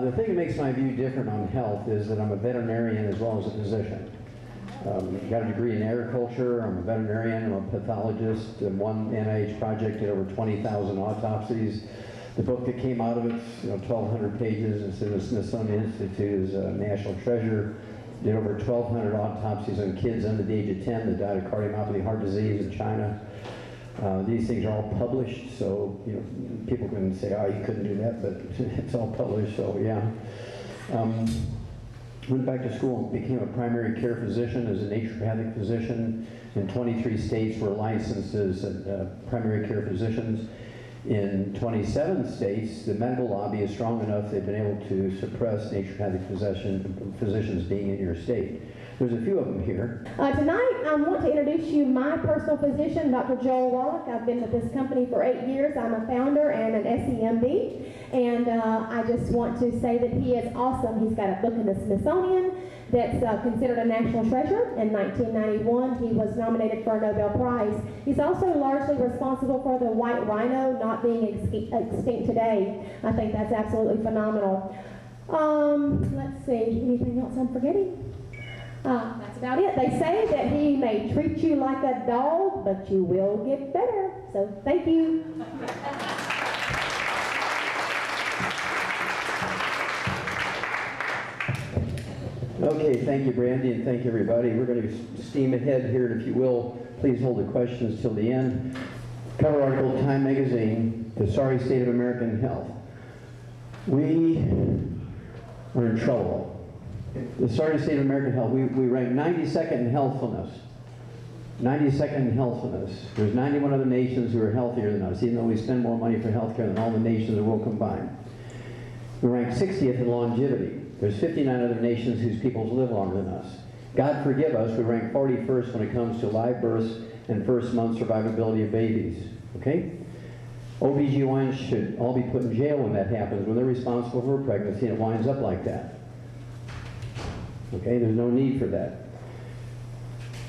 The thing that makes my view different on health is that I'm a veterinarian as well as a physician. Got a degree in agriculture, I'm a veterinarian, I'm a pathologist, and one NIH project did over 20,000 autopsies. The book that came out of it, 1,200 pages, it's in the Smithsonian Institute, is a national treasure. Did over 1,200 autopsies on kids under the age of 10 that died of cardiomyopathy, heart disease in China. These things are all published, so people can say, oh, you couldn't do that, but it's all published, so yeah. Went back to school and became a primary care physician as a naturopathic physician. In 23 states we're licensed as primary care physicians. In 27 states, the medical lobby is strong enough they've been able to suppress naturopathic physicians being in your state. There's a few of them here. Tonight, I want to introduce you my personal physician, Dr. Joel Wallach. I've been with this company for 8 years. I'm a founder and an SEMD. And I just want to say that he is awesome. He's got a book in the Smithsonian that's considered a national treasure. In 1991, he was nominated for a Nobel Prize. He's also largely responsible for the white rhino not being extinct today. I think that's absolutely phenomenal. Let's see, anything else I'm forgetting? That's about it. They say that he may treat you like a dog, but you will get better. So thank you. Okay, thank you, Brandy, and thank you, everybody. We're going to steam ahead here, and if you will, please hold the questions till the end. Cover article, Time Magazine, The Sorry State of American Health. We are in trouble. The sorry state of American health, we rank 92nd in healthfulness. 92nd in healthfulness. There's 91 other nations who are healthier than us, even though we spend more money for healthcare than all the nations of the world combined. We rank 60th in longevity. There's 59 other nations whose peoples live longer than us. God forgive us, we rank 41st when it comes to live births and first month survivability of babies. Okay? OBGYNs should all be put in jail when that happens, when they're responsible for a pregnancy and it winds up like that. Okay, there's no need for that.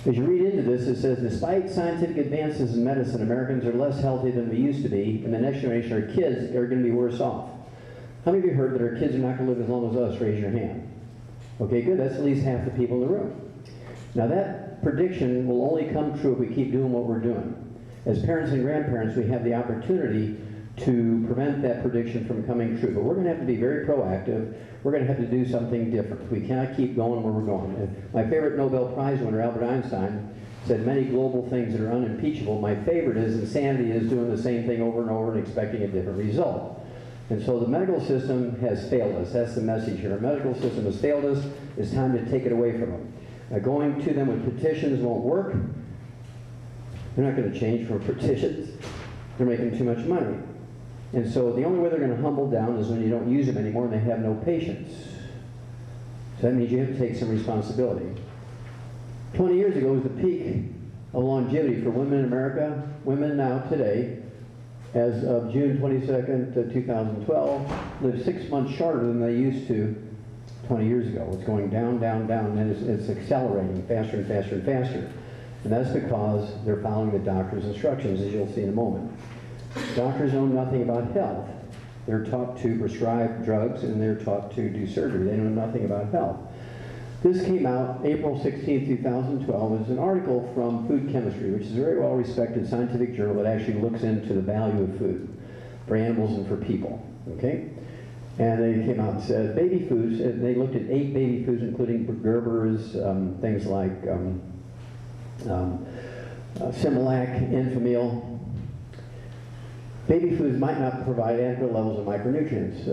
As you read into this, it says, despite scientific advances in medicine, Americans are less healthy than we used to be, and the next generation, our kids, are going to be worse off. How many of you heard that our kids are not going to live as long as us? Raise your hand. Okay, good. That's at least half the people in the room. Now that prediction will only come true if we keep doing what we're doing. As parents and grandparents, we have the opportunity to prevent that prediction from coming true. But we're going to have to be very proactive. We're going to have to do something different. We cannot keep going where we're going. And my favorite Nobel Prize winner, Albert Einstein, said many global things that are unimpeachable. My favorite is insanity is doing the same thing over and over and expecting a different result. And so the medical system has failed us. That's the message here. Our medical system has failed us. It's time to take it away from them. Going to them with petitions won't work. They're not going to change from petitions. They're making too much money. And so the only way they're going to humble down is when you don't use them anymore and they have no patience. So that means you have to take some responsibility. 20 years ago was the peak of longevity for women in America. Women now today, as of June 22nd, 2012, live 6 months shorter than they used to 20 years ago. It's going down, down, down, and it's accelerating faster and faster and faster. And that's because they're following the doctor's instructions, as you'll see in a moment. Doctors know nothing about health. They're taught to prescribe drugs and they're taught to do surgery. They know nothing about health. This came out April 16, 2012. It's an article from Food Chemistry, which is a very well-respected scientific journal that actually looks into the value of food for animals and for people. Okay? And they came out and said baby foods, they looked at 8 baby foods, including Gerber's, things like Similac, Enfamil. Baby foods might not provide adequate levels of micronutrients.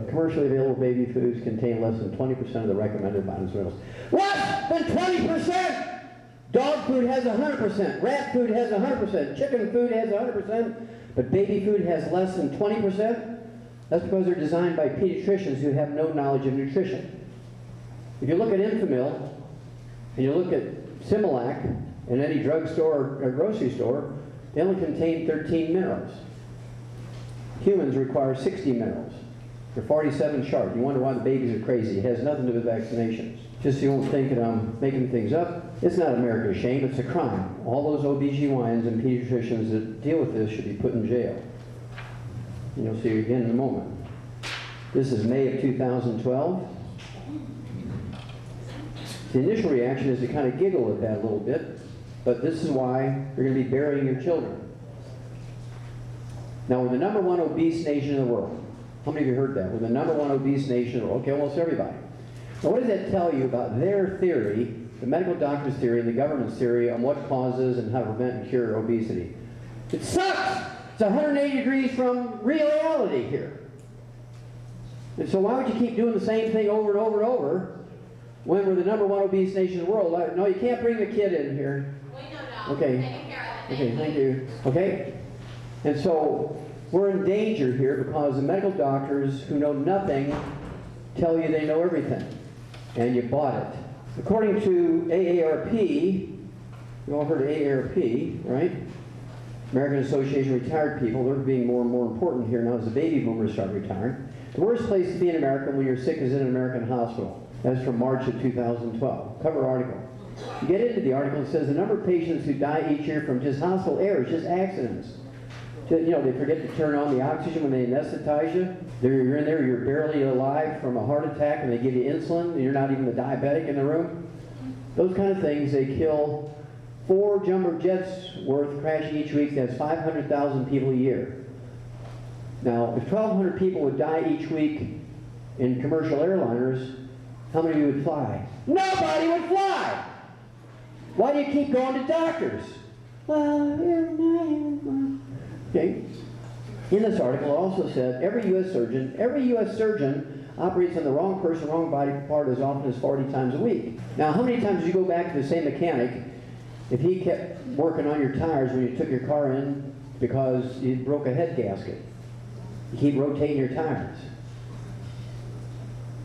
Commercially available baby foods contain less than 20% of the recommended vitamins and minerals. Less than 20%! Dog food has 100%. Rat food has 100%. Chicken food has 100%. But baby food has less than 20%? That's because they're designed by pediatricians who have no knowledge of nutrition. If you look at Enfamil, and you look at Similac in any drugstore or grocery store, they only contain 13 minerals. Humans require 60 minerals. They're 47 sharp. You wonder why the babies are crazy. It has nothing to do with vaccinations. Just so you won't think that I'm making things up, it's not America's shame, it's a crime. All those OBGYNs and pediatricians that deal with this should be put in jail. And you'll see again in a moment. This is May of 2012. The initial reaction is to kind of giggle at that a little bit, but this is why you're going to be burying your children. Now, we're the #1 obese nation in the world. How many of you heard that? We're the #1 obese nation in the world. Okay, almost everybody. Now, what does that tell you about their theory, the medical doctor's theory and the government's theory on what causes and how to prevent and cure obesity? It sucks! It's 180 degrees from reality here. And so why would you keep doing the same thing over and over and over when we're the #1 obese nation in the world? No, you can't bring the kid in here. Okay. Okay, thank you. Okay? And so we're in danger here because the medical doctors who know nothing tell you they know everything. And you bought it. According to AARP, you all heard of AARP, right? American Association of Retired People. They're being more and more important here now as the baby boomers start retiring. The worst place to be in America when you're sick is in an American hospital. That's from March of 2012. Cover article. You get into the article, it says the number of patients who die each year from just hospital errors, just accidents. You know, they forget to turn on the oxygen when they anesthetize you. You're in there, you're barely alive from a heart attack, and they give you insulin, and you're not even the diabetic in the room. Those kind of things, they kill 4 jumbo jets worth crashing each week. That's 500,000 people a year. Now, if 1,200 people would die each week in commercial airliners, how many of you would fly? Nobody would fly! Why do you keep going to doctors? Well, okay. In this article, it also said every U.S. surgeon operates on the wrong person, wrong body part as often as 40 times a week. Now, how many times did you go back to the same mechanic if he kept working on your tires when you took your car in because you broke a head gasket? You keep rotating your tires.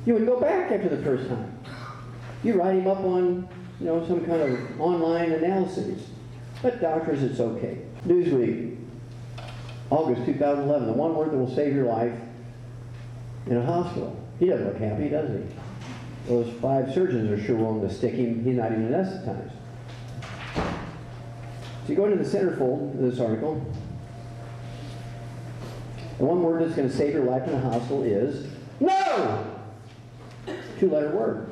You would go back after the first time. You write him up on, you know, some kind of online analysis. But doctors, it's okay. Newsweek, August 2011, the one word that will save your life in a hospital. He doesn't look happy, does he? Those 5 surgeons are sure willing to stick him. He's not even anesthetized. So you go into the centerfold of this article. The one word that's going to save your life in a hospital is no! 2-letter word.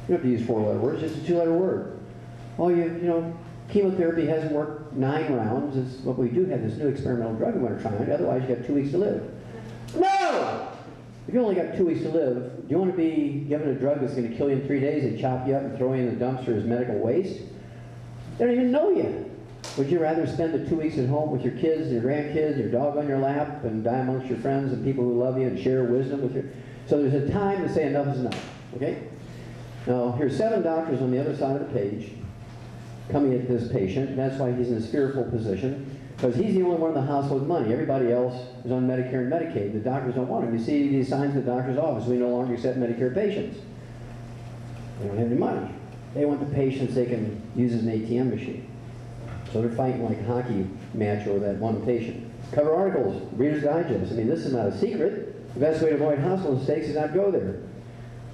You don't have to use 4-letter words, just a 2-letter word. Oh, you know, chemotherapy hasn't worked 9 rounds. It's what we do have this new experimental drug we want to try on. Otherwise, you got 2 weeks to live. No! If you only got 2 weeks to live, do you want to be given a drug that's going to kill you in 3 days? They chop you up and throw you in the dumpster as medical waste? They don't even know you. Would you rather spend the 2 weeks at home with your kids and your grandkids, your dog on your lap, and die amongst your friends and people who love you and share wisdom with you? So there's a time to say enough is enough, okay? Now, here's 7 doctors on the other side of the page coming at this patient, and that's why he's in this fearful position, because he's the only one in the hospital with money. Everybody else is on Medicare and Medicaid. The doctors don't want him. You see these signs in the doctor's office: we no longer accept Medicare patients. They don't have any money. They want the patients they can use as an ATM machine. So they're fighting like a hockey match over that one patient. Cover articles, Reader's Digest. I mean, this is not a secret. The best way to avoid hospital mistakes is not go there.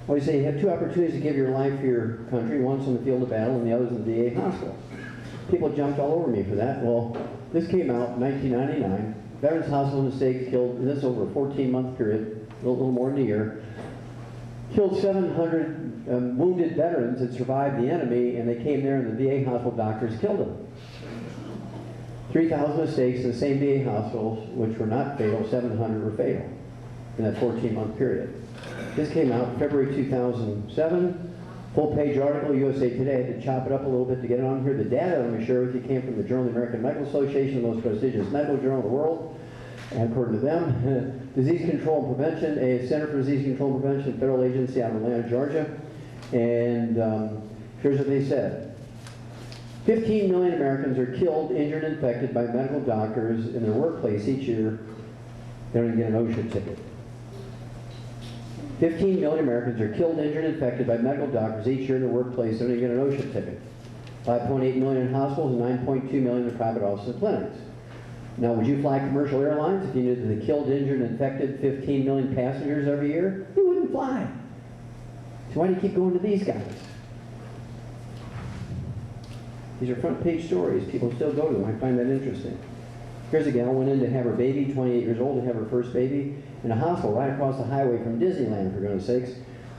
Well, you say you have 2 opportunities to give your life for your country. One's on the field of battle and the other's in the VA hospital. People jumped all over me for that. Well, this came out in 1999. Veterans Hospital mistakes killed, this over a 14-month period, a little more than a year, killed 700 wounded veterans that survived the enemy, and they came there and the VA hospital doctors killed them. 3,000 mistakes in the same VA hospitals, which were not fatal, 700 were fatal in that 14-month period. This came out in February 2007. Full-page article, USA Today. I had to chop it up a little bit to get it on here. The data I'm going to share with you came from the Journal of the American Medical Association, the most prestigious medical journal in the world, and according to them. Disease Control and Prevention, a Center for Disease Control and Prevention, a federal agency out of Atlanta, Georgia. And here's what they said. 15 million Americans are killed, injured, and infected by medical doctors in their workplace each year. They don't even get an OSHA ticket. 15 million Americans are killed, injured, and infected by medical doctors each year in their workplace. They don't even get an OSHA ticket. 5.8 million in hospitals and 9.2 million in private offices and clinics. Now, would you fly commercial airlines if you knew that they killed, injured, and infected 15 million passengers every year? You wouldn't fly. So why do you keep going to these guys? These are front page stories. People still go to them. I find that interesting. Here's a gal went in to have her baby, 28 years old, to have her first baby, in a hospital right across the highway from Disneyland, for goodness sakes.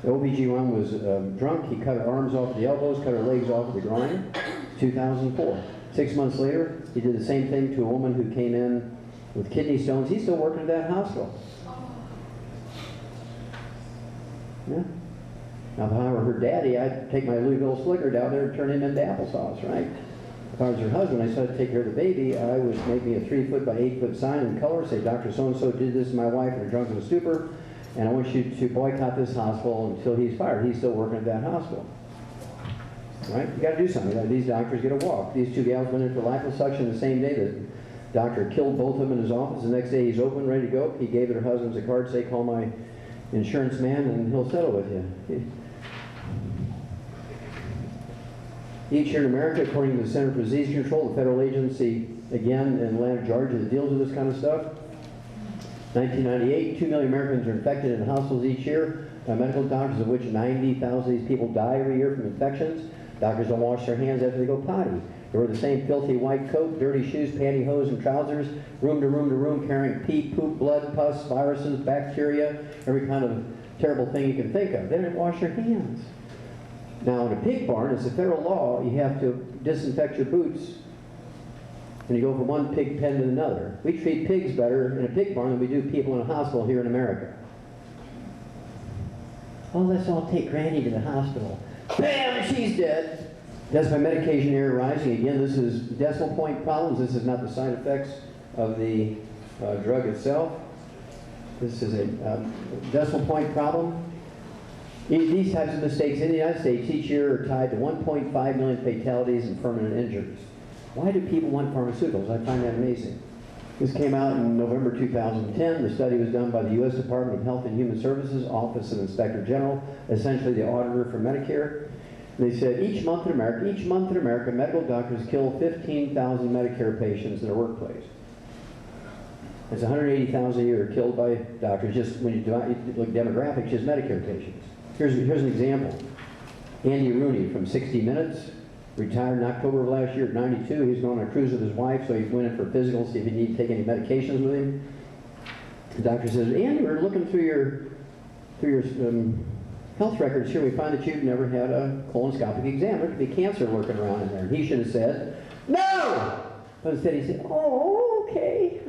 The OBGYN was drunk. He cut her arms off at the elbows, cut her legs off at the groin. 2004. 6 months later, he did the same thing to a woman who came in with kidney stones. He's still working at that hospital. Yeah. Now, if I were her daddy, I'd take my Louisville Slicker down there and turn him into applesauce, right? If I was her husband, I started to take care of the baby, I would make me a 3-foot by 8-foot sign in color, say, Dr. So-and-so did this to my wife in a drunken stupor, and I want you to boycott this hospital until he's fired. He's still working at that hospital. Right? You got to do something. These doctors get a walk. These two gals went in for liposuction the same day. The doctor killed both of them in his office. The next day he's open, ready to go. He gave their husbands a card, say, call my insurance man and he'll settle with you. Each year in America, according to the Center for Disease Control, the federal agency, again, in Atlanta, Georgia, that deals with this kind of stuff, 1998, 2 million Americans are infected in hospitals each year by medical doctors, of which 90,000 of these people die every year from infections. Doctors don't wash their hands after they go potty. They wear the same filthy white coat, dirty shoes, pantyhose, and trousers, room to room to room, carrying pee, poop, blood, pus, viruses, bacteria, every kind of terrible thing you can think of. They don't wash their hands. Now, in a pig barn, it's a federal law, you have to disinfect your boots when you go from one pig pen to another. We treat pigs better in a pig barn than we do people in a hospital here in America. Oh, let's all take Granny to the hospital. Bam, she's dead. Deaths by medication error rising. Again, this is decimal point problems. This is not the side effects of the drug itself. This is a decimal point problem. These types of mistakes in the United States each year are tied to 1.5 million fatalities and permanent injuries. Why do people want pharmaceuticals? I find that amazing. This came out in November 2010. The study was done by the U.S. Department of Health and Human Services, Office of Inspector General, essentially the auditor for Medicare. They said each month in America, medical doctors kill 15,000 Medicare patients in their workplace. It's 180,000 a year killed by doctors, just when you look at demographics, just Medicare patients. Here's an example. Andy Rooney from 60 Minutes, retired in October of last year at 92. He's going on a cruise with his wife, so he went in for physicals, see if he needed to take any medications with him. The doctor says, Andy, we're looking through your health records here. We find that you've never had a colonoscopic exam. There could be cancer lurking around in there. And he should have said, no! But instead he said, oh, okay.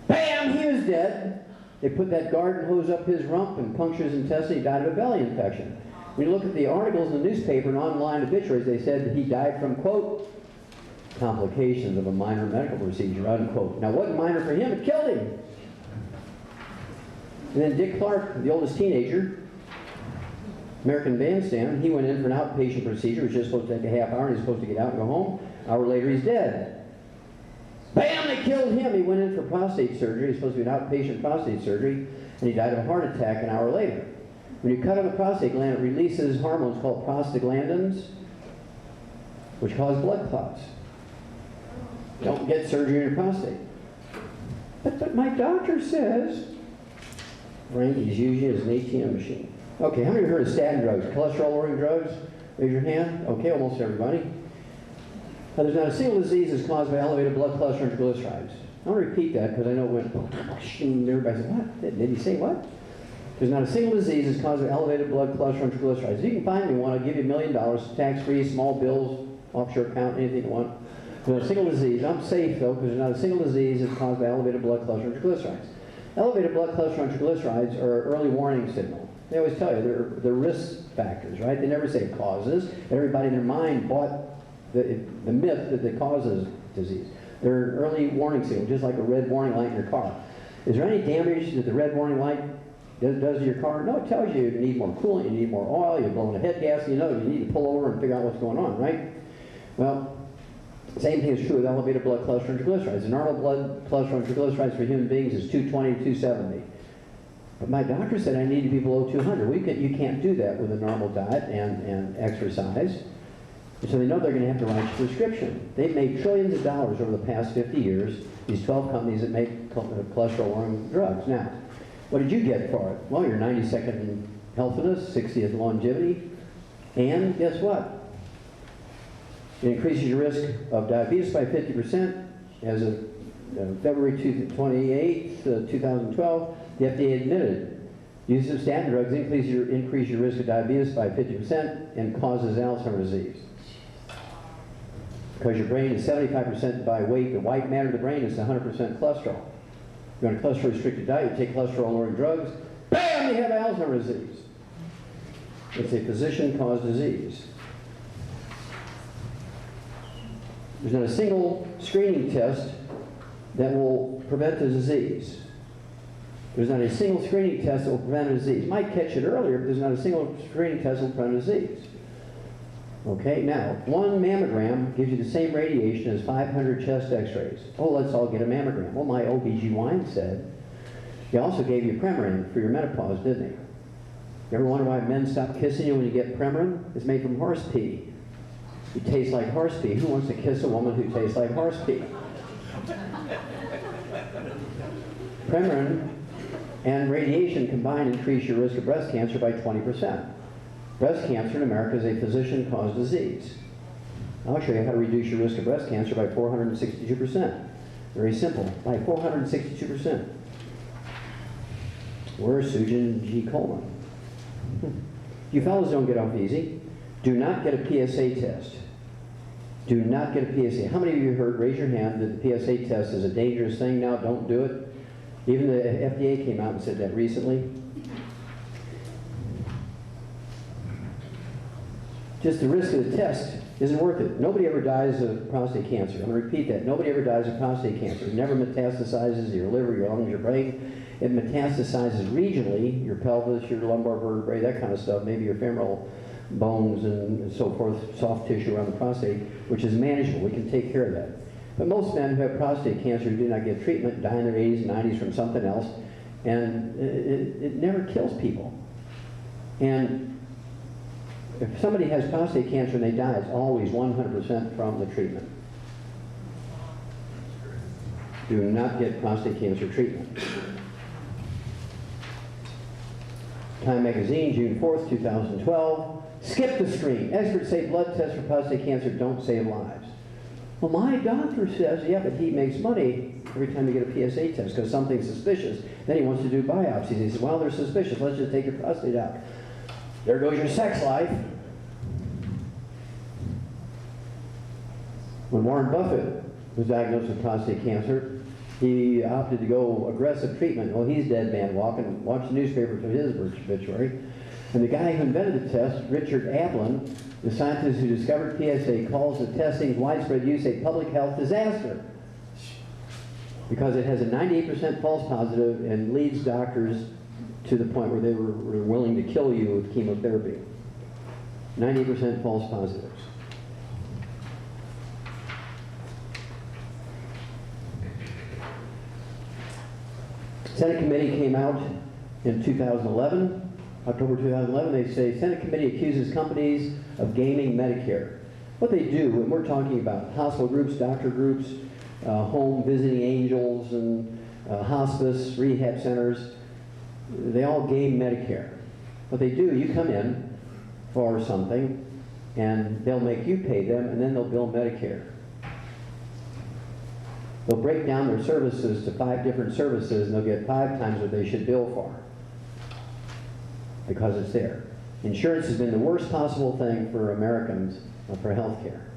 Bam, he was dead. They put that garden hose up his rump and punctured his intestine. He died of a belly infection. When you look at the articles in the newspaper and online obituaries, they said that he died from, quote, complications of a minor medical procedure, unquote. Now, wasn't minor for him, it killed him. And then Dick Clark, the oldest teenager, American Bandstand, he went in for an outpatient procedure. It was just supposed to take a half hour, and he's supposed to get out and go home. An hour later, he's dead. Bam, they killed him. He went in for prostate surgery. He's supposed to be an outpatient prostate surgery, and he died of a heart attack an hour later. When you cut on the prostate gland, it releases hormones called prostaglandins, which cause blood clots. Don't get surgery on your prostate. But my doctor says, Frankie's using it as an ATM machine. Okay, how many of you heard of statin drugs? Cholesterol-lowering drugs? Raise your hand. Okay, almost everybody. There's not a single disease that's caused by elevated blood cholesterol and triglycerides. I want to repeat that because I know it went, and everybody said, what? Did he say what? There's not a single disease that's caused by elevated blood cholesterol and triglycerides. If you can find me one, I'll give you $1 million, tax-free, small bills, offshore account, anything you want. There's not a single disease. I'm safe, though, because there's not a single disease that's caused by elevated blood cholesterol and triglycerides. Elevated blood cholesterol and triglycerides are an early warning signal. They always tell you they're risk factors, right? They never say causes. Everybody in their mind bought the myth that it causes disease. They're an early warning signal, just like a red warning light in your car. Is there any damage that the red warning light does to your car? No, it tells you need more coolant, you need more oil, you're blowing a head gas, you know you need to pull over and figure out what's going on, right? Well, same thing is true with elevated blood cholesterol and triglycerides. The normal blood cholesterol and triglycerides for human beings is 220 to 270. But my doctor said I need to be below 200. Well, you can't do that with a normal diet and exercise. So they know they're going to have to write a prescription. They've made trillions of dollars over the past 50 years, these 12 companies that make cholesterol-lowering drugs. Now, what did you get for it? Well, you're 92nd in healthiness, 60th longevity, and guess what? It increases your risk of diabetes by 50%, as of February 28th, 2012, the FDA admitted use of statin drugs increase your risk of diabetes by 50% and causes Alzheimer's disease. Because your brain is 75% by weight, the white matter of the brain is 100% cholesterol. You're on a cholesterol restricted diet, you take cholesterol lowering drugs, bam, you have Alzheimer's disease. It's a physician-caused disease. There's not a single screening test that will prevent the disease. There's not a single screening test that will prevent a disease. Might catch it earlier, but there's not a single screening test that will prevent a disease. Okay, now, one mammogram gives you the same radiation as 500 chest x-rays. Oh, let's all get a mammogram. Well, my OBGYN said, he also gave you Premarin for your menopause, didn't he? You ever wonder why men stop kissing you when you get Premarin? It's made from horse pee. It tastes like horse pee. Who wants to kiss a woman who tastes like horse pee? Premarin and radiation combined increase your risk of breast cancer by 20%. Breast cancer in America is a physician-caused disease. I'll show you how to reduce your risk of breast cancer by 462%. Very simple, by 462%. Where's Susan G. Coleman? You fellas don't get off easy. Do not get a PSA test. Do not get a PSA. How many of you heard, raise your hand, that the PSA test is a dangerous thing now, don't do it? Even the FDA came out and said that recently. Just the risk of the test isn't worth it. Nobody ever dies of prostate cancer. I'm going to repeat that. Nobody ever dies of prostate cancer. It never metastasizes to your liver, your lungs, your brain. It metastasizes regionally, your pelvis, your lumbar vertebrae, that kind of stuff, maybe your femoral bones and so forth, soft tissue around the prostate, which is manageable. We can take care of that. But most men who have prostate cancer who do not get treatment die in their 80s and 90s from something else, and it never kills people. And if somebody has prostate cancer and they die, it's always 100% from the treatment. Do not get prostate cancer treatment. Time magazine, June 4th, 2012. Skip the screen. Experts say blood tests for prostate cancer don't save lives. Well, my doctor says, yeah, but he makes money every time you get a PSA test because something's suspicious. Then he wants to do biopsies. He says, well, they're suspicious. Let's just take your prostate out. There goes your sex life. When Warren Buffett was diagnosed with prostate cancer, he opted to go aggressive treatment. Well, he's dead man walking. Watch the newspaper for his obituary. And the guy who invented the test, Richard Ablin, the scientist who discovered PSA, calls the testing's widespread use a public health disaster because it has a 98% false positive and leads doctors to the point where they were willing to kill you with chemotherapy. 98% false positives. Senate committee came out in 2011, October 2011, they say, Senate committee accuses companies of gaming Medicare. What they do, and we're talking about hospital groups, doctor groups, home visiting angels, and hospice, rehab centers, they all game Medicare. What they do, you come in for something, and they'll make you pay them, and then they'll bill Medicare. They'll break down their services to 5 different services, and they'll get 5 times what they should bill for because it's there. Insurance has been the worst possible thing for Americans for health care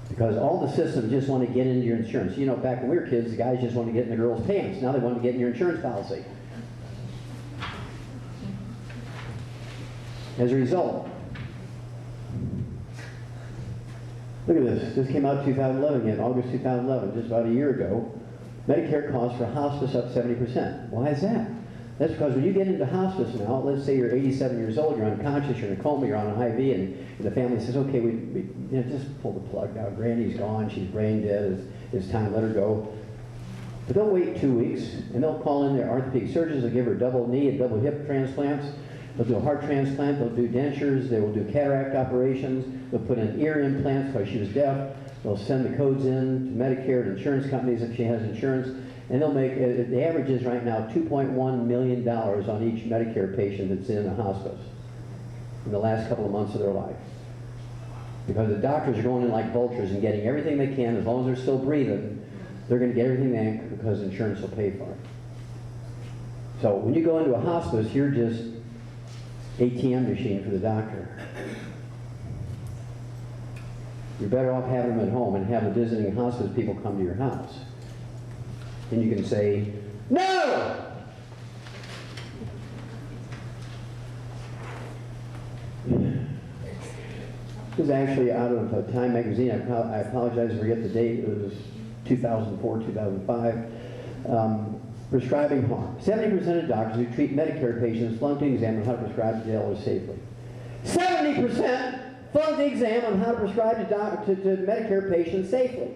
because all the systems just want to get into your insurance. You know, back when we were kids, the guys just wanted to get in the girls' pants. Now they want to get in your insurance policy. As a result, look at this. This came out 2011 again, August 2011, just about a year ago. Medicare costs for hospice up 70%. Why is that? That's because when you get into hospice now, let's say you're 87 years old, you're unconscious, you're in a coma, you're on an IV, and the family says, okay, we just pull the plug now. Granny's gone, she's brain dead, it's time, let her go. But they'll wait 2 weeks, and they'll call in their orthopedic surgeons, they'll give her double knee and double hip transplants, they'll do a heart transplant, they'll do dentures, they will do cataract operations, they'll put in ear implants because she was deaf, they'll send the codes in to Medicare and insurance companies if she has insurance, and they'll make, the average is right now $2.1 million on each Medicare patient that's in a hospice in the last couple of months of their life. Because the doctors are going in like vultures and getting everything they can as long as they're still breathing They're going to get everything they can because insurance will pay for it. So when you go into a hospice, you're just ATM machine for the doctor. You're better off having them at home and having visiting hospice people come to your house. And you can say, no! This is actually out of Time magazine. I apologize, I forget the date. It was 2004, 2005. Prescribing harm. 70% of doctors who treat Medicare patients flunk the exam on how to prescribe to jailers safely. 70% flunk the exam on how to prescribe to Medicare patients safely.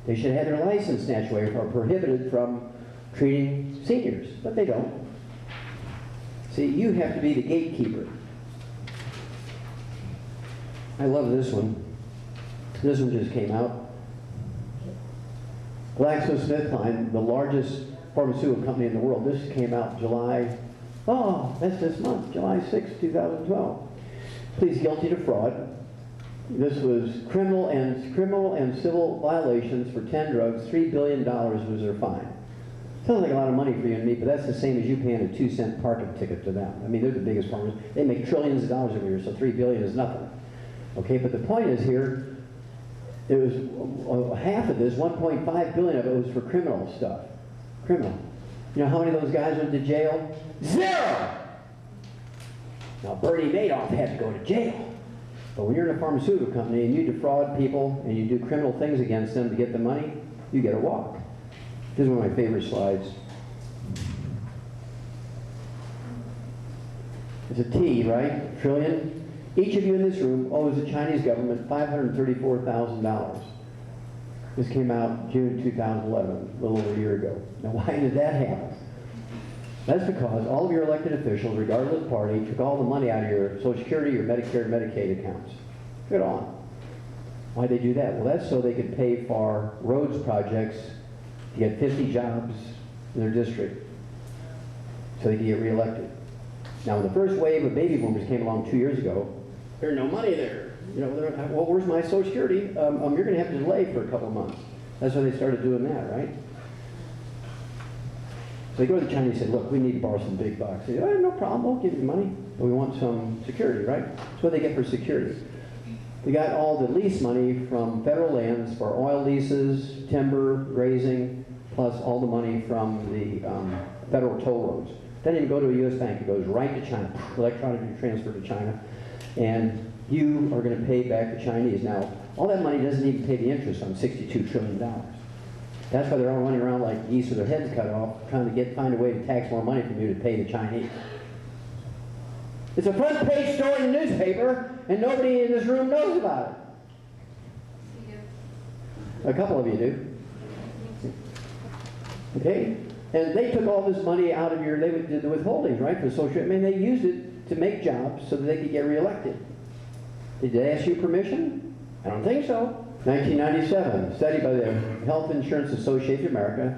They should have their license snatched away or prohibited from treating seniors, but they don't. See, you have to be the gatekeeper. I love this one. This one just came out. GlaxoSmithKline, the largest pharmaceutical company in the world. This came out July, that's this month, July 6, 2012. Pleads guilty to fraud. This was criminal and civil violations for 10 drugs. $3 billion was their fine. Sounds like a lot of money for you and me, but that's the same as you paying a 2-cent parking ticket to them. I mean, they're the biggest farmers. They make trillions of dollars every year, so $3 billion is nothing. Okay, but the point is here, it was half of this, 1.5 billion of it was for criminal stuff. Criminal. You know how many of those guys went to jail? 0! Now, Bernie Madoff had to go to jail. But when you're in a pharmaceutical company and you defraud people and you do criminal things against them to get the money, you get a walk. This is one of my favorite slides. It's a T, right? Trillion. Each of you in this room owes the Chinese government $534,000. This came out June 2011, a little over a year ago. Now, why did that happen? That's because all of your elected officials, regardless of party, took all the money out of your Social Security, your Medicare, and Medicaid accounts. Took it on. Why'd they do that? Well, that's so they could pay for roads projects to get 50 jobs in their district so they could get reelected. Now, when the first wave of baby boomers came along 2 years ago, there's no money there. You know, well, where's my Social Security? You're going to have to delay for a couple of months. That's why they started doing that, right? So they go to the Chinese and say, look, we need to borrow some big bucks. They say, no problem, we'll give you money. But we want some security, right? That's what they get for security. They got all the lease money from federal lands for oil leases, timber, grazing, plus all the money from the federal toll roads. Doesn't even go to a U.S. bank. It goes right to China, electronically transferred to China. And you are going to pay back the Chinese. Now, all that money doesn't even pay the interest on $62 trillion. That's why they're all running around like geese with their heads cut off, trying to find a way to tax more money from you to pay the Chinese. It's a front page story in the newspaper, and nobody in this room knows about it. A couple of you do. Okay? And they took all this money out of they did the withholdings, right, for social, I mean, they used it to make jobs so that they could get reelected. Did they ask you permission? I don't think so. 1997, a study by the Health Insurance Association of America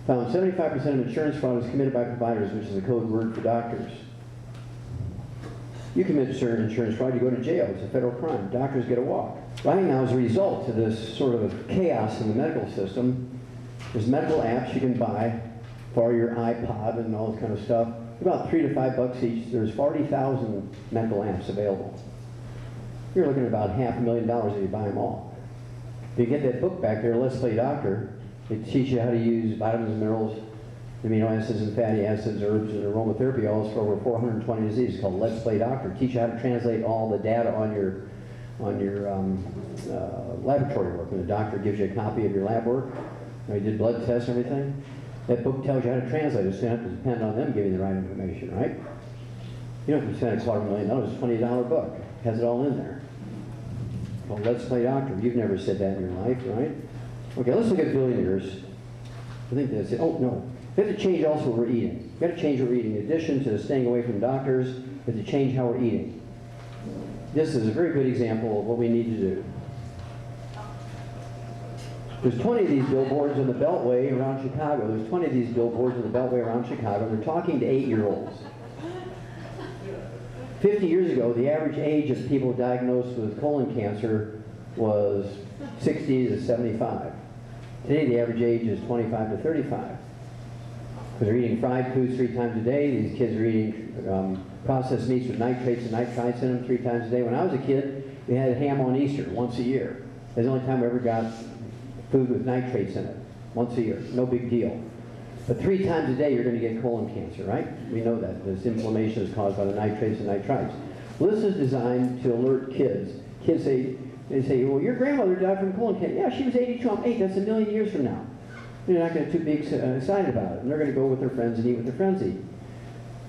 found 75% of insurance fraud is committed by providers, which is a code word for doctors. You commit certain insurance fraud, you go to jail. It's a federal crime. Doctors get a walk. Right now, as a result of this sort of chaos in the medical system, there's medical apps you can buy for your iPod and all this kind of stuff. About $3 to $5 each. There's 40,000 medical apps available. You're looking at about $500,000 if you buy them all. If you get that book back there, Let's Play Doctor, it teaches you how to use vitamins and minerals, amino acids and fatty acids, herbs, and aromatherapy oils for over 420 diseases. It's called Let's Play Doctor. It teaches you how to translate all the data on your laboratory work. When the doctor gives you a copy of your lab work, you did blood tests and everything, that book tells you how to translate it, so you don't have to depend on them giving you the right information, right? You don't have to spend $250,000, it's a $20 book. It has it all in there. Well, Let's Play Doctor. You've never said that in your life, right? Okay, let's look at billionaires. I think that's it. Oh, no. We have to change also what we're eating. We've got to change what we're eating. In addition to staying away from doctors, we have to change how we're eating. This is a very good example of what we need to do. There's 20 of these billboards in the Beltway around Chicago. There's 20 of these billboards in the Beltway around Chicago. They're talking to 8-year-olds. 50 years ago, the average age of people diagnosed with colon cancer was 60 to 75. Today the average age is 25 to 35. Because they're eating fried foods 3 times a day. These kids are eating processed meats with nitrates and nitrites in them 3 times a day. When I was a kid, we had ham on Easter once a year. That's the only time we ever got food with nitrates in it. Once a year. No big deal. But 3 times a day you're going to get colon cancer, right? We know that. This inflammation is caused by the nitrates and nitrites. Well, this is designed to alert kids. Kids say, well, your grandmother died from colon cancer. Yeah, she was 82, I'm 8. That's a million years from now. They're not going to be excited about it. And they're going to go with their friends and eat what their friends eat.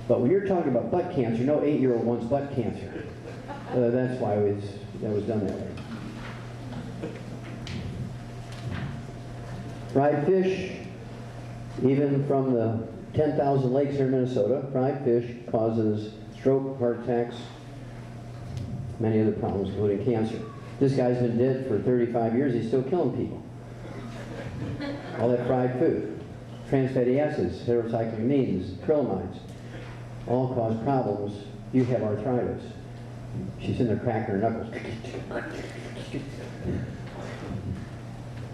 But when you're talking about butt cancer, no 8-year-old wants butt cancer. That's why that was done that way. Fried fish, even from the 10,000 lakes here in Minnesota, fried fish causes stroke, heart attacks, many other problems, including cancer. This guy's been dead for 35 years. He's still killing people. All that fried food, trans fatty acids, heterocyclamines, acrylamides, all cause problems. You have arthritis. She's in there cracking her knuckles.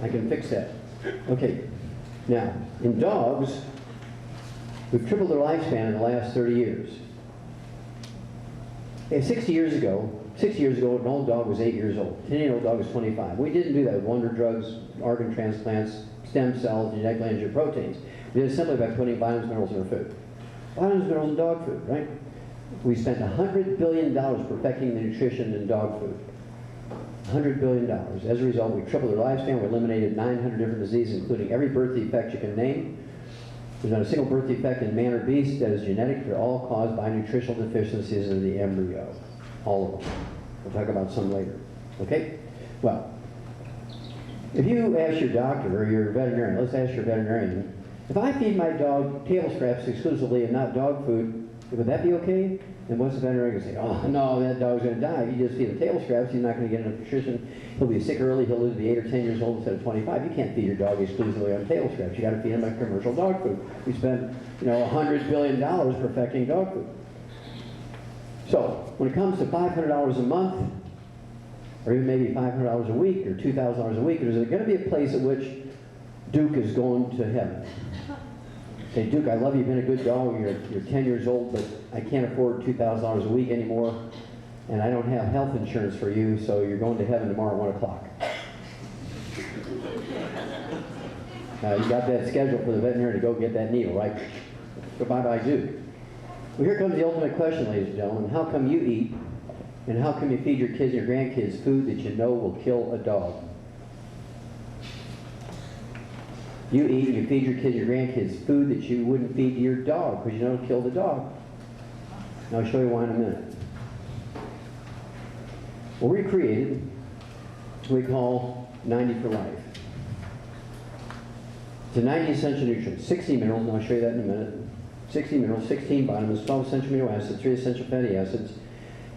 I can fix that. Okay. Now, in dogs, we've tripled their lifespan in the last 30 years. 60 years ago, an old dog was 8 years old. A 10-year-old dog was 25. We didn't do that with wonder drugs, organ transplants, stem cells, genetically engineered proteins. We did it simply by putting vitamins, minerals in our food. Vitamins, minerals in dog food, right? We spent $100 billion perfecting the nutrition in dog food. $100 billion. As a result, we tripled their lifespan. We eliminated 900 different diseases, including every birth defect you can name. There's not a single birth defect in man or beast that is genetic. They're all caused by nutritional deficiencies in the embryo. All of them. We'll talk about some later. Okay? Well, if you ask your doctor or your veterinarian, let's ask your veterinarian, if I feed my dog table scraps exclusively and not dog food, would that be okay? And what's the veterinarian going to say? Oh, no, that dog's going to die. If you just feed him table scraps, he's not going to get enough nutrition. He'll be sick early. He'll live to be 8 or 10 years old instead of 25. You can't feed your dog exclusively on table scraps. You got to feed him on commercial dog food. We spent, $100 billion perfecting dog food. So, when it comes to $500 a month, or even maybe $500 a week, or $2,000 a week, there's going to be a place at which Duke is going to heaven. Say, Duke, I love you, you've been a good dog, you're 10 years old, but I can't afford $2,000 a week anymore, and I don't have health insurance for you, so you're going to heaven tomorrow at 1 o'clock. You got that scheduled for the veterinarian to go get that needle, right? So bye-bye, Duke. Well, here comes the ultimate question, ladies and gentlemen. How come you eat, and how come you feed your kids and your grandkids food that you know will kill a dog? You eat and you feed your kids and your grandkids food that you wouldn't feed to your dog because you know it'll kill the dog. And I'll show you why in a minute. Well, we created what we call 90 for life. It's a 90 essential nutrients, 60 minerals, and I'll show you that in a minute. 60 minerals, 16 vitamins, 12 essential amino acids, 3 essential fatty acids.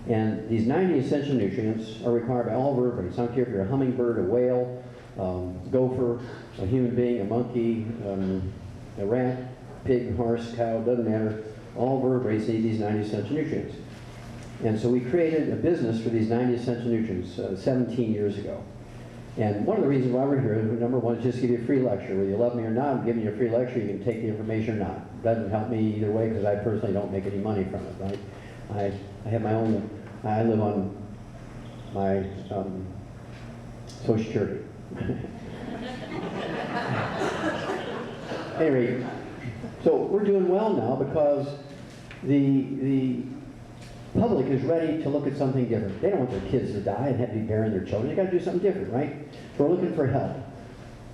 And these 90 essential nutrients are required by all vertebrates. I don't care if you're a hummingbird, a whale, gopher, a human being, a monkey, a rat, pig, horse, cow, doesn't matter. All vertebrates need these 90 essential nutrients. And so we created a business for these 90 essential nutrients 17 years ago. And one of the reasons why we're here, number one, is just give you a free lecture. Whether you love me or not, I'm giving you a free lecture. You can take the information or not. It doesn't help me either way because I personally don't make any money from it, right? I have my own, I live on my Social Security. Anyway, so we're doing well now because the public is ready to look at something different. They don't want their kids to die and have to be burying their children. They got to do something different, right? So we're looking for help.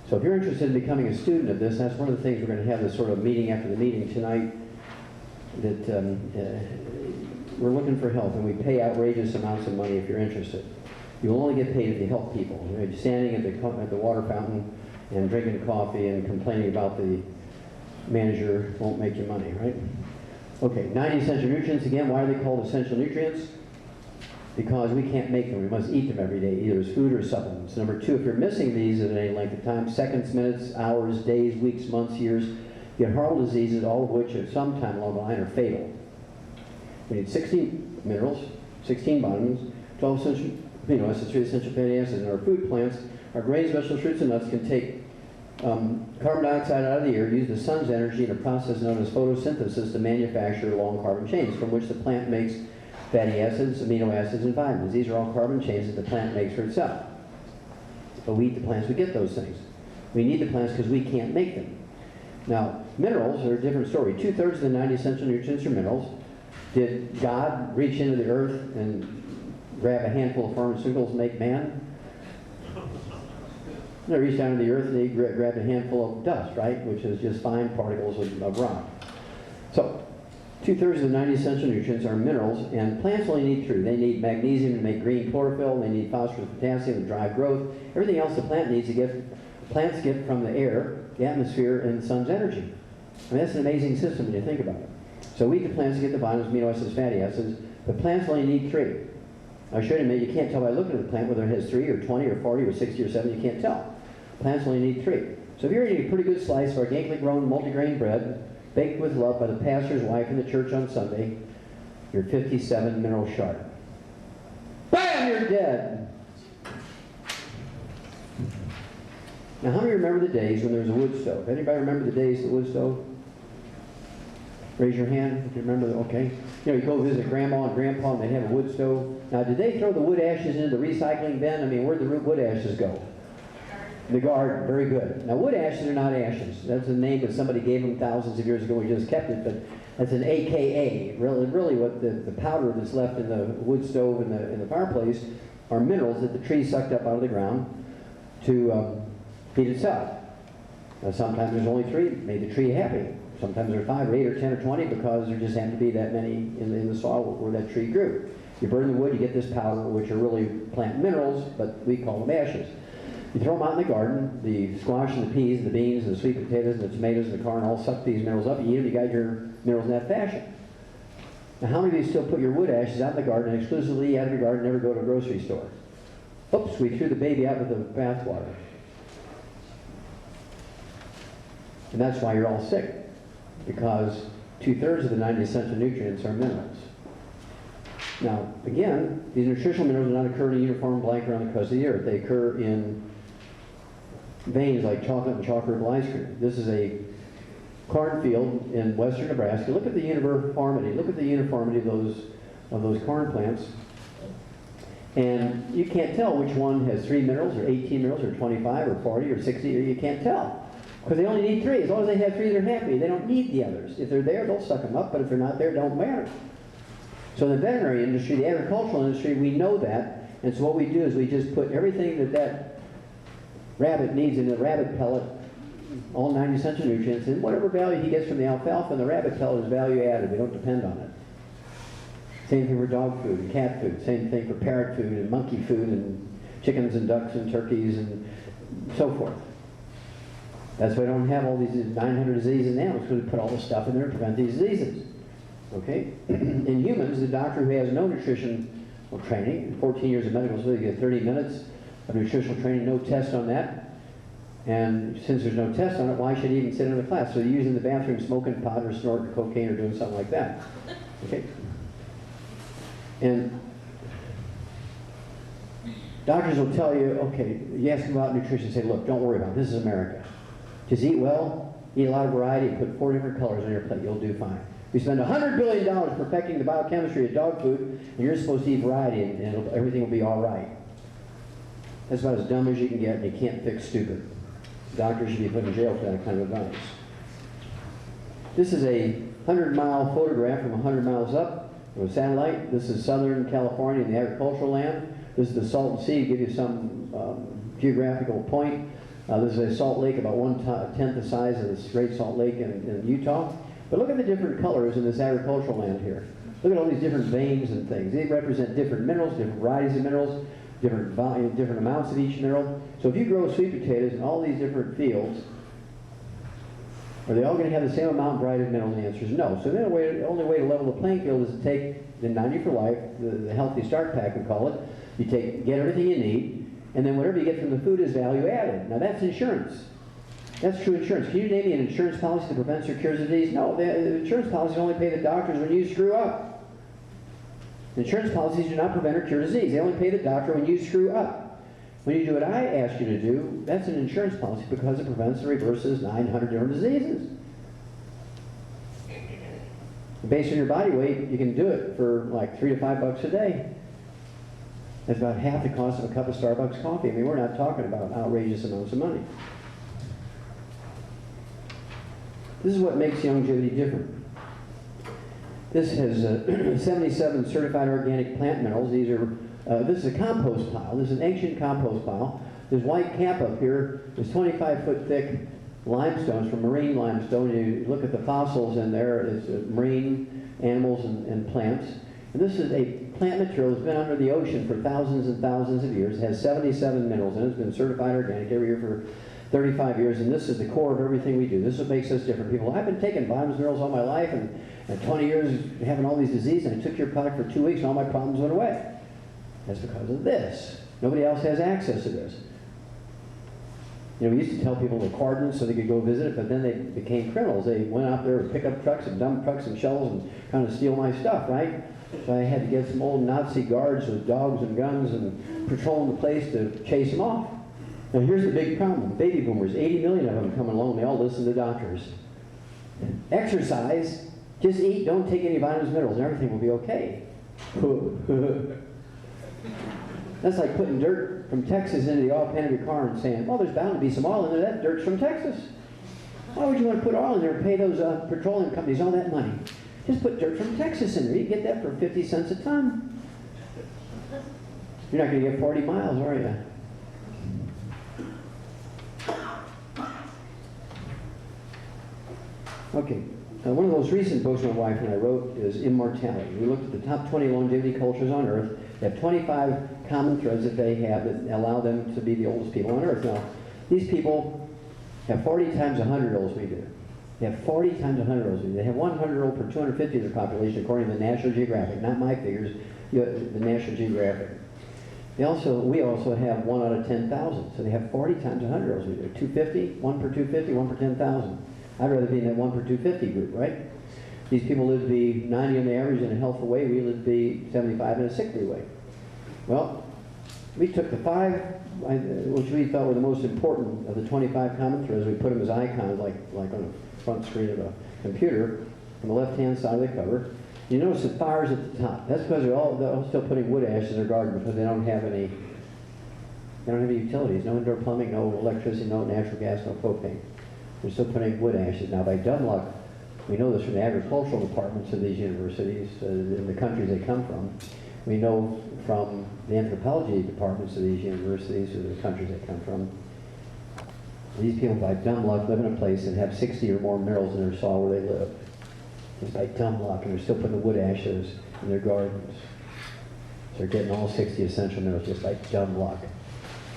So if you're interested in becoming a student of this, that's one of the things we're going to have this sort of meeting after the meeting tonight. That we're looking for help, and we pay outrageous amounts of money if you're interested. You'll only get paid if you help people. You're standing at the water fountain and drinking coffee and complaining about the manager won't make you money, right? Okay, 90 essential nutrients. Again, why are they called essential nutrients? Because we can't make them. We must eat them every day, either as food or supplements. Number two, if you're missing these at any length of time, seconds, minutes, hours, days, weeks, months, years, you get horrible diseases, all of which at some time along the line are fatal. We need 16 minerals, 16 vitamins, 12 essential amino acids, 3 essential fatty acids, and our food plants, our grains, vegetables, fruits, and nuts can take carbon dioxide out of the air, use the sun's energy in a process known as photosynthesis to manufacture long carbon chains from which the plant makes fatty acids, amino acids, and vitamins. These are all carbon chains that the plant makes for itself. But we eat the plants, we get those things. We need the plants because we can't make them. Now, minerals are a different story. 2/3 of the 90 essential nutrients are minerals. Did God reach into the earth and grab a handful of pharmaceuticals and make man? They reached down into the earth and he grabbed a handful of dust, right? Which is just fine particles of rock. So, 2/3 of the 90 essential nutrients are minerals, and plants only need 3. They need magnesium to make green chlorophyll, they need phosphorus, potassium to drive growth. Everything else the plant needs to get, plants get from the air, the atmosphere, and the sun's energy. I mean, that's an amazing system when you think about it. So we eat the plants to get the vitamins, amino acids, fatty acids, but plants only need 3. I'll show you in a minute. You can't tell by looking at the plant whether it has 3 or 20 or 40 or 60 or 70. You can't tell. Plants only need 3. So if you're eating a pretty good slice of organically grown multigrain bread, baked with love by the pastor's wife in the church on Sunday, you're 57 minerals short. Bam! You're dead. Now, how many remember the days when there was a wood stove? Anybody remember the days of the wood stove? Raise your hand if you remember. Okay. You know, you go visit Grandma and Grandpa and they have a wood stove. Now, did they throw the wood ashes into the recycling bin? I mean, where'd the wood ashes go? The garden. Very good. Now, wood ashes are not ashes. That's a name that somebody gave them thousands of years ago. We just kept it, but that's an AKA. Really what the powder that's left in the wood stove in the fireplace are minerals that the tree sucked up out of the ground to feed itself. Now, sometimes there's only 3, made the tree happy. Sometimes there are 5 or 8 or 10 or 20 because there just happen to be that many in the soil where that tree grew. You burn the wood, you get this powder, which are really plant minerals, but we call them ashes. You throw them out in the garden, the squash and the peas and the beans and the sweet potatoes and the tomatoes and the corn all suck these minerals up. You eat them, you got your minerals in that fashion. Now, how many of you still put your wood ashes out in the garden and exclusively out of your garden, never go to a grocery store? Oops, we threw the baby out with the bathwater. And that's why you're all sick, because 2/3 of the 90 essential nutrients are minerals. Now, again, these nutritional minerals do not occur in a uniform blanket around the crust of the earth. They occur in veins like chocolate and chocolate ice cream. This is a cornfield in western Nebraska. Look at the uniformity. Look at the uniformity of those corn plants. And you can't tell which one has 3 minerals or 18 minerals or 25 or 40 or 60, or you can't tell. Because they only need 3. As long as they have 3, they're happy. They don't need the others. If they're there, they'll suck them up, but if they're not there, it don't matter. So in the veterinary industry, the agricultural industry, we know that, and so what we do is we just put everything that rabbit needs in the rabbit pellet, all 90 essential nutrients, and whatever value he gets from the alfalfa and the rabbit pellet is value added. We don't depend on it. Same thing for dog food and cat food. Same thing for parrot food and monkey food and chickens and ducks and turkeys and so forth. That's why I don't have all these 900 diseases in animals, because we put all this stuff in there to prevent these diseases. Okay? In humans, the doctor who has no nutritional training, 14 years of medical school, you get 30 minutes of nutritional training, no test on that. And since there's no test on it, why should he even sit in the class? So they're using the bathroom, smoking pot or snorting cocaine or doing something like that. Okay? And doctors will tell you, okay, you ask them about nutrition, say, look, don't worry about it. This is America. Just eat well, eat a lot of variety, and put 4 different colors on your plate. You'll do fine. We spend $100 billion perfecting the biochemistry of dog food, and you're supposed to eat variety, and everything will be all right. That's about as dumb as you can get, and you can't fix stupid. Doctors should be put in jail for that kind of advice. This is a 100-mile photograph from 100 miles up of a satellite. This is Southern California in the agricultural land. This is the Salton Sea, to give you some geographical point. This is a salt lake about 1/10 the size of this Great Salt Lake in Utah. But look at the different colors in this agricultural land here. Look at all these different veins and things. They represent different minerals, different varieties of minerals, different amounts of each mineral. So if you grow sweet potatoes in all these different fields, are they all going to have the same amount and variety of minerals? And the answer is no. So the only way to level the playing field is to take the 90 for life, the healthy start pack we call it. You get everything you need, and then whatever you get from the food is value added. Now that's insurance. That's true insurance. Can you name me an insurance policy that prevents or cures a disease? No, the insurance policies only pay the doctors when you screw up. Insurance policies do not prevent or cure disease. They only pay the doctor when you screw up. When you do what I ask you to do, that's an insurance policy because it prevents and reverses 900 different diseases. Based on your body weight, you can do it for like $3 to $5 a day. That's about half the cost of a cup of Starbucks coffee. I mean, we're not talking about outrageous amounts of money. This is what makes Youngevity different. This has 77 certified organic plant minerals. These are this is a compost pile. This is an ancient compost pile. This white cap up here is 25-foot thick limestones from marine limestone. You look at the fossils in there. It's marine animals and plants. And this is a plant material that's been under the ocean for thousands and thousands of years. It has 77 minerals and it's been certified organic every year for 35 years. And this is the core of everything we do. This is what makes us different. People, I've been taking vitamins and minerals all my life and 20 years having all these diseases, and I took your product for 2 weeks and all my problems went away. That's because of this. Nobody else has access to this. You know, we used to tell people the coordinates so they could go visit it, but then they became criminals. They went out there with pickup trucks and dump trucks and shells and kind of steal my stuff, right? So I had to get some old Nazi guards with dogs and guns and patrolling the place to chase them off. Now here's the big problem. Baby boomers, 80 million of them coming along, they all listen to doctors. Exercise, just eat, don't take any vitamins and minerals, and everything will be okay. That's like putting dirt from Texas into the oil pan of your car and saying, well, there's bound to be some oil in there. That dirt's from Texas. Why would you want to put oil in there and pay those petroleum companies all that money? Just put dirt from Texas in there. You can get that for 50 cents a ton. You're not going to get 40 miles, are you? Okay. One of those recent books my wife and I wrote is Immortality. We looked at the top 20 longevity cultures on Earth. They have 25 common threads that they have that allow them to be the oldest people on Earth. Now, these people have 40 times 100-year-olds we do. They have 40 times 100-year-olds we do. They have 100-year-old per 250 of their population, according to the National Geographic. Not my figures, the National Geographic. We also have 1 out of 10,000. So they have 40 times 100-year-olds we do. 250, 1 per 250, 1 per 10,000. I'd rather be in that 1 per 250 group, right? These people live to be 90 on the average in a healthful way. We live to be 75 in a sickly way. Well, we took the 5, which we thought were the most important of the 25 common threads. We put them as icons, like on the front screen of a computer, on the left-hand side of the cover. You notice the fires at the top. That's because they're all still putting wood ash in their garden because they don't have any utilities, no indoor plumbing, no electricity, no natural gas, no propane. They're still putting wood ashes. Now, by dumb luck, we know this from the agricultural departments of these universities, in the countries they come from. We know from the anthropology departments of these universities, or the countries they come from. These people, by dumb luck, live in a place and have 60 or more minerals in their soil where they live. Just by dumb luck, and they're still putting the wood ashes in their gardens. So they're getting all 60 essential minerals just by dumb luck.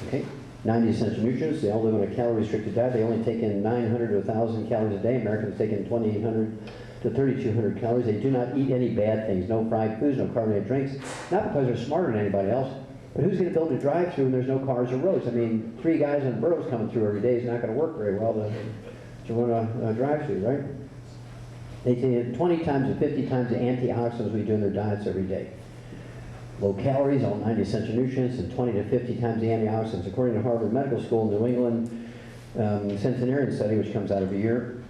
Okay? 90 essential nutrients. They all live on a calorie-restricted diet. They only take in 900 to 1,000 calories a day. Americans take in 2,800 to 3,200 calories. They do not eat any bad things. No fried foods, no carbonated drinks. Not because they're smarter than anybody else, but who's going to build a drive-through when there's no cars or roads? I mean, 3 guys on burros coming through every day is not going to work very well to run a drive-through, right? They take 20 times to 50 times the antioxidants we do in their diets every day. Low calories, all 90 essential nutrients, and 20 to 50 times the antioxidants. According to Harvard Medical School, New England centenarian study, which comes out every year,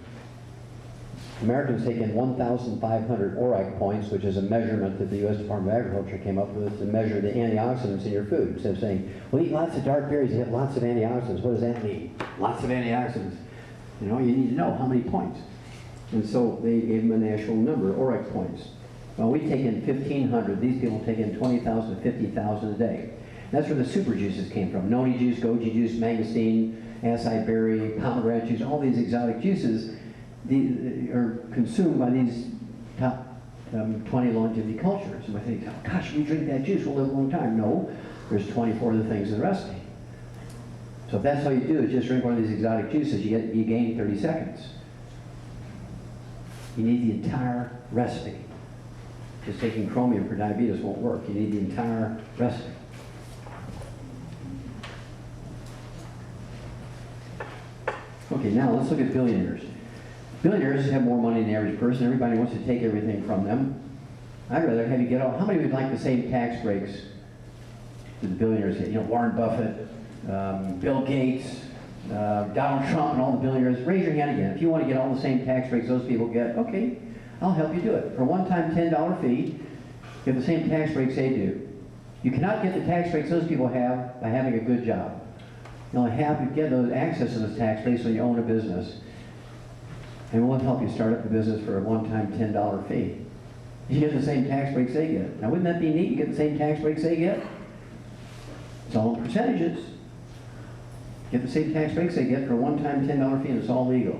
Americans take in 1,500 ORAC points, which is a measurement that the U.S. Department of Agriculture came up with to measure the antioxidants in your food. Instead of saying, well, eat lots of dark berries, you have lots of antioxidants. What does that mean? Lots of antioxidants. You know, you need to know how many points. And so they gave them a national number, ORAC points. Well, we take in 1,500. These people take in 20,000 to 50,000 a day. That's where the super juices came from. Noni juice, goji juice, mangosteen, acai berry, pomegranate juice, all these exotic juices are consumed by these top 20 longevity cultures. And we think, oh, gosh, we drink that juice, we'll live a long time. No, there's 24 other things in the recipe. So if that's all you do is just drink one of these exotic juices, you gain 30 seconds. You need the entire recipe. Just taking chromium for diabetes won't work. You need the entire recipe. Okay, now let's look at billionaires. Billionaires have more money than the average person. Everybody wants to take everything from them. I'd rather have you get all. How many would like the same tax breaks that the billionaires get? You know, Warren Buffett, Bill Gates, Donald Trump, and all the billionaires. Raise your hand again. If you want to get all the same tax breaks those people get, okay, I'll help you do it. For a one-time $10 fee, you have the same tax breaks they do. You cannot get the tax breaks those people have by having a good job. You only have to get those access to those tax breaks when you own a business. And we'll help you start up a business for a one-time $10 fee. You get the same tax breaks they get. Now, wouldn't that be neat? You get the same tax breaks they get? It's all in percentages. Get the same tax breaks they get for a one-time $10 fee, and it's all legal.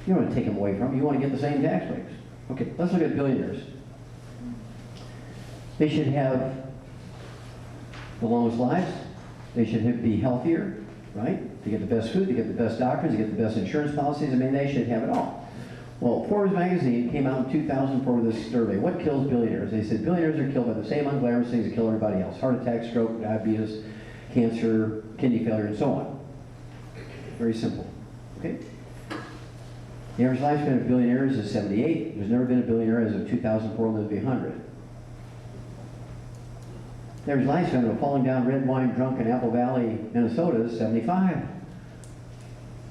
You don't want to take them away from them. You want to get the same tax breaks. Okay, let's look at billionaires. They should have the longest lives. They should be healthier, right? They get the best food, they get the best doctors, they get the best insurance policies. I mean, they should have it all. Well, Forbes magazine came out in 2004 with this survey. What kills billionaires? They said billionaires are killed by the same unglamorous things that kill everybody else. Heart attack, stroke, diabetes, cancer, kidney failure, and so on. Very simple. Okay? The average lifespan of billionaires is 78. There's never been a billionaire as of 2004 lived to be 100. The average lifespan of a falling down red wine drunk in Apple Valley, Minnesota is 75.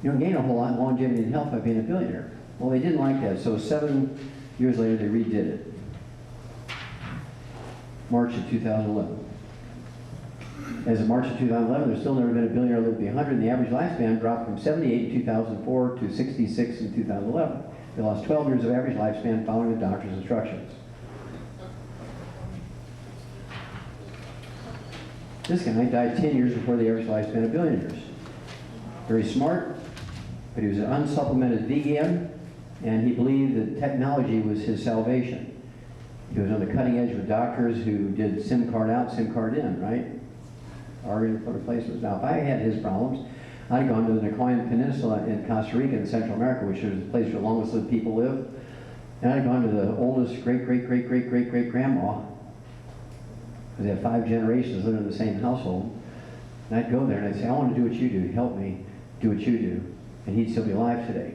You don't gain a whole lot in longevity and health by being a billionaire. Well, they didn't like that, so 7 years later they redid it. March of 2011. As of March of 2011, there's still never been a billionaire lived to be 100, and the average lifespan dropped from 78 in 2004 to 66 in 2011. They lost 12 years of average lifespan following the doctor's instructions. This guy died 10 years before the average lifespan of billionaires. Very smart, but he was an unsupplemented vegan, and he believed that technology was his salvation. He was on the cutting edge with doctors who did SIM card out, SIM card in, right? Organ replacements. Now, if I had his problems, I'd gone to the Nicoyan Peninsula in Costa Rica in Central America, which is the place where the longest lived people live. And I'd gone to the oldest great-great-great-great-great-great-grandma, because they have 5 generations living in the same household. And I'd go there and I'd say, I want to do what you do. Help me do what you do. And he'd still be alive today.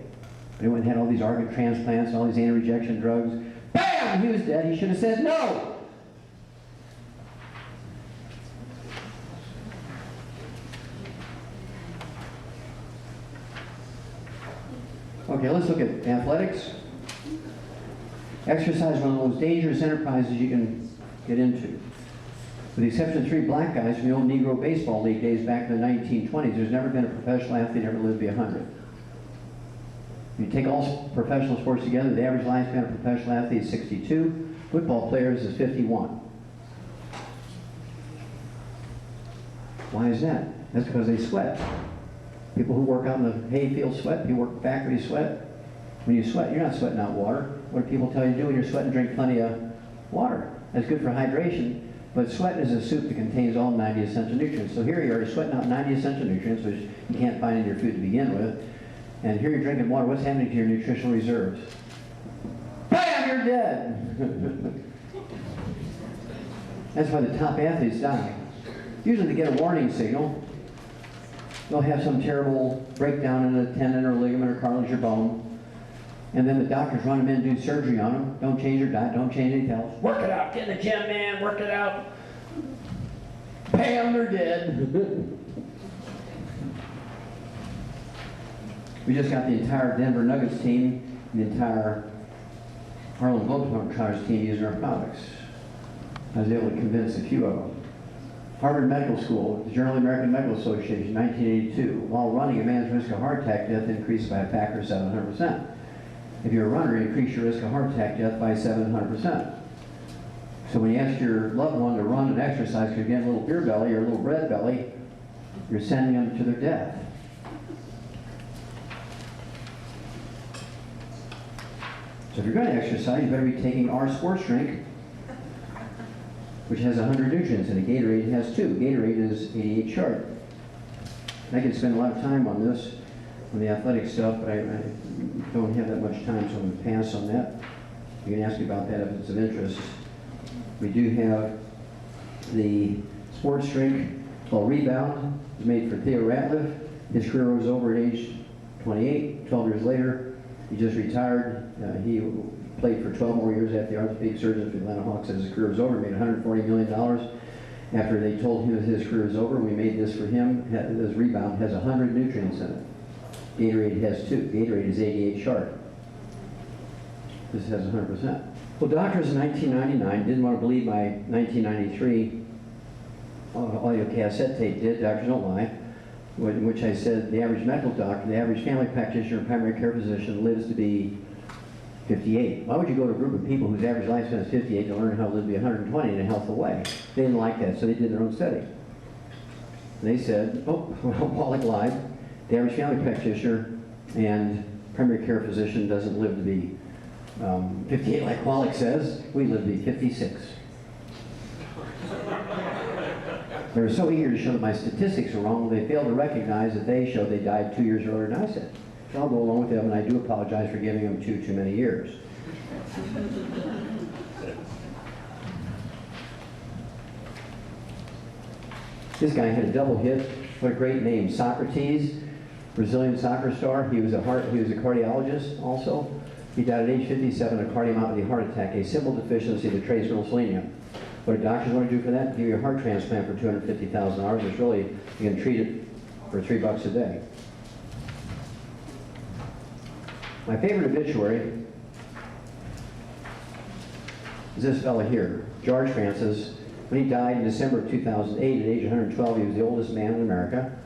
But he went and had all these organ transplants, all these anti-rejection drugs. Bam! He was dead. He should have said no! Okay, let's look at athletics. Exercise is one of the most dangerous enterprises you can get into. With the exception of 3 black guys from the old Negro Baseball League days back in the 1920s, there's never been a professional athlete ever lived to be 100. If you take all professional sports together, the average lifespan of a professional athlete is 62. Football players is 51. Why is that? That's because they sweat. People who work out in the hayfield sweat, people who work in factories sweat. When you sweat, you're not sweating out water. What do people tell you to do when you're sweating? Drink plenty of water. That's good for hydration. But sweat is a soup that contains all 90 essential nutrients. So here you are you're sweating out 90 essential nutrients, which you can't find in your food to begin with. And here you're drinking water. What's happening to your nutritional reserves? Bam! You're dead! That's why the top athletes die. Usually they get a warning signal. They'll have some terrible breakdown in a tendon or ligament or cartilage or bone. And then the doctors run them in and do surgery on them. Don't change your diet, don't change anything else. Work it out, get in the gym, man, work it out. Bam, they're dead. We just got the entire Denver Nuggets team, and the entire Harlem Globetrotters team using our products. I was able to convince a few of them. Harvard Medical School, the Journal of the American Medical Association, 1982. While running, a man's risk of heart attack death increased by a factor of 700%. If you're a runner, you increase your risk of heart attack death by 700%. So when you ask your loved one to run and exercise because you get a little beer belly or a little bread belly, you're sending them to their death. So if you're going to exercise, you better be taking our sports drink, which has 100 nutrients in it. Gatorade has 2. Gatorade is 88 sharp. I could spend a lot of time on this, on the athletic stuff, but I don't have that much time, so I'm going to pass on that. You can ask me about that if it's of interest. We do have the sports drink called Rebound. It's made for Theo Ratliff. His career was over at age 28. 12 years later, he just retired. He played for 12 more years after the orthopedic surgeon for the Atlanta Hawks. As his career was over, made $140 million. after they told him that his career is over, we made this for him. This Rebound has 100 nutrients in it. Gatorade has 2. Gatorade is 88 sharp. This has 100%. Well, doctors in 1999 didn't want to believe my 1993 audio cassette tape did, Doctors Don't Lie, in which I said the average medical doctor, the average family practitioner, and primary care physician lives to be 58. Why would you go to a group of people whose average lifespan is 58 to learn how to live to be 120 in a healthful way? They didn't like that, so they did their own study. And they said, oh, well, Wallach lied. The average family practitioner and primary care physician doesn't live to be 58 like Wallach says. We live to be 56. They were so eager to show that my statistics were wrong, they failed to recognize that they showed they died 2 years earlier than I said. So I'll go along with them, and I do apologize for giving them too many years. This guy had a double hit. What a great name, Socrates, Brazilian soccer star. He was a cardiologist also. He died at age 57 of a cardiomyopathy heart attack, a simple deficiency of the trace mineral selenium. What do doctors want to do for that? Give you a heart transplant for $250,000. It's really, you can treat it for $3 a day. My favorite obituary is this fellow here, George Francis. When he died in December of 2008 at age 112, he was the oldest man in America.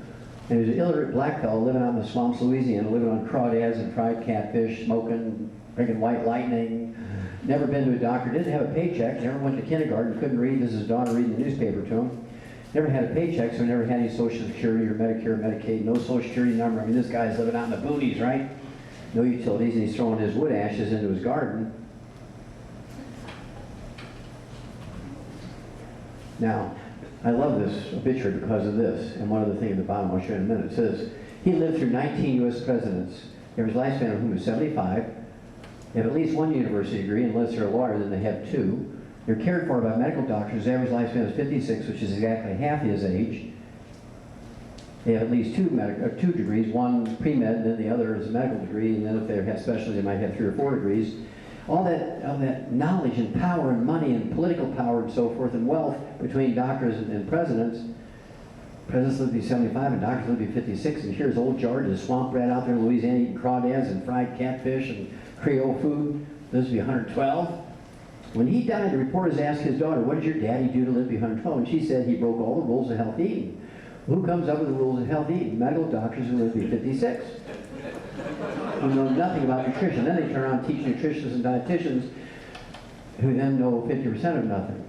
And he was an illiterate black fellow living out in the swamps, Louisiana, living on crawdads and fried catfish, smoking, drinking white lightning. Never been to a doctor, didn't have a paycheck, never went to kindergarten, couldn't read. This is his daughter reading the newspaper to him. Never had a paycheck, so never had any Social Security or Medicare or Medicaid, no Social Security number. I mean, this guy's living out in the boonies, right? No utilities, and he's throwing his wood ashes into his garden. Now, I love this obituary because of this, and one other thing at the bottom I'll show you in a minute. It says, he lived through 19 U.S. presidents. The average lifespan of whom is 75. They have at least one university degree, unless they're a lawyer, then they have 2. They're cared for by medical doctors. The average lifespan is 56, which is exactly half his age. They have at least 2 degrees, one pre-med, then the other is a medical degree, and then if they have specialty, they might have 3 or 4 degrees. All that knowledge and power and money and political power and so forth and wealth between doctors and presidents. Presidents live to be 75 and doctors live to be 56, and here's old George, a swamp rat out there in Louisiana eating crawdads and fried catfish and Creole food, lives to be 112. When he died, the reporters asked his daughter, what did your daddy do to live to be 112? And she said he broke all the rules of healthy eating. Who comes up with the rules of healthy eating? Medical doctors who live to be 56. Who know nothing about nutrition. Then they turn around and teach nutritionists and dietitians who then know 50% of nothing.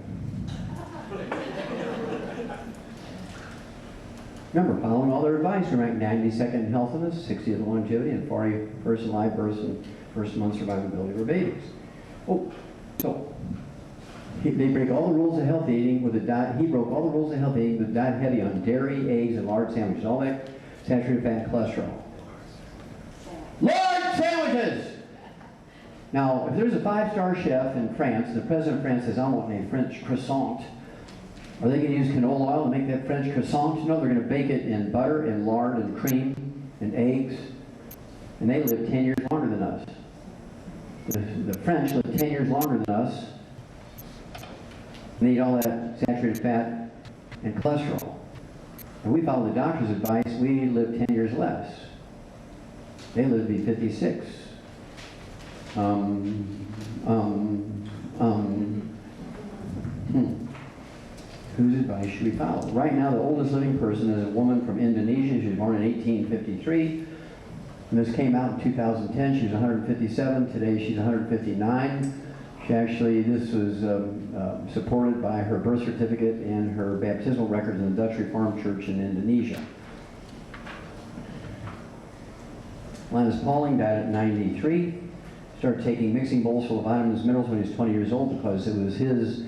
Remember, following all their advice, we rank 92nd in healthiness, 60th in longevity, and 41st in live births and first month survivability for babies. Oh, so they break all the rules of healthy eating with a diet. He broke all the rules of healthy eating with a diet heavy on dairy, eggs, and large sandwiches. All that saturated fat and cholesterol. Large sandwiches! Now, if there's a 5-star chef in France, and the president of France says, I want a French croissant, are they going to use canola oil to make that French croissant? No, they're going to bake it in butter and lard and cream and eggs. And they live 10 years longer than us. The French live 10 years longer than us. And they eat all that saturated fat and cholesterol. And we follow the doctor's advice, we live 10 years less. They live to be 56. Whose advice should we follow? Right now, the oldest living person is a woman from Indonesia. She was born in 1853. And this came out in 2010. She was 157. Today, she's 159. She actually, this was supported by her birth certificate and her baptismal records in the Dutch Reformed Church in Indonesia. Linus Pauling died at 93. Started taking mixing bowls full of vitamins and minerals when he was 20 years old because it was his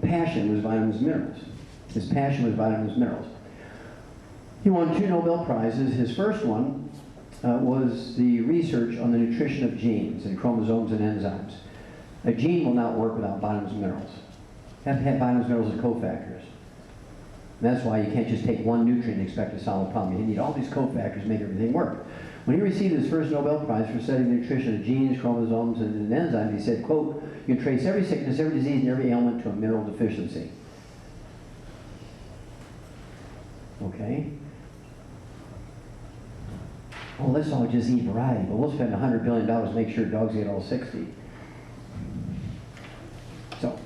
passion was vitamins and minerals. His passion was vitamins and minerals. He won 2 Nobel Prizes. His first one was the research on the nutrition of genes and chromosomes and enzymes. A gene will not work without vitamins and minerals. You have to have vitamins and minerals as cofactors. And that's why you can't just take one nutrient and expect to solve a problem. You need all these cofactors to make everything work. When he received his first Nobel Prize for studying the nutrition of genes, chromosomes, and enzymes, he said, quote, you can trace every sickness, every disease, and every ailment to a mineral deficiency. Okay. Well, let's all just eat variety, but we'll spend $100 billion to make sure dogs get all 60. So,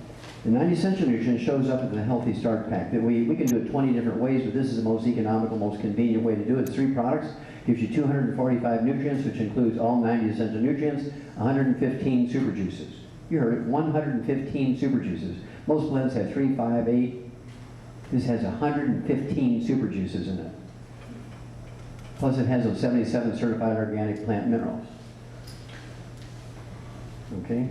the 90 essential nutrients shows up in the Healthy Start Pack. That we can do it 20 different ways, but this is the most economical, most convenient way to do it. It's 3 products. Gives you 245 nutrients, which includes all 90 essential nutrients, 115 super juices. You heard it, 115 super juices. Most blends have 3, 5, 8. This has 115 super juices in it. Plus it has those 77 certified organic plant minerals. Okay?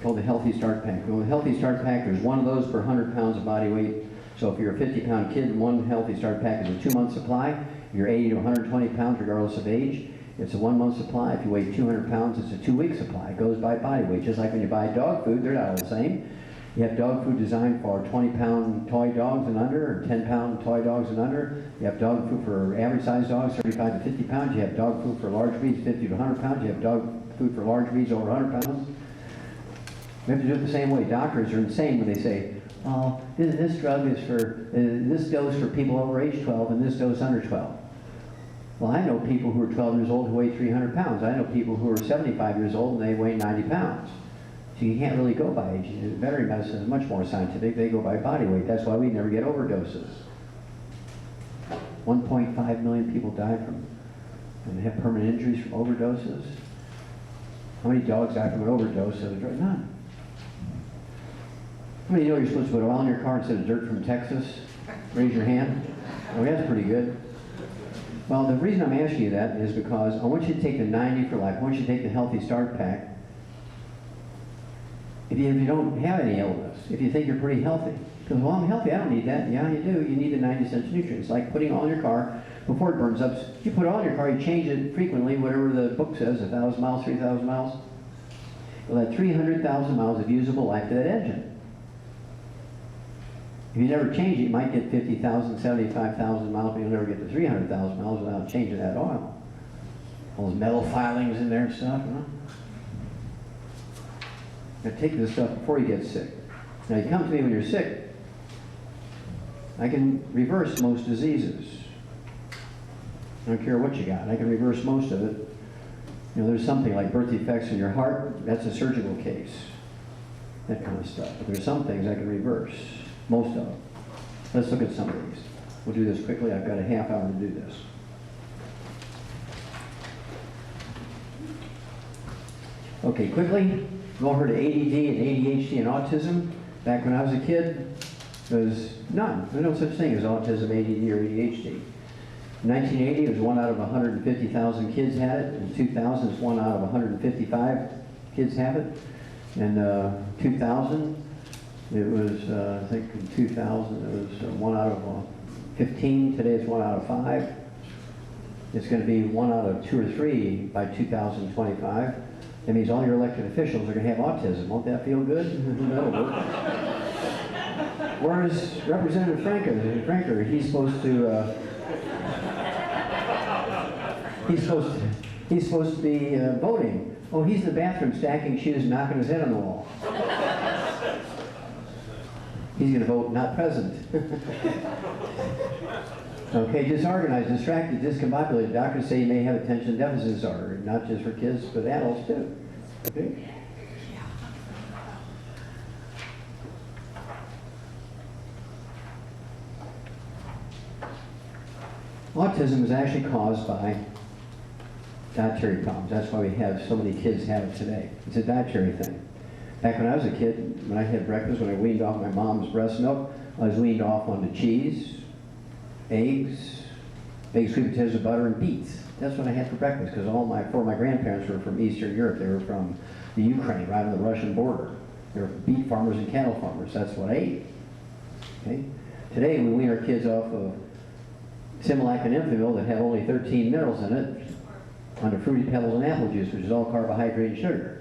Called the Healthy Start Pack. Well, the Healthy Start Pack, there's one of those per 100 pounds of body weight. So if you're a 50-pound kid, one Healthy Start Pack is a 2-month supply. If you're 80 to 120 pounds, regardless of age, it's a 1-month supply. If you weigh 200 pounds, it's a 2-week supply. It goes by body weight. Just like when you buy dog food, they're not all the same. You have dog food designed for 20-pound toy dogs and under, or 10-pound toy dogs and under. You have dog food for average-sized dogs, 35 to 50 pounds. You have dog food for large breeds, 50 to 100 pounds. You have dog food for large breeds over 100 pounds. We have to do it the same way. Doctors are insane when they say, oh, this drug is for, this dose for people over age 12 and this dose under 12. Well, I know people who are 12 years old who weigh 300 pounds. I know people who are 75 years old and they weigh 90 pounds. So you can't really go by age. Veterinary medicine is much more scientific. They go by body weight. That's why we never get overdoses. 1.5 million people die from, and have permanent injuries from overdoses. How many dogs die from an overdose of a drug? None. How many know you're supposed to put oil in your car instead of dirt from Texas? Raise your hand. Oh, that's pretty good. Well, the reason I'm asking you that is because I want you to take the 90 for life. I want you to take the Healthy Start Pack. If you don't have any illness, if you think you're pretty healthy, because, well, I'm healthy, I don't need that. Yeah, you do. You need the 90 essential nutrients. Like putting oil in your car before it burns up. You put oil in your car, you change it frequently, whatever the book says, 1,000 miles, 3,000 miles. Well, that 300,000 miles of usable life to that engine. If you never change it, you might get 50,000, 75,000 miles, but you'll never get to 300,000 miles without changing that oil. All those metal filings in there and stuff, you know? Now take this stuff before you get sick. Now you come to me when you're sick, I can reverse most diseases. I don't care what you got, I can reverse most of it. You know, there's something like birth defects in your heart, that's a surgical case. That kind of stuff. But there's some things I can reverse. Most of them. Let's look at some of these. We'll do this quickly. I've got a half hour to do this. Okay, quickly. You've all heard of ADD and ADHD and autism. Back when I was a kid, there was none. There's no such thing as autism, ADD, or ADHD. In 1980, it was 1 out of 150,000 kids had it. In 2000, it's 1 out of 155 kids have it. In 2000, it was, I think in 2000, it was 1 out of 15. Today it's 1 out of 5. It's going to be 1 out of 2 or 3 by 2025. That means all your elected officials are going to have autism. Won't that feel good? That'll work. Whereas Representative Franker, he's supposed to be voting. Oh, he's in the bathroom stacking shoes and knocking his head on the wall. He's going to vote not present. Okay, disorganized, distracted, discombobulated. Doctors say you may have attention deficit disorder, not just for kids, but adults too. Okay? Autism is actually caused by dietary problems. That's why we have so many kids have it today. It's a dietary thing. Back when I was a kid, when I had breakfast, when I weaned off my mom's breast milk, I was weaned off onto cheese, eggs, baked sweet potatoes with butter, and beets. That's what I had for breakfast, because four of my grandparents were from Eastern Europe. They were from the Ukraine, right on the Russian border. They were beet farmers and cattle farmers. That's what I ate. Okay? Today, we wean our kids off of Similac and Enfamil that have only 13 minerals in it, onto Fruity Pebbles and apple juice, which is all carbohydrate and sugar.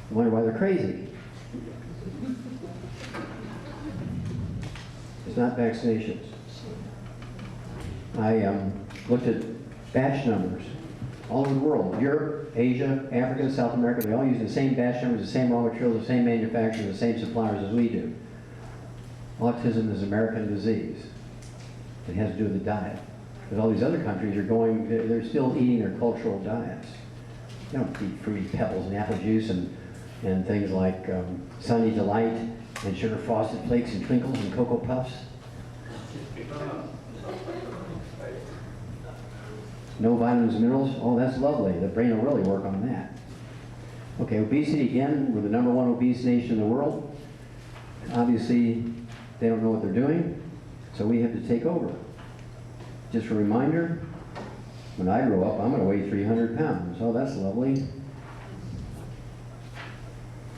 I wonder why they're crazy. It's not vaccinations. I looked at batch numbers all over the world. Europe, Asia, Africa, and South America, they all use the same batch numbers, the same raw materials, the same manufacturers, the same suppliers as we do. Autism is an American disease. It has to do with the diet. Because all these other countries are going, they're still eating their cultural diets. They don't eat fruity pebbles and apple juice and things like Sunny Delight and sugar frosted flakes and twinkles and Cocoa Puffs. No vitamins and minerals. Oh, that's lovely. The brain will really work on that. Okay, obesity again. We're the #1 obese nation in the world. Obviously, they don't know what they're doing, so we have to take over. Just a reminder, when I grow up, I'm going to weigh 300 pounds. Oh, that's lovely.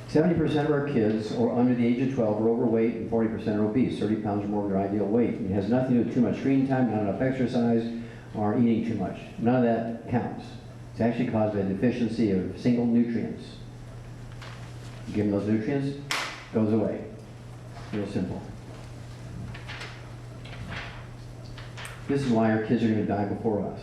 70% of our kids are under the age of 12 are overweight and 40% are obese, 30 pounds or more of their ideal weight. It has nothing to do with too much screen time, not enough exercise, or eating too much. None of that counts. It's actually caused by a deficiency of single nutrients. You give them those nutrients, it goes away. Real simple. This is why our kids are going to die before us.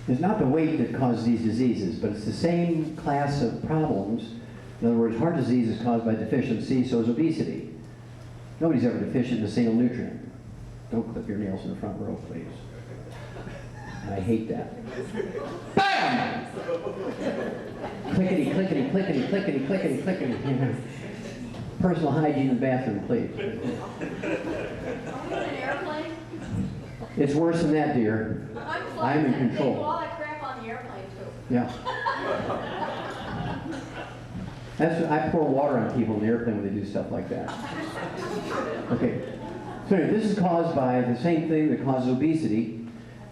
It's not the weight that causes these diseases, but it's the same class of problems. In other words, heart disease is caused by deficiency, so is obesity. Nobody's ever deficient in a single nutrient. Don't clip your nails in the front row, please. I hate that. BAM! Clickety, clickety, clickety, clickety, clickety, clickety. Personal hygiene in the bathroom, please. Are we on an airplane? It's worse than that, dear. I'm in control. Take all that crap on the airplane, too. Yeah. I pour water on people in the airplane when they do stuff like that. Okay. So anyway, this is caused by the same thing that causes obesity,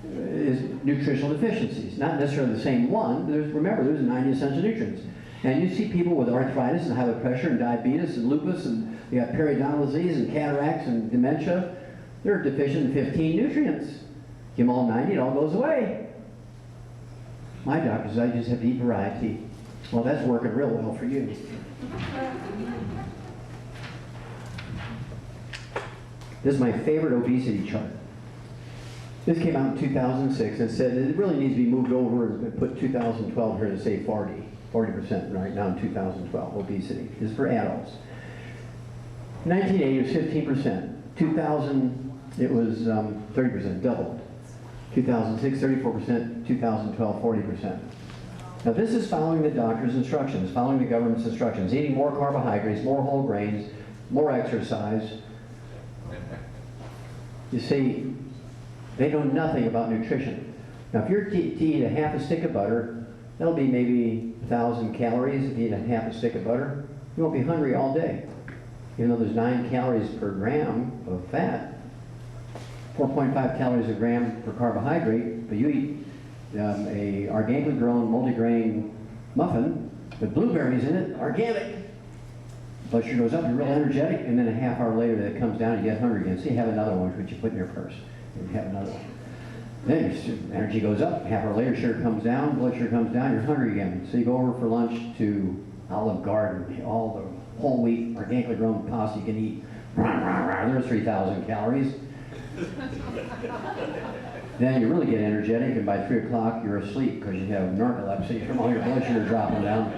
is nutritional deficiencies. Not necessarily the same one. Remember, there's 90 essential nutrients. And you see people with arthritis and high blood pressure and diabetes and lupus and they got periodontal disease and cataracts and dementia. They're deficient in 15 nutrients. Give them all 90, it all goes away. My doctor says I just have to eat variety. Well, that's working real well for you. This is my favorite obesity chart. This came out in 2006 and said it really needs to be moved over and put 2012 here to say 40% right now in 2012, obesity. This is for adults. 1980 it was 15%. 2000 it was 30%, doubled. 2006, 34%, 2012, 40%. Now this is following the doctor's instructions, following the government's instructions, eating more carbohydrates, more whole grains, more exercise. You see, they know nothing about nutrition. Now if you're to eat a half a stick of butter, that'll be maybe 1,000 calories if you eat a half a stick of butter. You won't be hungry all day. Even though there's 9 calories per gram of fat, 4.5 calories a gram per carbohydrate, but you eat a organically grown multigrain muffin with blueberries in it, organic. Blood sugar goes up, you're real energetic, and then a half hour later it comes down, you get hungry again. So you have another one, which you put in your purse. And you have another one. Then your energy goes up, half hour later sugar comes down, blood sugar comes down, you're hungry again. So you go over for lunch to Olive Garden, all the whole wheat, organically grown pasta you can eat. There's 3,000 calories. Then you really get energetic, and by 3 o'clock you're asleep because you have narcolepsy from all your blood sugar dropping down.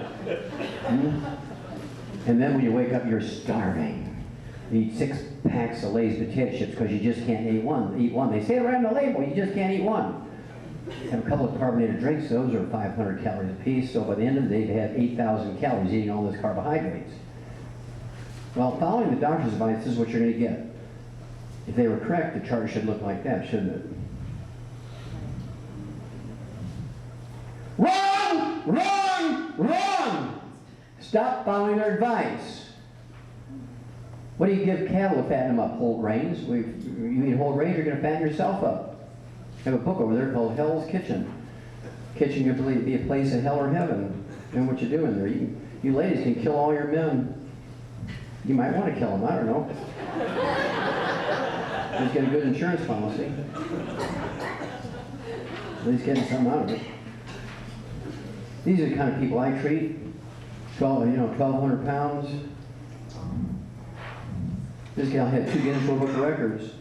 And then when you wake up, you're starving. You eat 6 packs of Lay's potato chips because you just can't eat one. They say it right on the label, you just can't eat one. Have a couple of carbonated drinks, those are 500 calories a piece, so by the end of the day they have 8,000 calories eating all those carbohydrates. Well, following the doctor's advice, this is what you're going to get. If they were correct, the chart should look like that, shouldn't it? Wrong! Wrong! Wrong! Stop following their advice. What do you give cattle to fatten them up? Whole grains. You eat whole grains, you're going to fatten yourself up. I have a book over there called Hell's Kitchen. Kitchen can be a place of hell or heaven. And what you do in there. You ladies can kill all your men. You might want to kill them, I don't know. Just get a good insurance policy. At least getting something out of it. These are the kind of people I treat. 1,200 pounds. This gal had 2 Guinness World Book of Records.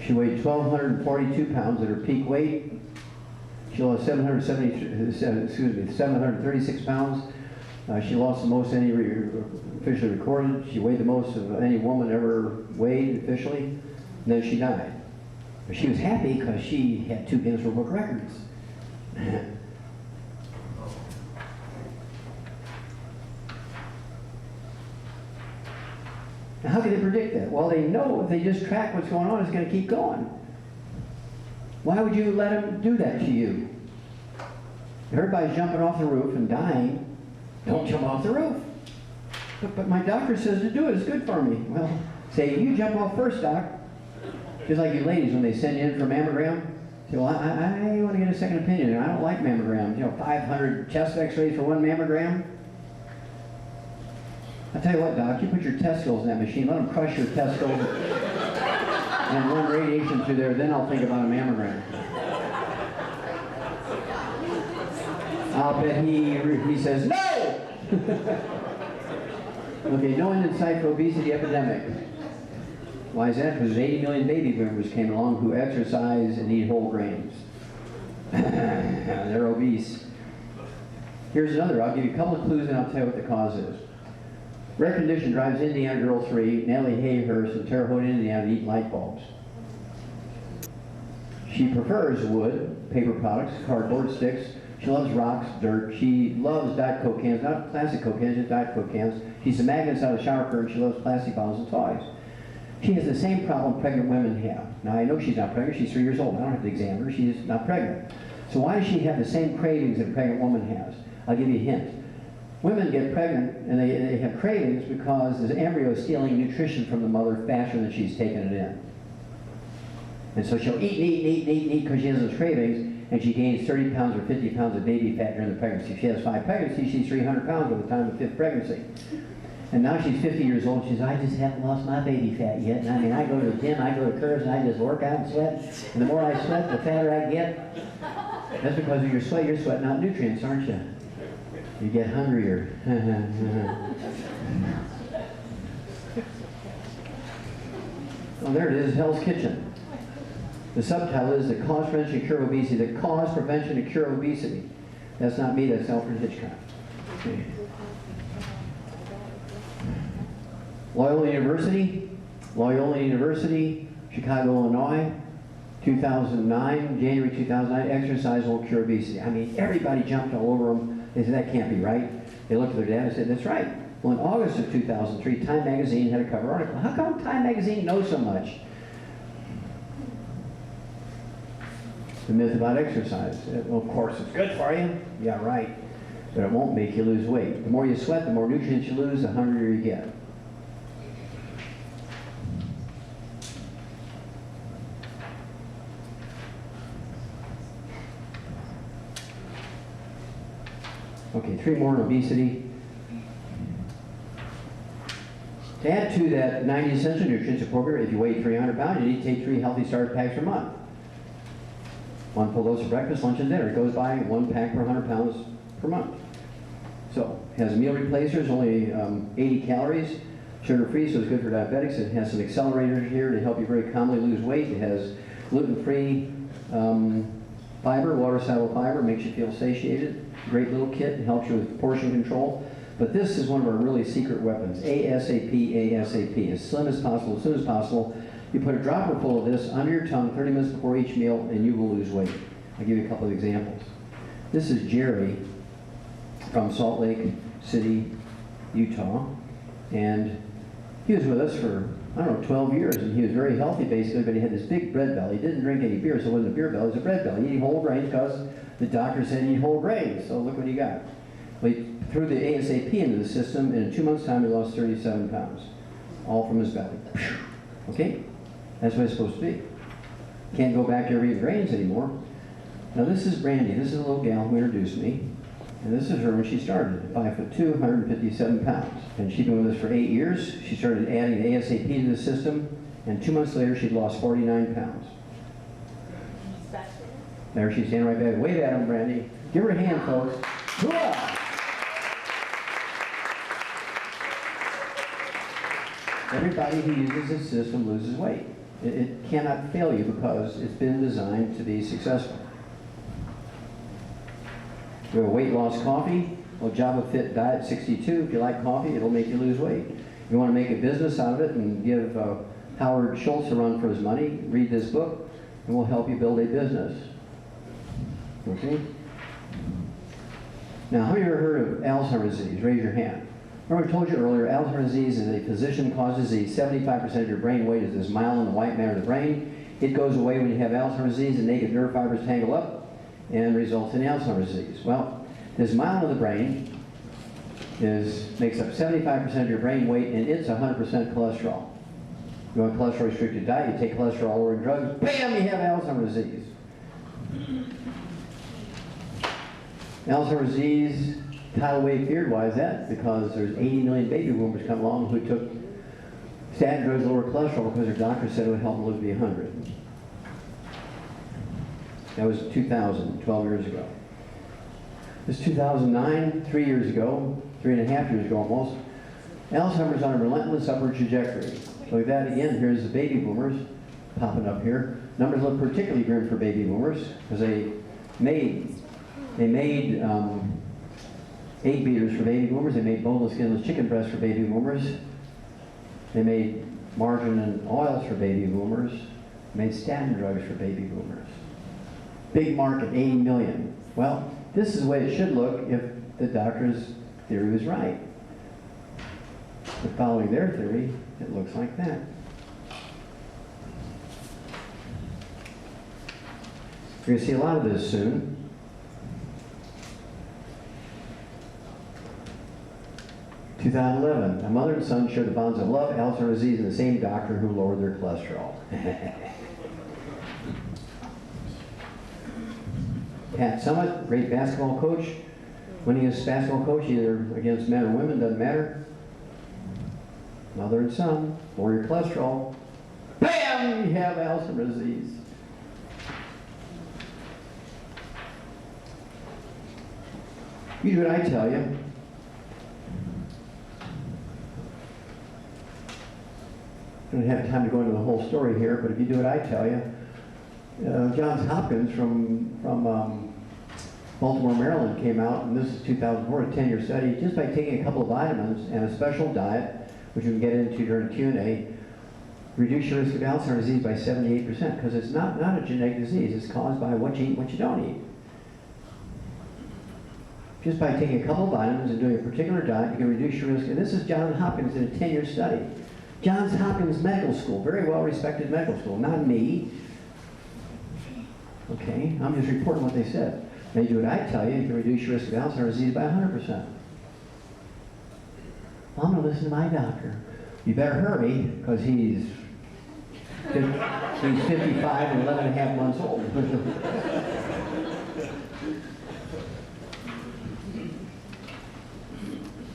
She weighed 1,242 pounds at her peak weight. She lost 736 pounds. She lost the most any officially recorded. She weighed the most of any woman ever weighed officially. And then she died. But she was happy because she had 2 Guinness World Book records. Now, how can they predict that? Well, they know if they just track what's going on, it's going to keep going. Why would you let them do that to you? Everybody's jumping off the roof and dying. Don't jump off the roof. But my doctor says to do it. It's good for me. Well, say, you jump off first, doc. Just like you ladies, when they send you in for a mammogram, say, well, I want to get a second opinion. I don't like mammograms. You know, 500 chest x-rays for 1 mammogram. I tell you what, doc, you put your testicles in that machine, let them crush your testicles and run radiation through there, then I'll think about a mammogram. I'll bet he says, no! Okay, no end in sight for obesity epidemic. Why is that? Because 80 million baby boomers came along who exercise and eat whole grains. They're obese. Here's another. I'll give you a couple of clues and I'll tell you what the cause is. Rare condition drives Indiana Girl 3, Natalie Hayhurst in Terre Haute, Indiana to eat light bulbs. She prefers wood, paper products, cardboard sticks. She loves rocks, dirt. She loves Diet Coke cans, not plastic Coke cans, just Diet Coke cans. She's the magnets out of the shower curtain. She loves plastic bottles and toys. She has the same problem pregnant women have. Now, I know she's not pregnant. She's 3 years old. I don't have to examine her. She's not pregnant. So why does she have the same cravings that a pregnant woman has? I'll give you a hint. Women get pregnant and they have cravings because the embryo is stealing nutrition from the mother faster than she's taking it in. And so she'll eat because she has those cravings, and she gains 30 pounds or 50 pounds of baby fat during the pregnancy. If she has 5 pregnancies, she's 300 pounds by the time of the 5th pregnancy. And now she's 50 years old. She's, I just haven't lost my baby fat yet. And I mean, I go to the gym, I go to curves, and I just work out and sweat. And the more I sweat, the fatter I get. That's because of your sweat. You're sweating out nutrients, aren't you? You get hungrier. Well, there it is, Hell's Kitchen. The subtitle is The Cause, Prevention, and Cure of Obesity. The Cause, Prevention, and Cure of Obesity. That's not me, that's Alfred Hitchcock. Okay. Loyola University, Chicago, Illinois, 2009, January 2009, exercise will cure obesity. I mean, everybody jumped all over them. They said, that can't be right. They looked at their data and said, that's right. Well, in August of 2003, Time Magazine had a cover article. How come Time Magazine knows so much? The myth about exercise. Well, of course, it's good for you. Yeah, right. But it won't make you lose weight. The more you sweat, the more nutrients you lose, the hungrier you get. Okay, 3 more on obesity. To add to that 90 essential nutrients appropriate, if you weigh 300 pounds, you need to take 3 healthy starter packs per month. 1 full dose of breakfast, lunch, and dinner. It goes by 1 pack per 100 pounds per month. So, it has meal replacers, only 80 calories, sugar-free, so it's good for diabetics. It has some accelerators here to help you very calmly lose weight. It has gluten-free fiber, water-soluble fiber, makes you feel satiated. Great little kit, helps you with portion control. But this is one of our really secret weapons, ASAP, ASAP. As slim as possible, as soon as possible. You put a dropper full of this under your tongue 30 minutes before each meal, and you will lose weight. I'll give you a couple of examples. This is Jerry from Salt Lake City, Utah. And he was with us for, I don't know, 12 years, and he was very healthy basically, but he had this big bread belly. He didn't drink any beer, so it wasn't a beer belly, it was a bread belly. He ate whole grains because the doctor said eat whole grains, so look what he got. Well, he threw the ASAP into the system, and in 2 months' time he lost 37 pounds, all from his belly. Okay? That's what it's supposed to be. Can't go back to ever eating grains anymore. Now this is Brandy. This is a little gal who introduced me. And this is her when she started, 5'2", 157 pounds. And she'd been with us for 8 years. She started adding the ASAP to the system, and 2 months later she'd lost 49 pounds. There she's standing right back. Wave at him, Brandy. Give her a hand, folks. Hooah! Everybody who uses this system loses weight. It cannot fail you because it's been designed to be successful. We have a weight loss coffee, Java Fit Diet 62. If you like coffee, it'll make you lose weight. You want to make a business out of it and give Howard Schultz to run for his money. Read this book, and we'll help you build a business. Okay? Now, how many of you ever heard of Alzheimer's disease? Raise your hand. Remember I told you earlier, Alzheimer's disease is a physician-caused disease. 75% of your brain weight is this myelin, the white matter of the brain. It goes away when you have Alzheimer's disease. The naked nerve fibers tangle up and results in Alzheimer's disease. Well, this myelin of the brain makes up 75% of your brain weight, and it's 100% cholesterol. You want a cholesterol-restricted diet, you take cholesterol-lowering drugs, bam, you have Alzheimer's disease. Alzheimer's disease, tidal wave feared. Why is that? Because there's 80 million baby boomers come along who took statin drugs to lower cholesterol because their doctor said it would help them live to be 100. That was 2000, 12 years ago. This 2009, 3 years ago, 3.5 years ago almost, Alzheimer's on a relentless upward trajectory. Look at that again. Here's the baby boomers popping up here. Numbers look particularly grim for baby boomers because they made egg beaters for baby boomers. They made boneless, skinless chicken breasts for baby boomers. They made margarine and oils for baby boomers. They made statin drugs for baby boomers. Big market, 80 million. Well, this is the way it should look if the doctor's theory was right. But following their theory, it looks like that. You're going to see a lot of this soon. In 2011, a mother and son shared the bonds of love, Alzheimer's disease, and the same doctor who lowered their cholesterol. Pat Summitt, great basketball coach, winning his basketball coach either against men or women, doesn't matter. Mother and son, lower your cholesterol. Bam! You have Alzheimer's disease. You do what I tell you. I don't have time to go into the whole story here, but if you do what I tell you, Johns Hopkins from Baltimore, Maryland came out, and this is 2004, a 10-year study, just by taking a couple of vitamins and a special diet, which we can get into during Q&A, reduce your risk of Alzheimer's disease by 78%, because it's not a genetic disease. It's caused by what you eat and what you don't eat. Just by taking a couple of vitamins and doing a particular diet, you can reduce your risk. And this is Johns Hopkins in a 10-year study. Johns Hopkins Medical School, very well-respected medical school, not me. Okay, I'm just reporting what they said. They do what I tell you, you can reduce your risk of Alzheimer's disease by 100%. Well, I'm going to listen to my doctor. You better hurry, because he's 55 and 11 and a half months old.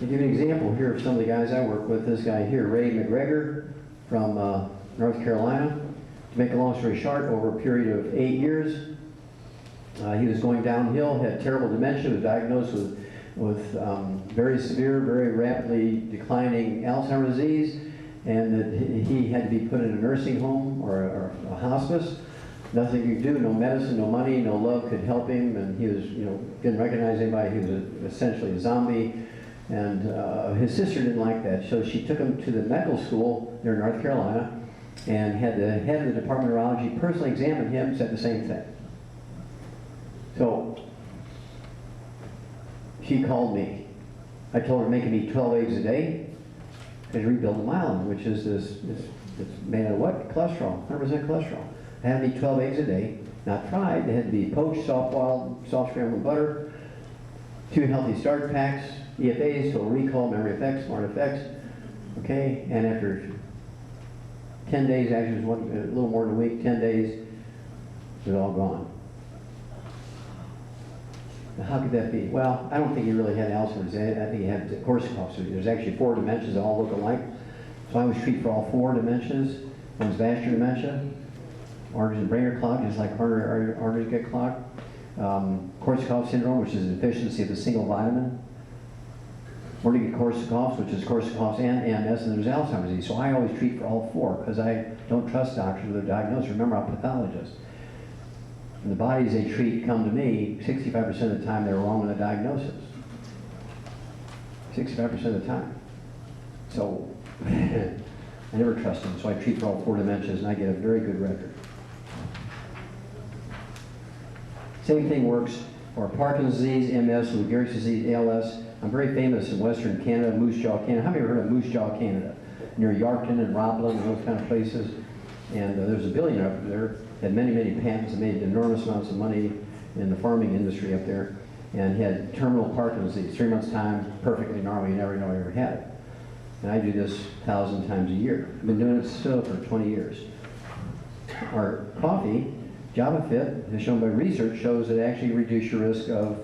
To give you an example here of some of the guys I work with, this guy here, Ray McGregor from North Carolina. To make a long story short, over a period of 8 years, he was going downhill, had terrible dementia, was diagnosed with very severe, very rapidly declining Alzheimer's disease, and that he had to be put in a nursing home or a hospice. Nothing you could do, no medicine, no money, no love could help him, and he was, didn't recognize anybody. He was essentially a zombie. And his sister didn't like that, so she took him to the medical school there in North Carolina and had the head of the Department of Neurology personally examine him and said the same thing. So she called me. I told her to make me 12 eggs a day and rebuild the myelin, which is it's made out of what? Cholesterol, 100% cholesterol. I had to eat 12 eggs a day, not fried. They had to be poached, soft-boiled, soft scrambled butter, 2 healthy starch packs, EFAs, total recall, memory effects, smart effects, okay? And after 10 days, actually it was a little more than a week, 10 days, it was all gone. Now, how could that be? Well, I don't think he really had Alzheimer's. I think he had Korsakoff's. There's actually 4 dementias that all look alike. So I always treat for all 4 dementias. One's vascular dementia, arteries and brain are clogged, just like arteries get clogged. Korsakoff syndrome, which is a deficiency of a single vitamin. Wernicke-Korsakoff's, which is Korsakoff's and MS, and there's Alzheimer's disease. So I always treat for all 4 because I don't trust doctors with their diagnosis. Remember, I'm a pathologist. And the bodies they treat come to me, 65% of the time they're wrong with the diagnosis. 65% of the time. So I never trust them, so I treat for all 4 dementias, and I get a very good record. Same thing works for Parkinson's disease, MS, Lou Gehrig's disease, ALS. I'm very famous in Western Canada, Moose Jaw, Canada. How many have heard of Moose Jaw, Canada? Near Yarkton and Roblin and those kind of places. And there's a billionaire up there, had many, many patents and made enormous amounts of money in the farming industry up there. And he had terminal Parkinson's disease, 3 months' time, perfectly normal, you never know he ever had it. And I do this 1,000 times a year. I've been doing it still for 20 years. Our coffee, JavaFit, as shown by research, shows that it actually reduces your risk of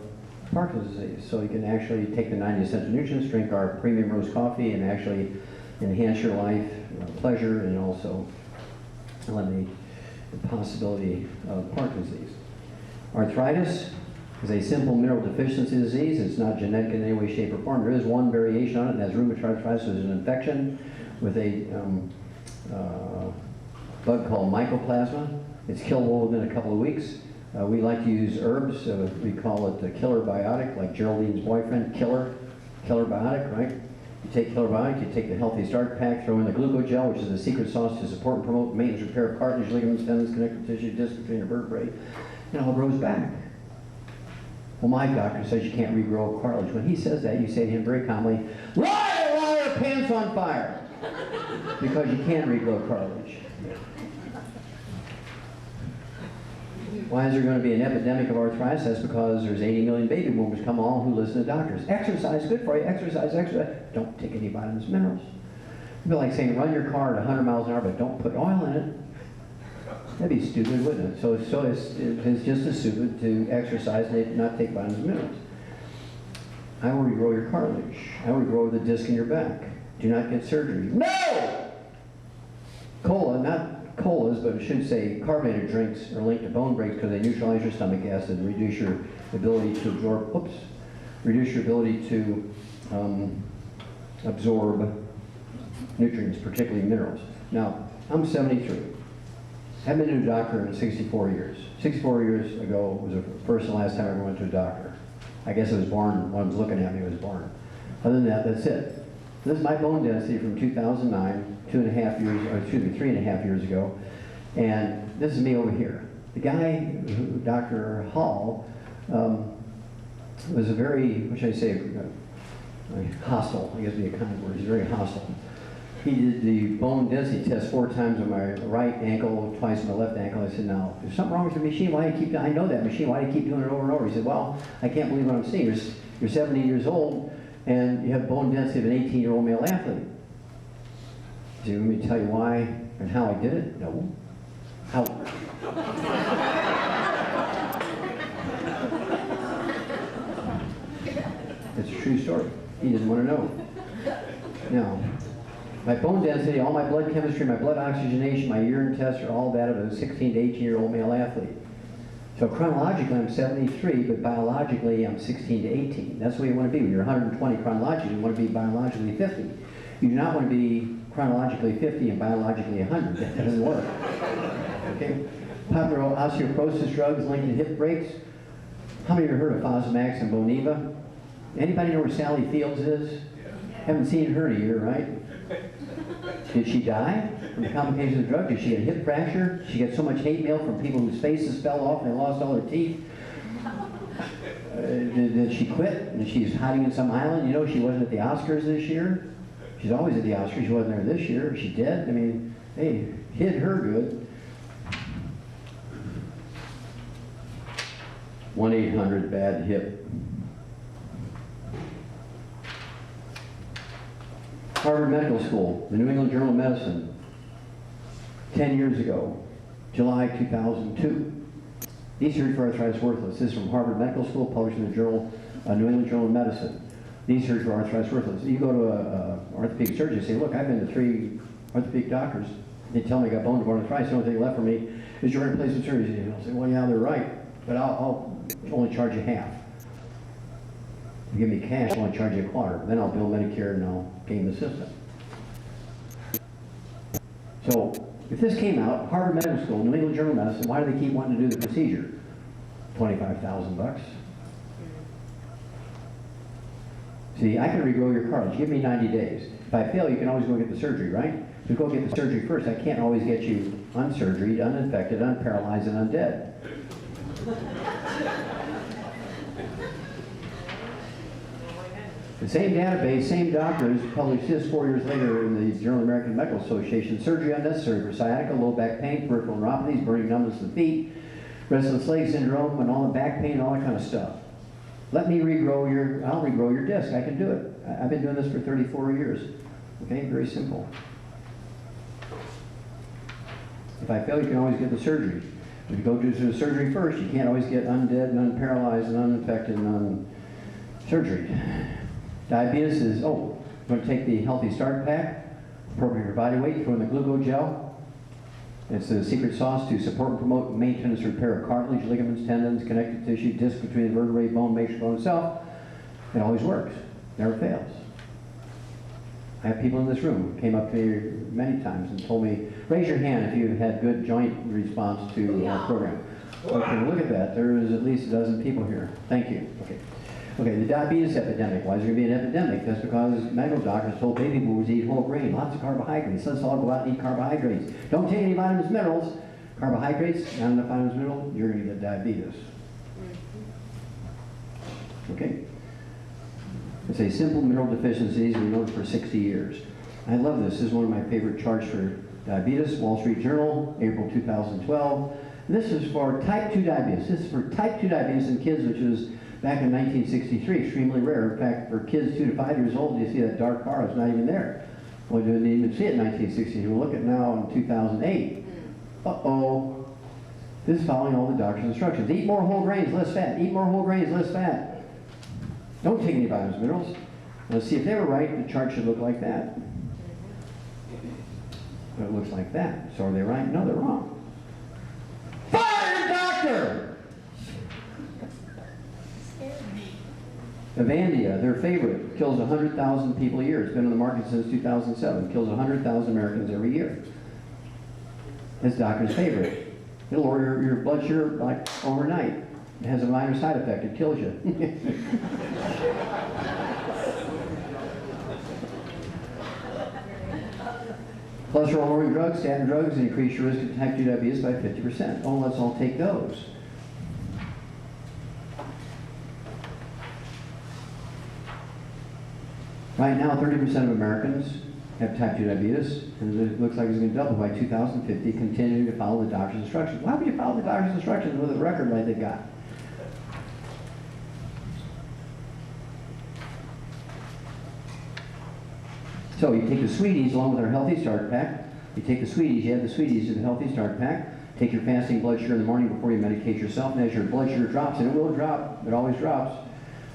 Parkinson's disease. So you can actually take the 90 essential nutrients, drink our premium roast coffee, and actually enhance your life, pleasure, and also eliminate the possibility of Parkinson's disease. Arthritis is a simple mineral deficiency disease. It's not genetic in any way, shape, or form. There is one variation on it, and that's rheumatoid arthritis. So there's an infection with a bug called mycoplasma. It's killable within a couple of weeks. We like to use herbs. We call it the killer biotic, like Geraldine's boyfriend, killer biotic, right? You take killer biotic, you take the healthy start pack, throw in the glucogel, which is the secret sauce to support and promote maintenance repair of cartilage, ligaments, tendons, connective tissue, disc between the vertebrae, and it all grows back. Well, my doctor says you can't regrow cartilage. When he says that, you say to him very calmly, "Liar, liar, pants on fire," because you can regrow cartilage. Why is there going to be an epidemic of arthritis? That's because there's 80 million baby boomers come along who listen to doctors. Exercise, good for you. Exercise, exercise. Don't take any vitamins, minerals. It'd be like saying run your car at 100 miles an hour, but don't put oil in it. That'd be stupid, wouldn't it? So it's just as stupid to exercise and not take vitamins and minerals. I will regrow your cartilage. I will regrow the disc in your back. Do not get surgery. No! Cola, not colas, but it should say carbonated drinks are linked to bone breaks because they neutralize your stomach acid and reduce your ability to absorb, reduce your ability to absorb nutrients, particularly minerals. Now, I'm 73. I haven't been to a doctor in 64 years. 64 years ago was the first and last time I ever went to a doctor. I guess I was born, when I was looking at me, I was born. Other than that, that's it. This is my bone density from 2009, 3.5 years ago, and this is me over here. The guy, Dr. Hall, was a very, what should I say, hostile, I guess would be a kind word. He's very hostile. He did the bone density test 4 times on my right ankle, twice on my left ankle. I said, "Now, there's something wrong with your machine. Why do you keep, I know that machine, why do you keep doing it over and over?" He said, "Well, I can't believe what I'm seeing. You're 70 years old, and you have bone density of an 18-year-old male athlete." Do you want me to tell you why and how I did it? No. How? It's a true story. He didn't want to know. Now, my bone density, all my blood chemistry, my blood oxygenation, my urine tests are all that of a 16 to 18-year-old male athlete. So chronologically, I'm 73, but biologically, I'm 16 to 18. That's where you want to be. When you're 120 chronologically, you want to be biologically 50. You do not want to be chronologically 50 and biologically 100. That doesn't work. Okay? Popular osteoporosis drugs linked to hip breaks. How many of you heard of Fosamax and Boniva? Anybody know where Sally Fields is? Haven't seen her in a year, right? Did she die from the complications of the drug? Did she get a hip fracture? She got so much hate mail from people whose faces fell off and they lost all their teeth? Did she quit? And she's hiding in some island? You know, she wasn't at the Oscars this year.'s always at the Oscars. She wasn't there this year. She did. I mean, hey, hit her good. 1-800-BAD-HIP. Harvard Medical School, the New England Journal of Medicine, 10 years ago, July 2002. These surgery for arthritis worthless. This is from Harvard Medical School, published in the journal, New England Journal of Medicine. These surgery for arthritis worthless. You go to an orthopedic surgeon and say, "Look, I've been to 3 orthopedic doctors. They tell me I got bone to bone arthritis. The only thing left for me is joint replacement surgery." And I'll say, "Well, yeah, they're right, but I'll only charge you half. If you give me cash, I'll only charge you a quarter. Then I'll bill Medicare and I'll game the system." So, if this came out, Harvard Medical School, New England Journal of Medicine, why do they keep wanting to do the procedure? $25,000 bucks. See, I can regrow your cartilage. Give me 90 days. If I fail, you can always go get the surgery, right? So go get the surgery first. I can't always get you unsurgery, uninfected, unparalyzed, and undead. The same database, same doctors published this 4 years later in the Journal of the American Medical Association. Surgery unnecessary for sciatica, low back pain, peripheral neuropathies, burning numbness of the feet, restless leg syndrome, and all the back pain, all that kind of stuff. Let me regrow your, I'll regrow your disc. I can do it. I've been doing this for 34 years. Okay, very simple. If I fail, you can always get the surgery. If you go do the surgery first, you can't always get undead and unparalyzed and uninfected and surgery. Diabetes is, oh, I'm going to take the Healthy Start Pack, appropriate your body weight, throw in the glucose gel. It's the secret sauce to support and promote maintenance, repair of cartilage, ligaments, tendons, connective tissue, disc between the vertebrae, bone, matrix, bone itself. It always works, never fails. I have people in this room who came up to me many times and told me, raise your hand if you've had good joint response to our program. Okay, look at that. There is at least a dozen people here. Thank you. Okay. Okay, the diabetes epidemic. Why is there going to be an epidemic? That's because medical doctors told baby boomers to eat whole grain, lots of carbohydrates. Let's all go out and eat carbohydrates. Don't take any vitamins, minerals. Carbohydrates, not enough vitamins, minerals, you're going to get diabetes. Okay? It's a simple mineral deficiencies. We've known it for 60 years. I love this. This is one of my favorite charts for diabetes. Wall Street Journal, April 2012. And this is for type 2 diabetes. This is for type 2 diabetes in kids, which was back in 1963, extremely rare. In fact, for kids 2 to 5 years old, you see that dark bar is not even there. Well, you didn't even see it in 1963. We'll look at now in 2008. Uh-oh. This is following all the doctor's instructions. Eat more whole grains, less fat. Eat more whole grains, less fat. Don't take any vitamins, minerals. Let's see if they were right. The chart should look like that. But it looks like that. So are they right? No, they're wrong. Fire doctor! Avandia, their favorite, kills 100,000 people a year. It's been on the market since 2007. Kills 100,000 Americans every year. It's doctor's favorite. It'll lower your blood sugar like overnight. It has a minor side effect. It kills you. Cholesterol-lowering drugs, statin drugs, increase your risk of type 2 diabetes by 50%. Oh, let's all take those. Right now, 30% of Americans have type 2 diabetes, and it looks like it's going to double by 2050, continuing to follow the doctor's instructions. Why would you follow the doctor's instructions with a record like they got? So you take the sweeties along with our Healthy Start Pack. You take the sweeties, you add the sweeties to the Healthy Start Pack. Take your fasting blood sugar in the morning before you medicate yourself, and as your blood sugar drops, and it will drop, it always drops,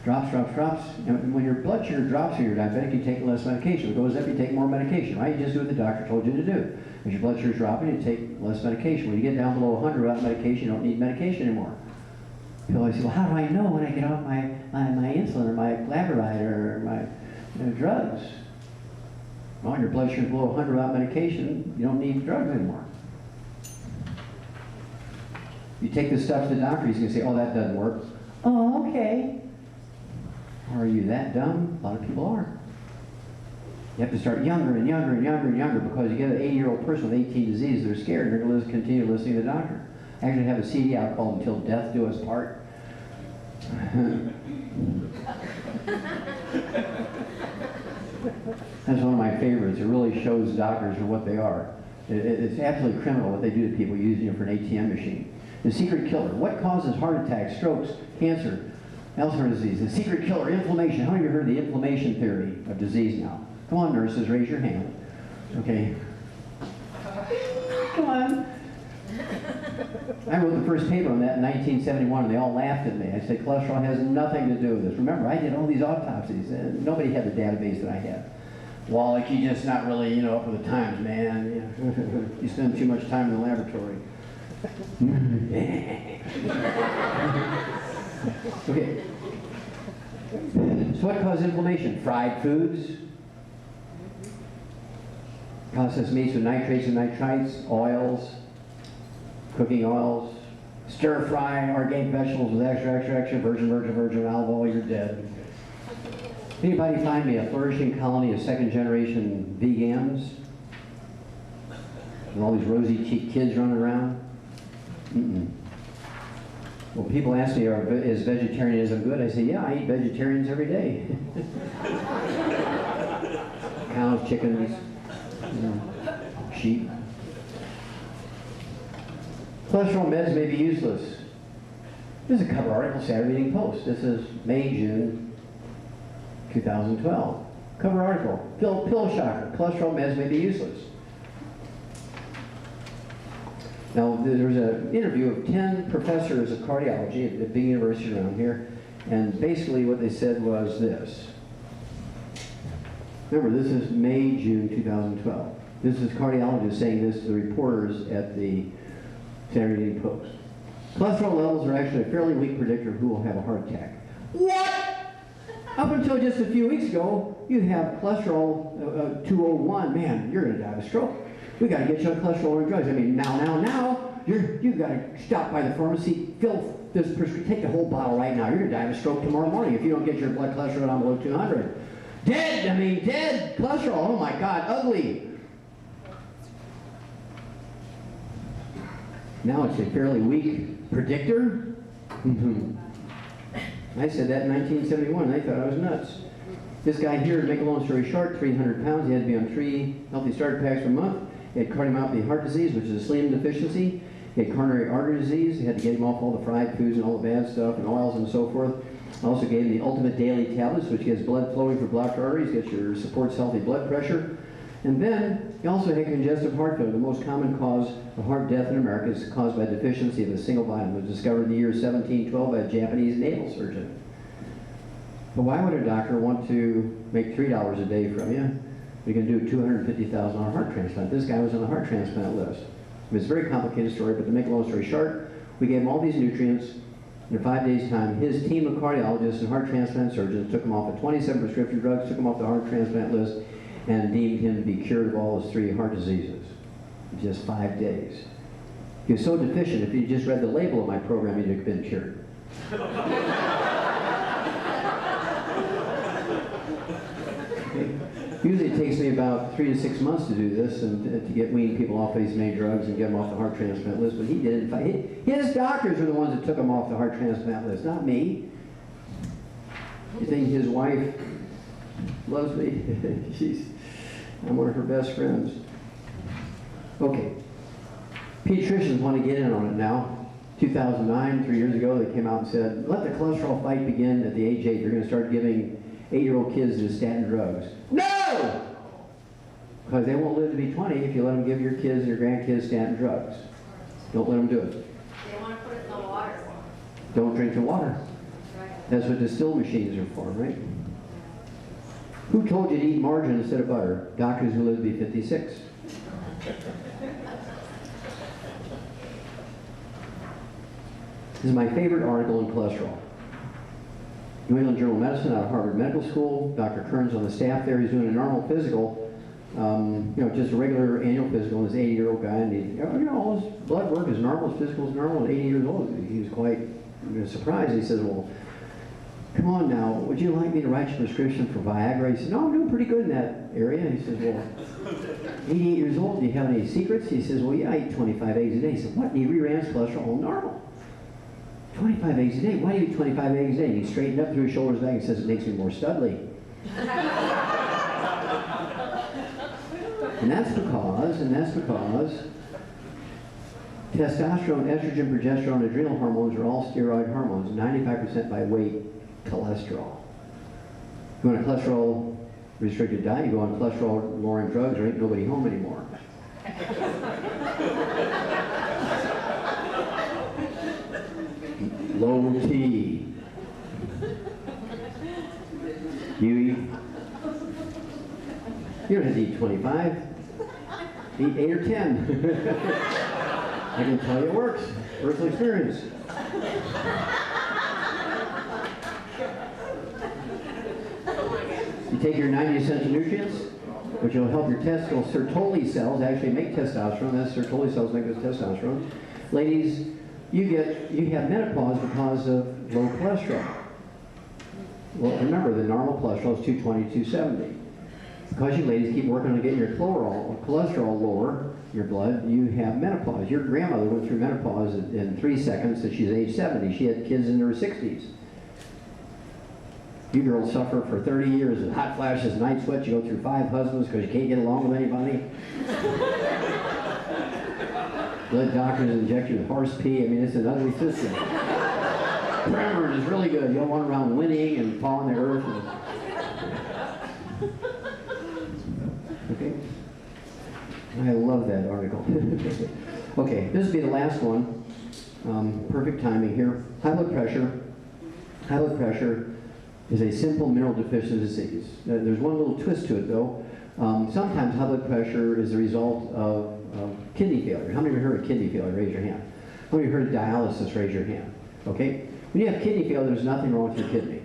drops, drops, drops. And when your blood sugar drops when you're diabetic, you take less medication. If it goes up, you take more medication, right? You just do what the doctor told you to do. As your blood sugar's dropping, you take less medication. When you get down below 100 without medication, you don't need medication anymore. People always say, well, how do I know when I get off my insulin or my glyburide or my drugs? Well, when your blood sugar's below 100 without medication, you don't need drugs anymore. You take this stuff to the doctor, he's going to say, oh, that doesn't work. Oh, okay. Are you that dumb? A lot of people are. You have to start younger and younger and younger and younger because you get an 80-year-old person with 18 diseases, they're scared, they're going to continue listening to the doctor. I actually have a CD out called Until Death Do Us Part. That's one of my favorites. It really shows doctors for what they are. It's absolutely criminal what they do to people using it for an ATM machine. The secret killer. What causes heart attacks, strokes, cancer, Alzheimer's disease? The secret killer, inflammation. How many of you heard the inflammation theory of disease now? Come on, nurses, raise your hand. Okay. Come on. I wrote the first paper on that in 1971, and they all laughed at me. I said, cholesterol has nothing to do with this. Remember, I did all these autopsies, and nobody had the database that I had. Wallach, you're just not really, up with the times, man. You spend too much time in the laboratory. Okay. So what causes inflammation? Fried foods, processed meats with nitrates and nitrites, oils, cooking oils, stir fry organic vegetables with extra virgin olive oil, you're dead. Anybody find me a flourishing colony of second-generation vegans? With all these rosy-cheeked kids running around? Mm-mm. Well, people ask me, is vegetarianism good? I say, yeah, I eat vegetarians every day. Cows, chickens, sheep. Cholesterol meds may be useless. This is a cover article, Saturday Evening Post. This is May, June 2012. Cover article, pill shocker. Cholesterol meds may be useless. Now, there was an interview of 10 professors of cardiology at big universities around here, and basically what they said was this. Remember, this is May, June 2012. This is cardiologists saying this to the reporters at the Saturday Evening Post. Cholesterol levels are actually a fairly weak predictor of who will have a heart attack. What? Up until just a few weeks ago, you have cholesterol 201. Man, you're going to die of a stroke. We got to get you on cholesterol drugs. I mean, now, you've got to stop by the pharmacy, fill this prescription, take the whole bottle right now. You're going to die of a stroke tomorrow morning if you don't get your blood cholesterol down below 200. Dead cholesterol. Oh my God, ugly. Now it's a fairly weak predictor. I said that in 1971. They thought I was nuts. This guy here, to make a long story short, 300 pounds. He had to be on 3 healthy starter packs per month. He had cardiomyopathy heart disease, which is a selenium deficiency. He had coronary artery disease. He had to get him off all the fried foods and all the bad stuff and oils and so forth. I also gave him the ultimate daily tablets, which gets blood flowing for blocked arteries, supports healthy blood pressure. And then he also had congestive heart failure. The most common cause of heart death in America is caused by deficiency of a single vitamin. It was discovered in the year 1712 by a Japanese naval surgeon. But why would a doctor want to make $3 a day from you? You're going to do a $250,000 heart transplant. This guy was on the heart transplant list. It's a very complicated story, but to make a long story short, we gave him all these nutrients. In 5 days' time, his team of cardiologists and heart transplant surgeons took him off of 27 prescription drugs, took him off the heart transplant list, and deemed him to be cured of all his 3 heart diseases in just 5 days. He was so deficient, if you just read the label of my program, he'd have been cured. Usually it takes me about 3 to 6 months to do this and to get wean people off these main drugs and get them off the heart transplant list, but he did it. His doctors are the ones that took him off the heart transplant list, not me. You think his wife loves me? I'm one of her best friends. Okay. Pediatricians want to get in on it now. 2009, 3 years ago, they came out and said, let the cholesterol fight begin at the age 8. You're going to start giving 8-year-old kids the statin drugs. No! Because they won't live to be 20 if you let them give your kids and your grandkids statin drugs. Don't let them do it. They want to put it in the water. Don't drink the water. That's what distilled machines are for, right? Who told you to eat margarine instead of butter? Doctors who live to be 56. This is my favorite article on cholesterol. New England Journal of Medicine out of Harvard Medical School. Dr. Kern's on the staff there. He's doing a normal physical, just a regular annual physical. This 80-year-old guy, and all his blood work is normal, his physical is normal, and 80 years old. He was quite surprised. He says, well, come on now, would you like me to write you a prescription for Viagra? He said, no, I'm doing pretty good in that area. He says, well, 88 years old, do you have any secrets? He says, well, yeah, I eat 25 eggs a day. He said, what? And he reran his cholesterol all normal. 25 eggs a day? Why do you eat 25 eggs a day? And he straightened up through his shoulders back and says, it makes me more studly. And that's because testosterone, estrogen, progesterone, adrenal hormones are all steroid hormones, 95% by weight cholesterol. You want a cholesterol restricted diet, you go on cholesterol lowering drugs, or ain't nobody home anymore. Low T. You don't have to eat 25. Eat 8 or 10. I can tell you it works. Personal experience. You take your 90 essential nutrients, which will help your testicle Sertoli cells actually make testosterone. That's Sertoli cells make this testosterone. Ladies, you have menopause because of low cholesterol. Well, remember, the normal cholesterol is 220, 270. Because you ladies keep working on getting your cholesterol lower, your blood, you have menopause. Your grandmother went through menopause in 3 seconds, so she's age 70. She had kids in her 60s. You girls suffer for 30 years with hot flashes, night sweats. You go through 5 husbands because you can't get along with anybody. Blood doctors inject you with horse pee. I mean, it's an ugly system. Premarin is really good. You don't want around winning and pawing the earth. Okay. I love that article. Okay, this will be the last one. Perfect timing here. High blood pressure. High blood pressure is a simple mineral deficiency disease. There's one little twist to it, though. Sometimes high blood pressure is the result of kidney failure. How many of you heard of kidney failure? Raise your hand. How many of you heard of dialysis? Raise your hand. Okay? When you have kidney failure, there's nothing wrong with your kidney.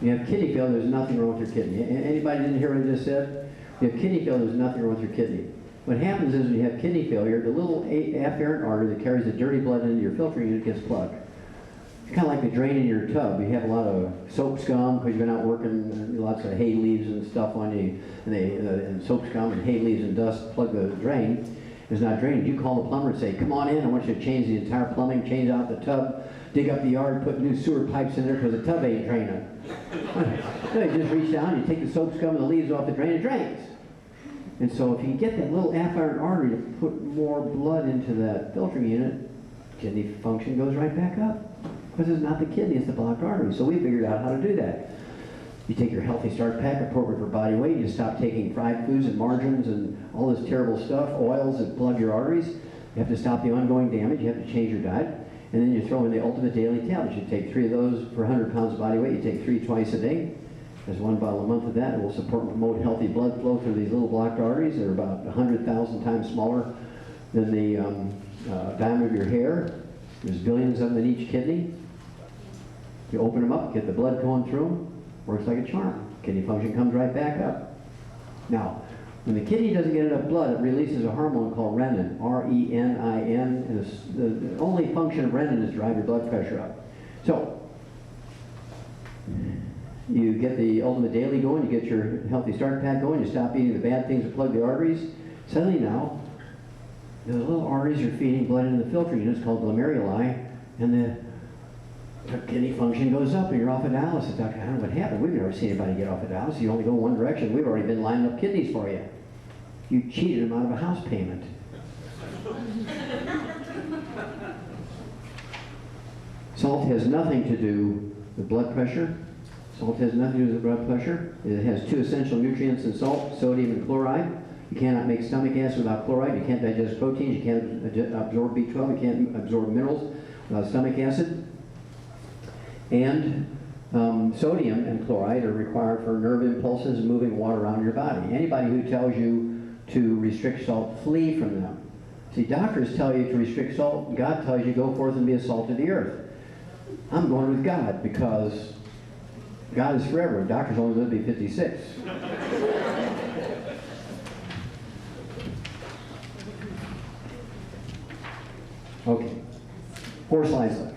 When you have kidney failure, there's nothing wrong with your kidney. Anybody didn't hear what I just said? When you have kidney failure, there's nothing wrong with your kidney. What happens is when you have kidney failure, the little afferent artery that carries the dirty blood into your filtering unit gets plugged. It's kind of like the drain in your tub. You have a lot of soap scum because you've been out working, lots of hay leaves and stuff on you, and soap scum and hay leaves and dust plug the drain. It's not draining. You call the plumber and say, come on in, I want you to change the entire plumbing, change out the tub, dig up the yard, put new sewer pipes in there because the tub ain't draining. No, you just reach down, you take the soap scum and the leaves off the drain, it drains. And so if you get that little afferent artery to put more blood into that filtering unit, kidney function goes right back up. Because it's not the kidney, it's the blocked artery. So we figured out how to do that. You take your Healthy Start Pack, appropriate for body weight, you stop taking fried foods and margarines and all this terrible stuff, oils that plug your arteries. You have to stop the ongoing damage, you have to change your diet. And then you throw in the Ultimate Daily Tablets. You take 3 of those for 100 pounds of body weight. You take 3 twice a day. There's 1 bottle a month of that. It will support and promote healthy blood flow through these little blocked arteries. They're about 100,000 times smaller than the diameter of your hair. There's billions of them in each kidney. You open them up, get the blood going through them. Works like a charm. Kidney function comes right back up. Now, when the kidney doesn't get enough blood, it releases a hormone called renin, R-E-N-I-N, and the only function of renin is to drive your blood pressure up. So, you get the Ultimate Daily going, you get your Healthy Start Pack going, you stop eating the bad things that plug the arteries. Suddenly now, those little arteries are feeding blood into the filter units called glomeruli, and the kidney function goes up and you're off of dialysis. Doctor, I don't know what happened. We've never seen anybody get off of dialysis. You only go one direction. We've already been lining up kidneys for you. You cheated them out of a house payment. Salt has nothing to do with blood pressure. Salt has nothing to do with blood pressure. It has 2 essential nutrients in salt, sodium and chloride. You cannot make stomach acid without chloride. You can't digest proteins. You can't absorb B12. You can't absorb minerals without stomach acid. And sodium and chloride are required for nerve impulses and moving water around your body. Anybody who tells you to restrict salt, flee from them. See, doctors tell you to restrict salt. God tells you go forth and be a salt of the earth. I'm going with God because God is forever. Doctors only live to be 56. Okay. 4 slides left.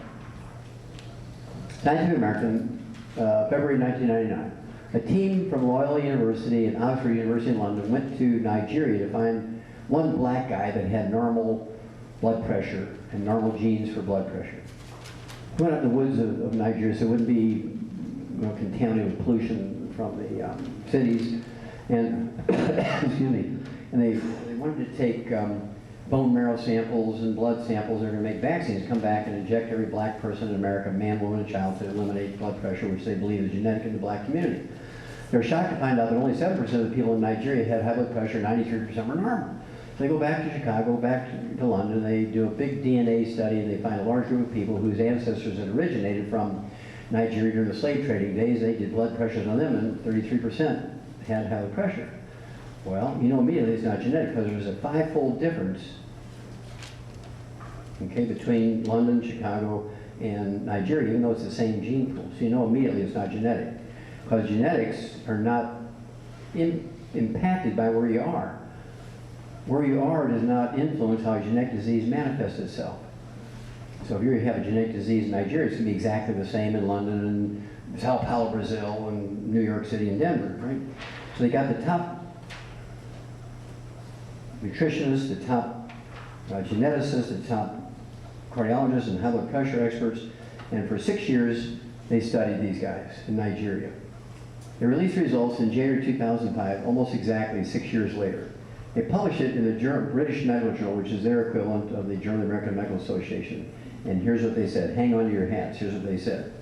Scientific American, February 1999. A team from Loyola University and Oxford University in London went to Nigeria to find one black guy that had normal blood pressure and normal genes for blood pressure. He went out in the woods of Nigeria so it wouldn't be contaminated with pollution from the cities. And, excuse me, and they wanted to take bone marrow samples and blood samples. They're going to make vaccines, come back and inject every black person in America, man, woman, and child, to eliminate blood pressure, which they believe is genetic in the black community. They were shocked to find out that only 7% of the people in Nigeria had high blood pressure, 93% were normal. So they go back to Chicago, back to London, they do a big DNA study, and they find a large group of people whose ancestors had originated from Nigeria during the slave trading days. They did blood pressures on them, and 33% had high blood pressure. Well, you know immediately it's not genetic because there's a 5-fold difference, okay, between London, Chicago, and Nigeria, even though it's the same gene pool. So you know immediately it's not genetic. Because genetics are not impacted by where you are. Where you are does not influence how genetic disease manifests itself. So if you have a genetic disease in Nigeria, it's going to be exactly the same in London and Sao Paulo, Brazil, and New York City and Denver, right? So they got the top nutritionists, the top geneticists, the top cardiologists and high blood pressure experts, and for 6 years they studied these guys in Nigeria. They released results in January 2005, almost exactly 6 years later. They published it in the British Medical Journal, which is their equivalent of the Journal of the American Medical Association. And here's what they said. Hang on to your hats. Here's what they said.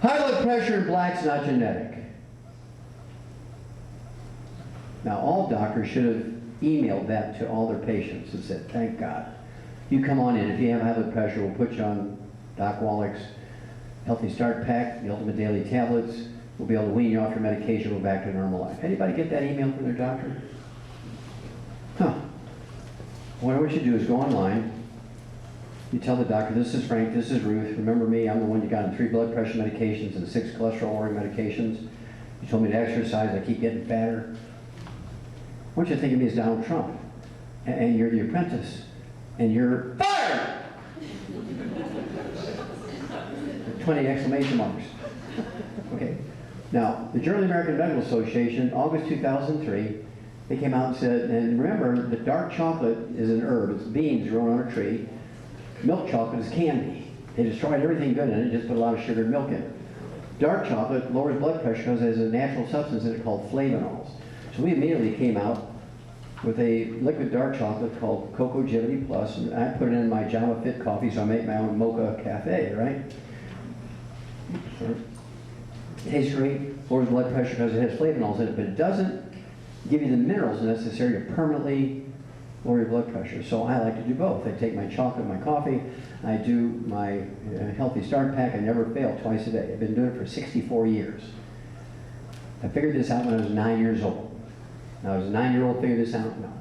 High blood pressure in blacks not genetic. Now, all doctors should have emailed that to all their patients and said, thank God. You come on in. If you have high blood pressure, we'll put you on Doc Wallach's Healthy Start Pack, the Ultimate Daily Tablets. We'll be able to wean you off your medication, go back to normal life. Anybody get that email from their doctor? Huh. What I want you to do is go online. You tell the doctor, this is Frank, this is Ruth. Remember me, I'm the one you got on 3 blood pressure medications and 6 cholesterol-lowering medications. You told me to exercise, I keep getting fatter. I want you to think of me as Donald Trump. And you're the apprentice. And you're fired! 20 exclamation marks. Okay. Now, the Journal of the American Medical Association, August 2003, they came out and said, and remember that dark chocolate is an herb. It's beans grown on a tree. Milk chocolate is candy. They destroyed everything good in it, just put a lot of sugar and milk in it. Dark chocolate lowers blood pressure because it has a natural substance in it called flavonols. So we immediately came out with a liquid dark chocolate called Youngevity Plus, and I put it in my Java Fit coffee, so I make my own mocha cafe, right? Tastes great, lowers blood pressure because it has flavonols in it, but it doesn't give you the minerals necessary to permanently lower your blood pressure. So I like to do both. I take my chocolate, my coffee, I do my Healthy Start Pack. I never fail, twice a day. I've been doing it for 64 years. I figured this out when I was 9 years old. Now, as a 9-year-old figured this out? No.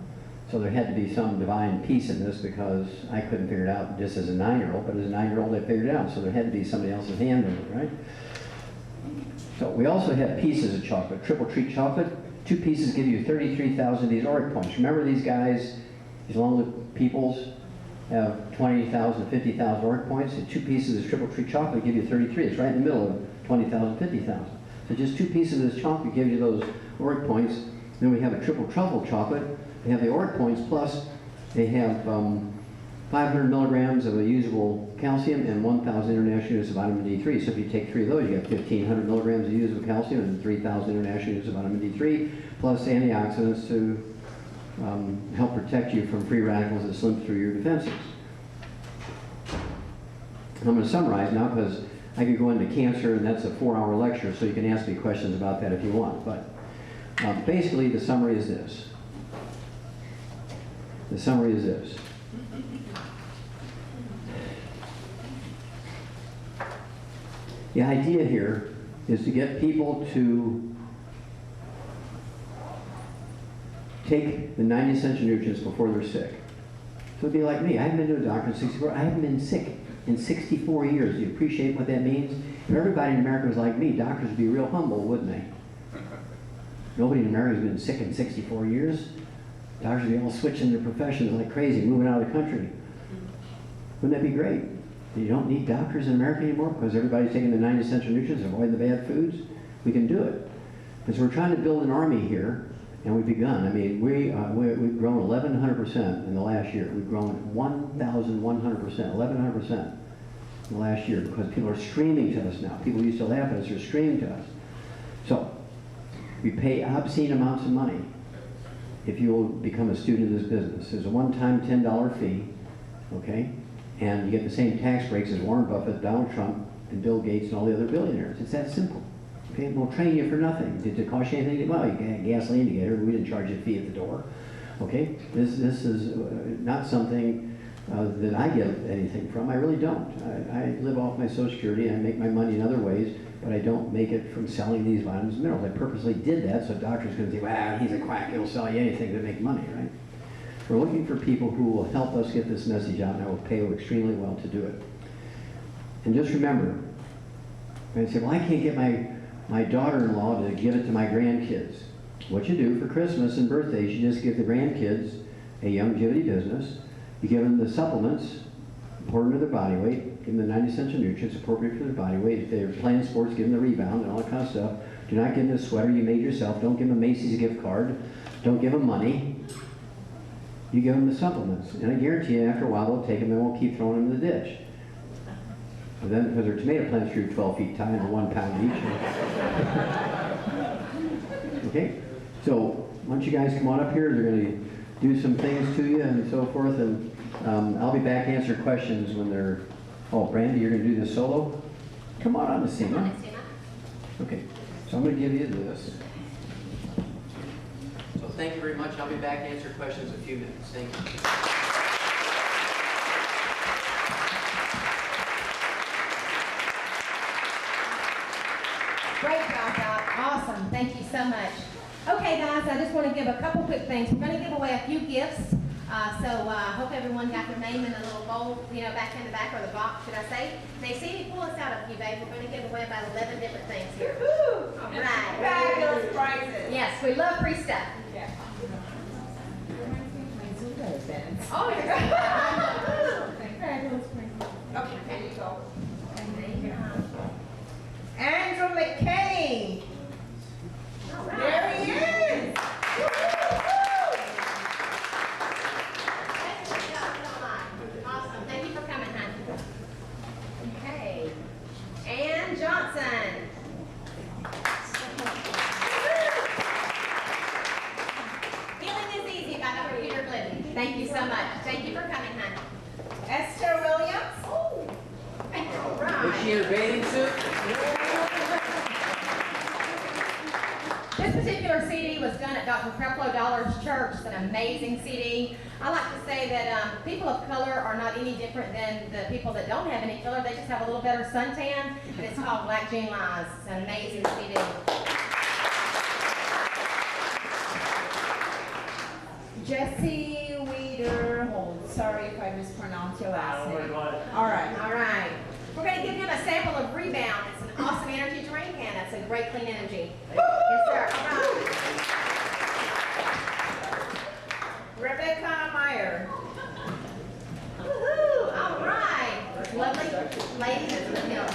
So there had to be some divine peace in this because I couldn't figure it out just as a 9-year-old, but as a 9-year-old I figured it out. So there had to be somebody else's hand in it, right? So we also have pieces of chocolate, triple treat chocolate. 2 pieces give you 33,000 of these ORIC points. Remember these guys, these long-lived peoples have 20,000, 50,000 ORIC points. And 2 pieces of triple treat chocolate give you 33. It's right in the middle of 20,000, 50,000. So just 2 pieces of this chocolate gives you those ORIC points. Then we have a triple truffle chocolate. They have the ORIC points plus they have 500 milligrams of a usable calcium and 1,000 international units of vitamin D3. So if you take 3 of those, you get 1,500 milligrams of usable calcium and 3,000 international units of vitamin D3, plus antioxidants to help protect you from free radicals that slip through your defenses. I'm going to summarize now because I could go into cancer, and that's a 4-hour lecture, so you can ask me questions about that if you want. But basically, the summary is this. The summary is this. The idea here is to get people to take the 90 essential nutrients before they're sick. So it'd be like me. I haven't been to a doctor in 64. I haven't been sick in 64 years. Do you appreciate what that means? If everybody in America was like me, doctors would be real humble, wouldn't they? Nobody in America has been sick in 64 years. Doctors would be all switching their professions like crazy, moving out of the country. Wouldn't that be great? You don't need doctors in America anymore because everybody's taking the 90 essential nutrients, avoiding the bad foods. We can do it. And so we're trying to build an army here, and we've begun. I mean, we've grown 1,100% in the last year. We've grown 1,100%, 1,100% in the last year because people are streaming to us now. People used to laugh at us, they're streaming to us. So we pay obscene amounts of money if you will become a student of this business. There's a one-time $10 fee, okay? And you get the same tax breaks as Warren Buffett, Donald Trump, and Bill Gates and all the other billionaires. It's that simple. Okay, we'll train you for nothing. Did it cost you anything? Well, you get gasoline to get here. We didn't charge you a fee at the door. Okay, this is not something that I get anything from. I really don't. I live off my Social Security and I make my money in other ways, but I don't make it from selling these vitamins and minerals. I purposely did that so doctors couldn't say, well, he's a quack. He'll sell you anything to make money, right? We're looking for people who will help us get this message out, and I will pay you extremely well to do it. And just remember, I say, well, I can't get my daughter-in-law to give it to my grandkids. What you do for Christmas and birthdays, you just give the grandkids a Youngevity business. You give them the supplements, according to their body weight, give them the 90 essential nutrients appropriate for their body weight. If they're playing sports, give them the rebound and all that kind of stuff. Do not give them a sweater you made yourself. Don't give them a Macy's gift card. Don't give them money. You give them the supplements. And I guarantee you, after a while, they'll take them and won't keep throwing them in the ditch. And then, because their tomato plants grew 12 feet high and are 1 pound each. Okay? So, why don't you guys come on up here? They're going to do some things to you and so forth. And I'll be back to answer questions when they're... Oh, Brandy, you're going to do this solo? Come on the scene, huh? Okay. So I'm going to give you this. So thank you very much. I'll be back to answer questions in a few minutes. Thank you. Great job, Doc. Awesome. Thank you so much. Okay, guys, I just want to give a couple quick things. We're going to give away a few gifts. I hope everyone got their name in the little bowl, back in the back, or the box, should I say. They see me pull us out a few, babe. We're going to give away about 11 different things here. Woo-hoo! All right. Fabulous prizes. Yes, we love free stuff. Yeah. Oh, you're Okay, there you go. Andrew McKinney. There he is. Awesome. Thank you for coming, hon. Okay. Ann Johnson. Healing is easy by Dr. Peter Glidden. Thank you so much. Thank you for coming, hon. Esther Williams. All right. Is she in her bathing suit? This particular CD was done at Dr. Creflo Dollar's church. It's an amazing CD. I like to say that people of color are not any different than the people that don't have any color. They just have a little better suntan, and it's called Black June Lies. It's an amazing CD. Jesse Wiederhold. Sorry if I mispronounced your last name. All right. All right. We're going to give him a sample of Rebound. It's an awesome energy drink, and it's a great clean energy. Yes, sir. All right. Rebecca Meyer. Woohoo! All right. Lovely lady that's with him.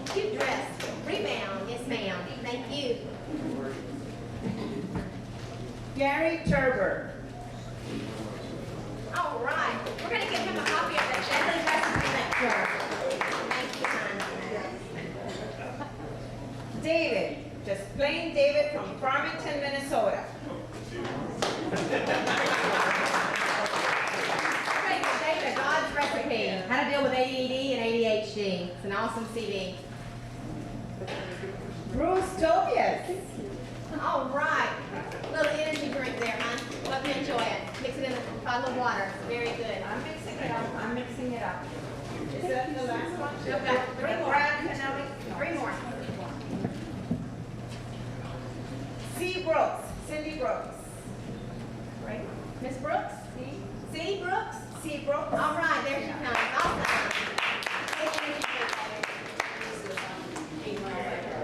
Cute dress. Rebound. Yes, ma'am. Thank you. Gary Turber. All right. We're going to give him a copy of the Deadly Recipe Lecture. Thank you, hon. David. Just plain David from Farmington, Minnesota. Okay, so David, God's Recipe. How to deal with ADD and ADHD. It's an awesome CD. Bruce Tobias. All right. Little energy drink there, hon. Hope you enjoy it. Mix it in a bottle of water. Very good. I'm mixing it up. I'm mixing it up. Is that the last one? We've got 3 more. Brad Kennelly? 3 more. C. Brooks. Cindy Brooks. Right. Miss Brooks? C. Brooks? C. Brooks. All right, there she comes. Awesome.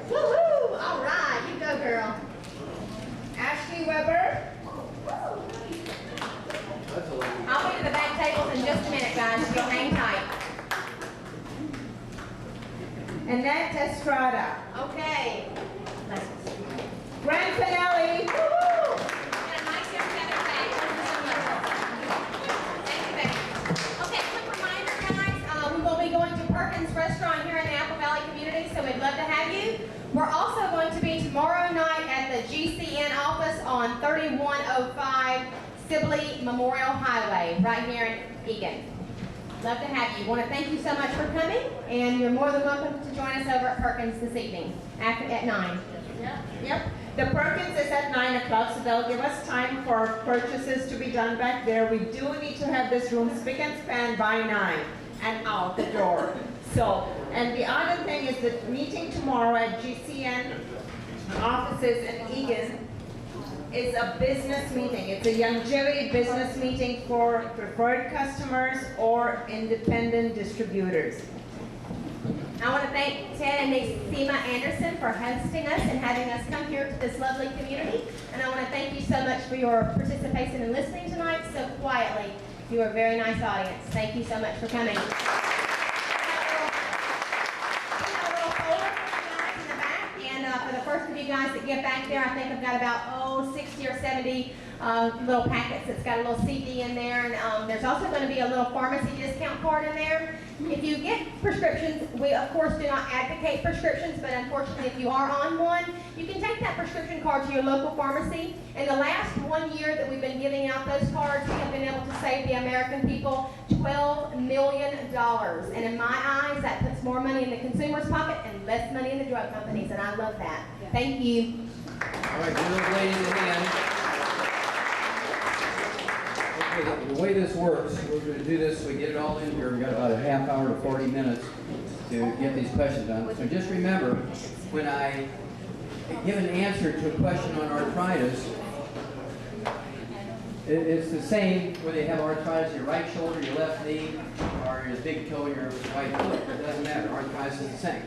Woohoo! All right, you go, girl. Ashley Weber. I'll be to the back tables in just a minute, guys. You'll hang tight. Annette Estrada. Okay. Grant Finelli. Got a nice young feather bag. Thank you, baby. Okay, quick reminder, guys. We will be going to Perkins Restaurant here in the Apple Valley community, so we'd love to have you. We're also going to be tomorrow night at the GCN office on 3105 Sibley Memorial Highway, right here in Egan. Love to have you. Want to thank you so much for coming, and you're more than welcome to join us over at Perkins this evening at 9. Yep. The Perkins is at 9 o'clock, so they'll give us time for purchases to be done back there. We do need to have this room spick and span by 9 and out the door. So, and the other thing is the meeting tomorrow at GCN offices in Egan is a business meeting. It's a Youngevity business meeting for preferred customers or independent distributors. I want to thank Ted and Seema Anderson for hosting us and having us come here to this lovely community. And I want to thank you so much for your participation and listening tonight so quietly. You are a very nice audience. Thank you so much for coming. We have a little folder for you guys in the back, and for the first of you guys that get back there, I think I've got about 60 or 70 little packets that's got a little CD in there, and there's also going to be a little pharmacy discount card in there. If you get prescriptions, we of course do not advocate prescriptions, but unfortunately if you are on one, you can take that prescription card to your local pharmacy. In the last 1 year that we've been giving out those cards, we have been able to save the American people $12 million. And in my eyes, that puts more money in the consumer's pocket and less money in the drug companies, and I love that. Thank you. All right, give those ladies a hand. Okay, the way this works, we're going to do this so we get it all in here. We've got about a half hour to 40 minutes to get these questions done. So just remember, when I give an answer to a question on arthritis, it's the same whether you have arthritis in your right shoulder, your left knee, or your big toe in your right foot. It doesn't matter. Arthritis is the same.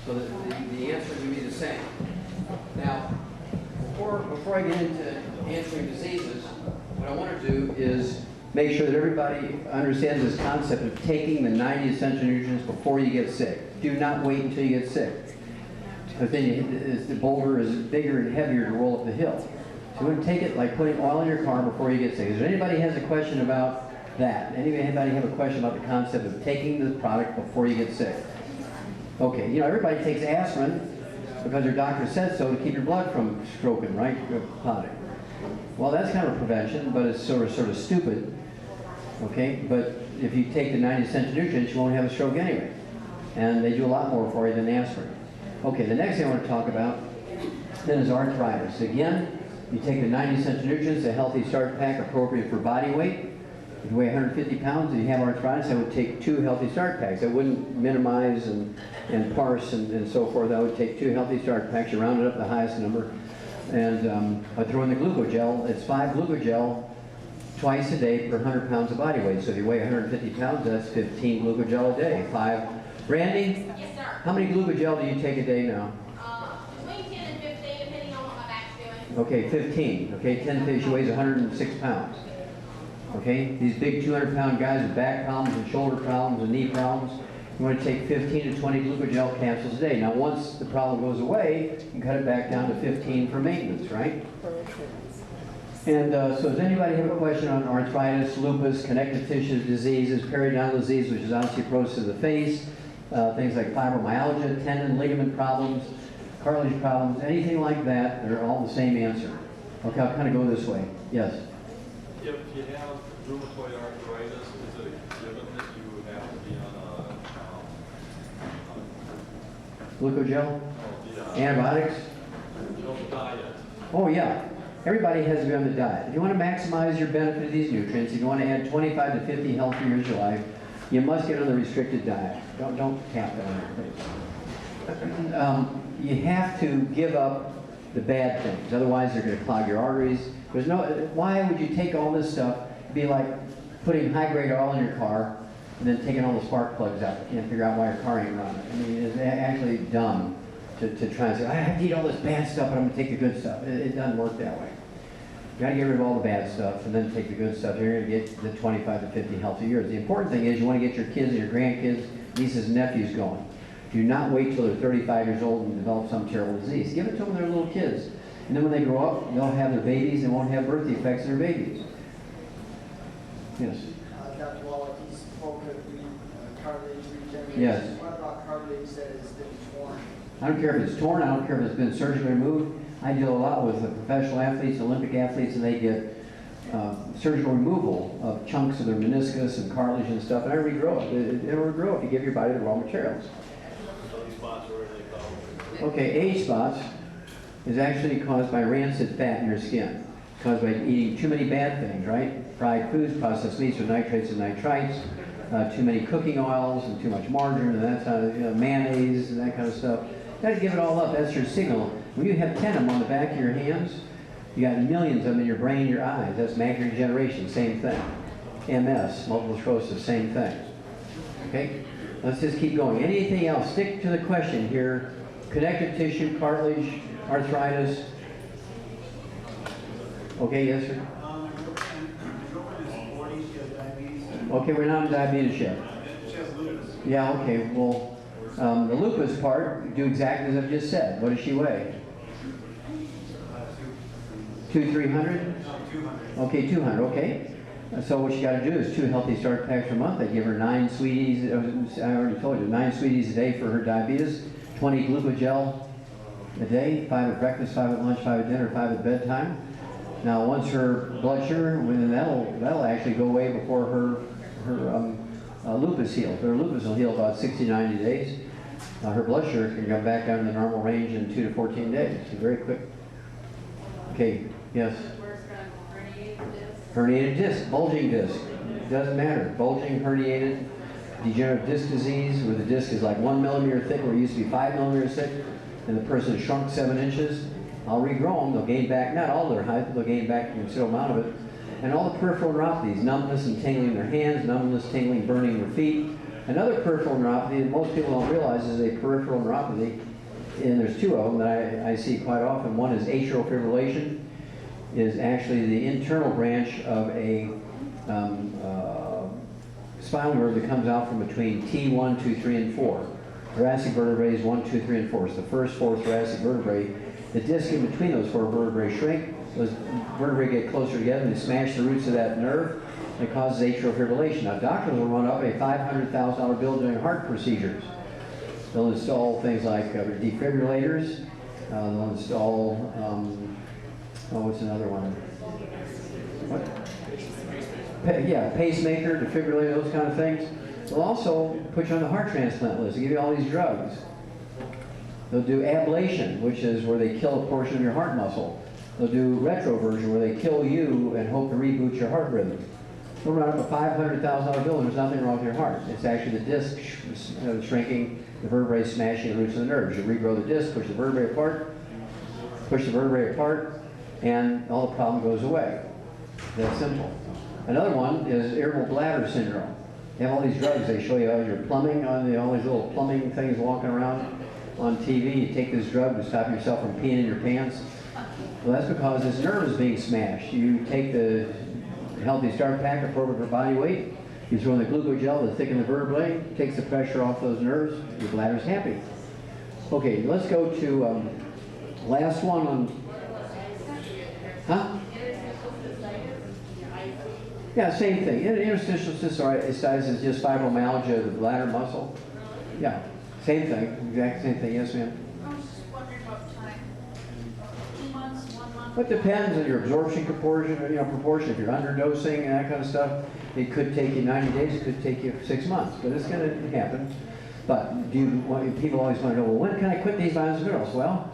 So the answer is going to be the same. Now, before I get into answering diseases, what I want to do is make sure that everybody understands this concept of taking the 90 essential nutrients before you get sick. Do not wait until you get sick. But then the boulder is bigger and heavier to roll up the hill. So you want to take it like putting oil in your car before you get sick. Is there anybody has a question about that? Anybody have a question about the concept of taking the product before you get sick? Okay, you know, everybody takes aspirin because their doctor said so to keep your blood from stroking, right? Clotting. Well, that's kind of prevention, but it's sort of stupid. Okay, but if you take the 90 essential nutrients, you won't have a stroke anyway. And they do a lot more for you than aspirin. Okay, the next thing I want to talk about then is arthritis. Again, you take the 90 essential nutrients, a healthy start pack appropriate for body weight. If you weigh 150 pounds and you have arthritis, I would take 2 healthy start packs. I wouldn't minimize and parse and so forth. I would take 2 healthy start packs. You round it up the highest number. And I throw in the glucogel. It's 5 glucogel twice a day per 100 pounds of body weight. So if you weigh 150 pounds, that's 15 glucogel a day. 5. Randy? Yes, sir. How many glucogel do you take a day now? Between 10 and 15, depending on what my back's doing. Okay, 15. Okay, 10, she weighs 106 pounds. Okay, these big 200-pound guys with back problems and shoulder problems and knee problems, you want to take 15 to 20 glucogel capsules a day. Now, once the problem goes away, you can cut it back down to 15 for maintenance, right? And so does anybody have a question on arthritis, lupus, connective tissue diseases, periodontal disease, which is osteoporosis of the face, things like fibromyalgia, tendon, ligament problems, cartilage problems, anything like that, they're all the same answer. Okay, I'll kind of go this way. Yes? If you have rheumatoid arthritis, is it given that you would have to be on Glucogel? a Antibiotics? diet? Oh yeah. Everybody has to be on the diet. If you want to maximize your benefit of these nutrients, if you want to add 25 to 50 healthy years of your life, you must get on the restricted diet. Don't tap that on your face. You have to give up the bad things. Otherwise, they're going to clog your arteries. There's no. Why would you take all this stuff? It'd be like putting high-grade oil in your car and then taking all the spark plugs out. You can't figure out why your car ain't running. I mean, it's actually dumb to try and say, I have to eat all this bad stuff, but I'm going to take the good stuff. It doesn't work that way. You got to get rid of all the bad stuff and then take the good stuff. You're going to get the 25 to 50 healthy years. The important thing is you want to get your kids and your grandkids, nieces and nephews going. Do not wait till they're 35 years old and develop some terrible disease. Give it to them when they're little kids. And then when they grow up, they'll have their babies and won't have birth defects in their babies. Yes? Dr. Wallach, he spoke of cartilage regeneration. Yes. What about cartilage that has been torn? I don't care if it's torn, I don't care if it's been surgically removed. I deal a lot with professional athletes, Olympic athletes, and they get surgical removal of chunks of their meniscus and cartilage and stuff, and I regrow it. It'll regrow if you give your body the raw materials. So these spots are really called. Okay, age spots is actually caused by rancid fat in your skin. It's caused by eating too many bad things, right? Fried foods, processed meats with nitrates and nitrites, too many cooking oils and too much margarine, and that's how, mayonnaise and that kind of stuff. You gotta give it all up. That's your signal. When you have 10 of them on the back of your hands, you got millions of them in your brain, your eyes. That's macular degeneration, same thing. MS, multiple sclerosis, same thing. Okay? Let's just keep going. Anything else? Stick to the question here. Connective tissue, cartilage, arthritis. Okay, yes, sir? Over this 40s, you have diabetes Okay, we're not in diabetes yet. Yeah, okay, well, the lupus part, do exactly as I've just said. What does she weigh? 300? Okay, 200, okay. So what you got to do is 2 Healthy Start packs per month. I give her 9 sweeties, I already told you, 9 sweeties a day for her diabetes, 20 glucogel a day, 5 at breakfast, 5 at lunch, 5 at dinner, 5 at bedtime. Now once her blood sugar, that'll actually go away before her lupus heals. Her lupus will heal about 60 to 90 days. Her blood sugar can come back down to the normal range in 2 to 14 days. It's very quick. Okay, yes? Herniated disc, bulging disc. Doesn't matter. Bulging, herniated, degenerative disc disease, where the disc is like 1 millimeter thick, where it used to be 5 millimeters thick, and the person shrunk 7 inches. I'll regrow them. They'll gain back, not all their height, they'll gain back a considerable amount of it. And all the peripheral neuropathies, numbness and tingling in their hands, numbness, tingling, burning in their feet. Another peripheral neuropathy that most people don't realize is a peripheral neuropathy, and there's 2 of them that I see quite often. One is atrial fibrillation, is actually the internal branch of a spinal nerve that comes out from between T1, 2, 3, and 4. Thoracic vertebrae is 1, 2, 3, and 4. It's the first 4 thoracic vertebrae. The disc in between those 4 vertebrae shrink. Those vertebrae get closer together and they smash the roots of that nerve. And it causes atrial fibrillation. Now doctors will run up a $500,000 bill doing heart procedures. They'll install things like defibrillators. They'll install, what's another one? What? Yeah, pacemaker, defibrillator, those kind of things. They'll also put you on the heart transplant list. They give you all these drugs. They'll do ablation, which is where they kill a portion of your heart muscle. They'll do retroversion, where they kill you and hope to reboot your heart rhythm. They'll run up a $500,000 bill and there's nothing wrong with your heart. It's actually the disc shrinking, the vertebrae smashing the roots of the nerves. You regrow the disc, push the vertebrae apart, and all the problem goes away. That's simple. Another one is irritable bladder syndrome. They have all these drugs. They show you all your plumbing, all these little plumbing things walking around on TV. You take this drug to stop yourself from peeing in your pants. Well, that's because this nerve is being smashed. You take the Healthy Start pack appropriate for body weight. You throw in the glucogel to thicken the vertebrae, takes the pressure off those nerves. Your bladder's happy. Okay, let's go to last one on. Huh? Yeah, same thing. Interstitial cystitis is just fibromyalgia of the bladder muscle. Yeah, same thing. Exact same thing. Yes, ma'am. I was just wondering about time. 2 months, 1 month? It depends on your absorption proportion, proportion. If you're underdosing and that kind of stuff, it could take you 90 days. It could take you 6 months, but it's going to happen. But people always want to know, well, when can I quit these vitamins and minerals? Well,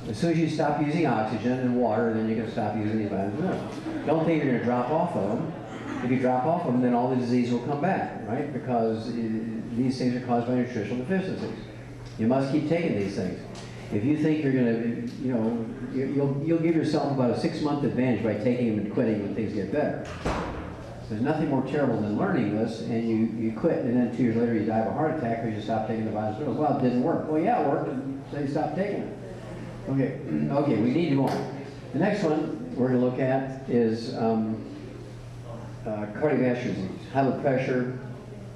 as soon as you stop using oxygen and water, then you can stop using these vitamins and minerals. Don't think you're going to drop off of them. If you drop off of them, then all the disease will come back, right? Because these things are caused by nutritional deficiencies. You must keep taking these things. If you think you're going to, you'll give yourself about a 6-month advantage by taking them and quitting when things get better. There's nothing more terrible than learning this and you quit and then 2 years later you die of a heart attack because you stopped taking the vitamins and minerals. Well, it didn't work. Well, yeah, it worked, so you stopped taking it. Okay, we need to go on. The next one we're going to look at is cardiovascular disease, high blood pressure,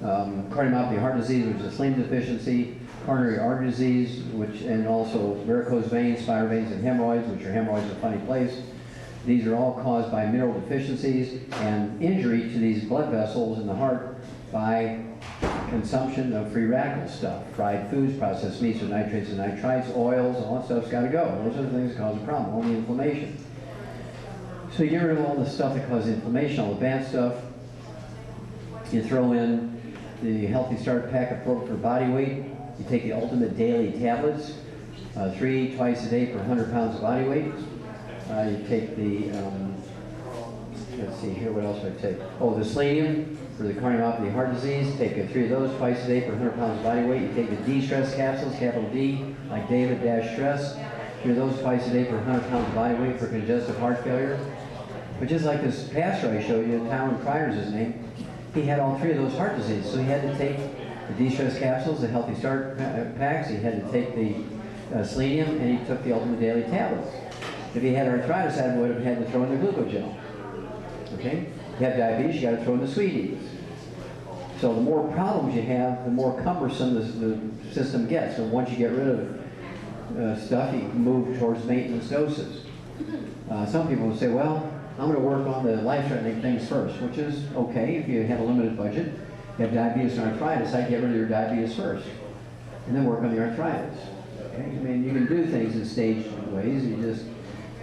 cardiomyopathy, heart disease, which is selenium deficiency, coronary artery disease, and also varicose veins, spider veins, and hemorrhoids, which are hemorrhoids in a funny place. These are all caused by mineral deficiencies and injury to these blood vessels in the heart by consumption of free radical stuff, fried foods, processed meats with nitrates and nitrites, oils, all that stuff's got to go. Those are the things that cause a problem, only inflammation. So you get rid of all the stuff that causes inflammation, all the bad stuff. You throw in the Healthy Start pack appropriate for body weight. You take the Ultimate Daily tablets, 3 twice a day per 100 pounds of body weight. You take the, let's see here, what else do I take? Oh, the selenium for the cardiomyopathy heart disease. Take 3 of those twice a day per 100 pounds of body weight. You take the D-stress capsules, capital D, like David stress. 3 of those twice a day per 100 pounds of body weight for congestive heart failure. But just like this pastor I showed you, Tyron Kreider's his name, he had all 3 of those heart diseases. So he had to take the D-stress capsules, the Healthy Start packs, he had to take the selenium, and he took the Ultimate Daily tablets. If he had arthritis, I would have had to throw in the glucogel. Okay? If you have diabetes, you got to throw in the sweeties. So the more problems you have, the more cumbersome the system gets. So once you get rid of stuff, you can move towards maintenance doses. Some people will say, well, I'm going to work on the life-threatening things first, which is okay if you have a limited budget. You have diabetes and arthritis, I'd get rid of your diabetes first, and then work on the arthritis. Okay? I mean, you can do things in staged ways. You just,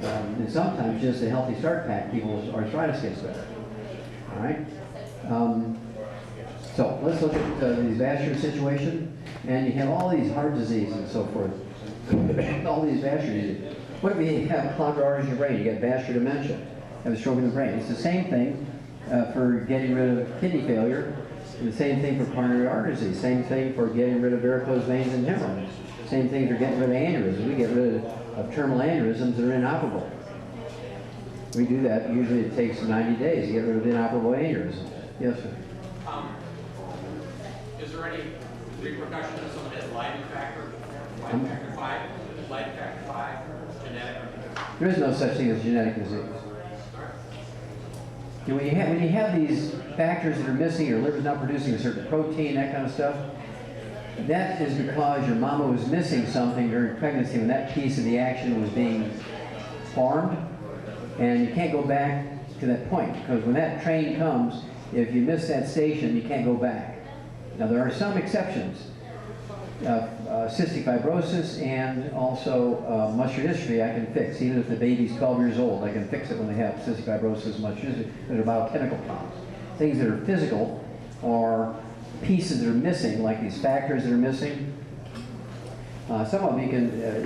and sometimes just a healthy start pack, people's arthritis gets better. All right? So let's look at the vascular situation, and you have all these heart diseases and so forth. All these vascular diseases. What if you have clogged arteries in your brain? You get vascular dementia, have a stroke in the brain. It's the same thing for getting rid of kidney failure, and the same thing for coronary artery disease, same thing for getting rid of varicose veins and hemorrhoids, same thing for getting rid of aneurysms. We get rid of terminal aneurysms that are inoperable. We do that, usually it takes 90 days to get rid of inoperable aneurysms. Yes, sir? Is there any repercussion if someone has Leiden factor 5, Leiden factor 5, genetic? There is no such thing as genetic disease. And when you have these factors that are missing, your liver's not producing a certain protein, that kind of stuff, that is because your mama was missing something during pregnancy when that piece of the action was being formed, and you can't go back to that point, because when that train comes, if you miss that station, you can't go back. Now there are some exceptions. Cystic fibrosis and also muscular dystrophy I can fix. Even if the baby's 12 years old, I can fix it when they have cystic fibrosis, muscular dystrophy. Those are biochemical problems. Things that are physical are pieces that are missing, like these factors that are missing. Some of them you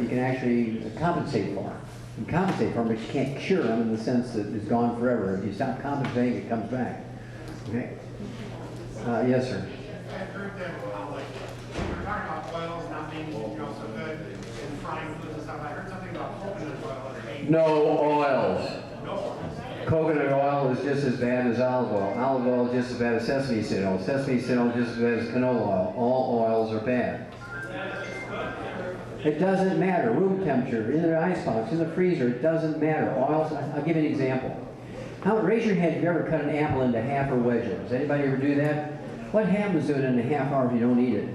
can actually compensate for. You can compensate for them, but you can't cure them in the sense that it's gone forever. If you stop compensating, it comes back. Okay? Yes, sir. I've heard that, like, we were talking about oils not being, so good in frying foods and stuff. I heard something about coconut oil. No oils. No oils. Coconut oil is just as bad as olive oil. Olive oil is just as bad as sesame seed oil. Sesame seed oil is just as bad as canola oil. All oils are bad. It doesn't matter. Room temperature, in the icebox, in the freezer, it doesn't matter. Oils, I'll give you an example. Raise your hand if you ever cut an apple into half or wedges. Does anybody ever do that? What happens to it in a half hour if you don't eat it?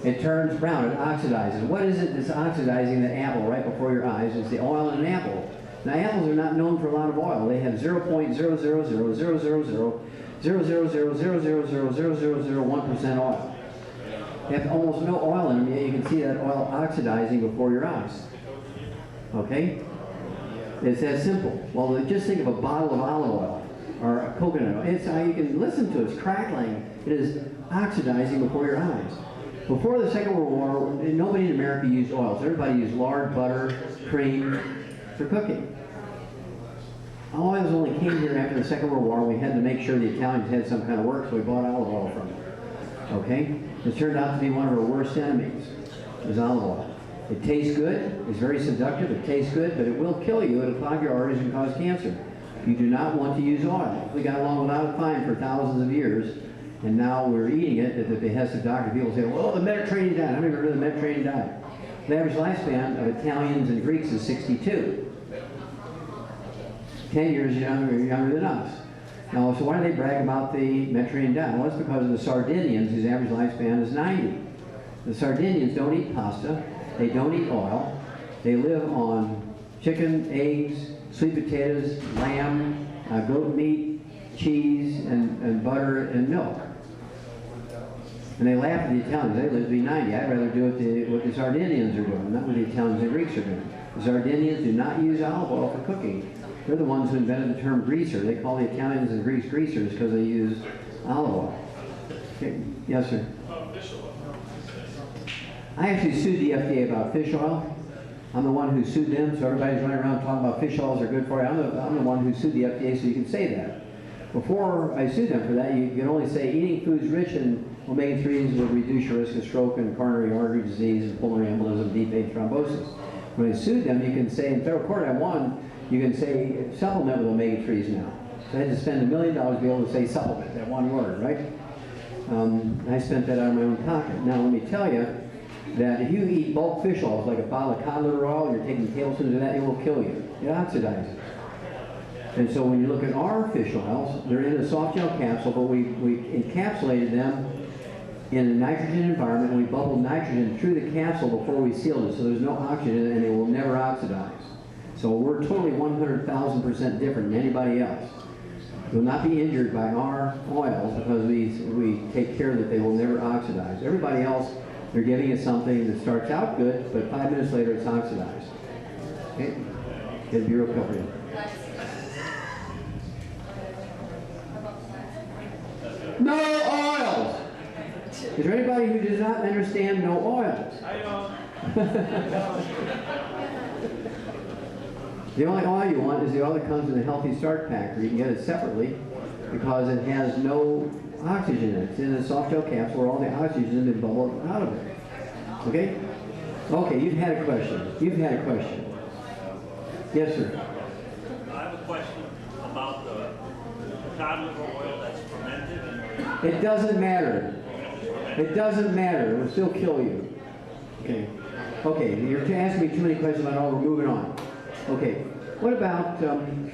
It turns brown, it oxidizes. What is it that's oxidizing the apple right before your eyes? It's the oil in an apple. Now apples are not known for a lot of oil. They have 0.00000000000000001% oil. They have almost no oil in them, yet you can see that oil oxidizing before your eyes. Okay? It's that simple. Well, just think of a bottle of olive oil or a coconut oil. It's how you can listen to it. It's crackling. It is oxidizing before your eyes. Before the Second World War, nobody in America used oils. Everybody used lard, butter, cream for cooking. Oils only came here after the Second World War. We had to make sure the Italians had some kind of work, so we bought olive oil from them. Okay? It turned out to be one of our worst enemies, was olive oil. It tastes good, it's very seductive, it tastes good, but it will kill you, it'll clog your arteries and cause cancer. You do not want to use oil. We got along without it fine for thousands of years, and now we're eating it at the behest of doctors. People say, well, the Mediterranean diet. I've never heard of the Mediterranean diet. The average lifespan of Italians and Greeks is 62. 10 years younger than us. Now, so why do they brag about the Mediterranean diet? Well, it's because of the Sardinians, whose average lifespan is 90. The Sardinians don't eat pasta. They don't eat oil. They live on chicken, eggs, sweet potatoes, lamb, goat meat, cheese, and butter and milk. And they laugh at the Italians. They live to be 90. I'd rather do what the Sardinians are doing, not what the Italians and Greeks are doing. The Sardinians do not use olive oil for cooking. They're the ones who invented the term greaser. They call the Italians and Greeks greasers because they use olive oil. Okay. Yes, sir? I actually sued the FDA about fish oil. I'm the one who sued them, so everybody's running around talking about fish oils are good for you. I'm the one who sued the FDA, so you can say that. Before I sued them for that, you can only say eating foods rich in omega-3s will reduce your risk of stroke and coronary artery disease and pulmonary embolism, deep vein thrombosis. When I sued them, you can say, in federal court I won, you can say supplement with omega-3s now. So I had to spend $1 million to be able to say supplement, that one word, right? I spent that out of my own pocket. Now let me tell you that if you eat bulk fish oils, like a bottle of cod liver oil, and you're taking tablespoons of that, it will kill you. It oxidizes. And so when you look at our fish oils, they're in a soft gel capsule, but we encapsulated them in a nitrogen environment, and we bubbled nitrogen through the capsule before we sealed it, so there's no oxygen and they will never oxidize. So we're totally 100,000% different than anybody else. You'll not be injured by our oils because we take care that they will never oxidize. Everybody else, they're giving you something that starts out good, but 5 minutes later it's oxidized. Okay? Get Bureau covered. No oils! Is there anybody who does not understand no oils? I don't. The only oil you want is the oil that comes in a Healthy Start pack, or you can get it separately because it has no oxygen in it. It's in a soft gel capsule where all the oxygen has been bubbled out of it. Okay? Okay, you've had a question. You've had a question. Yes, sir. I have a question about the cod liver oil that's fermented. It doesn't matter. It doesn't matter. It will still kill you. Okay. Okay, you're asking me too many questions about all. We're moving on. Okay. What about,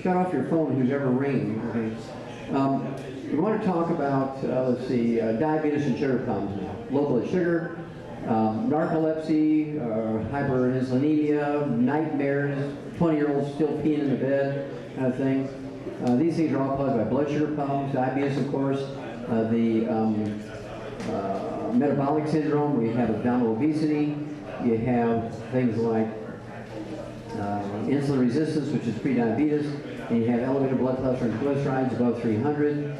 shut off your phone who's ever ringing. Okay. We want to talk about, let's see, diabetes and sugar problems now. Low blood sugar, narcolepsy, hyperinsulinemia, nightmares, 20-year-olds still peeing in the bed, kind of thing. These things are all caused by blood sugar problems, diabetes, of course, the metabolic syndrome, where you have abdominal obesity, you have things like insulin resistance, which is prediabetes, and you have elevated blood cholesterol and triglycerides above 300.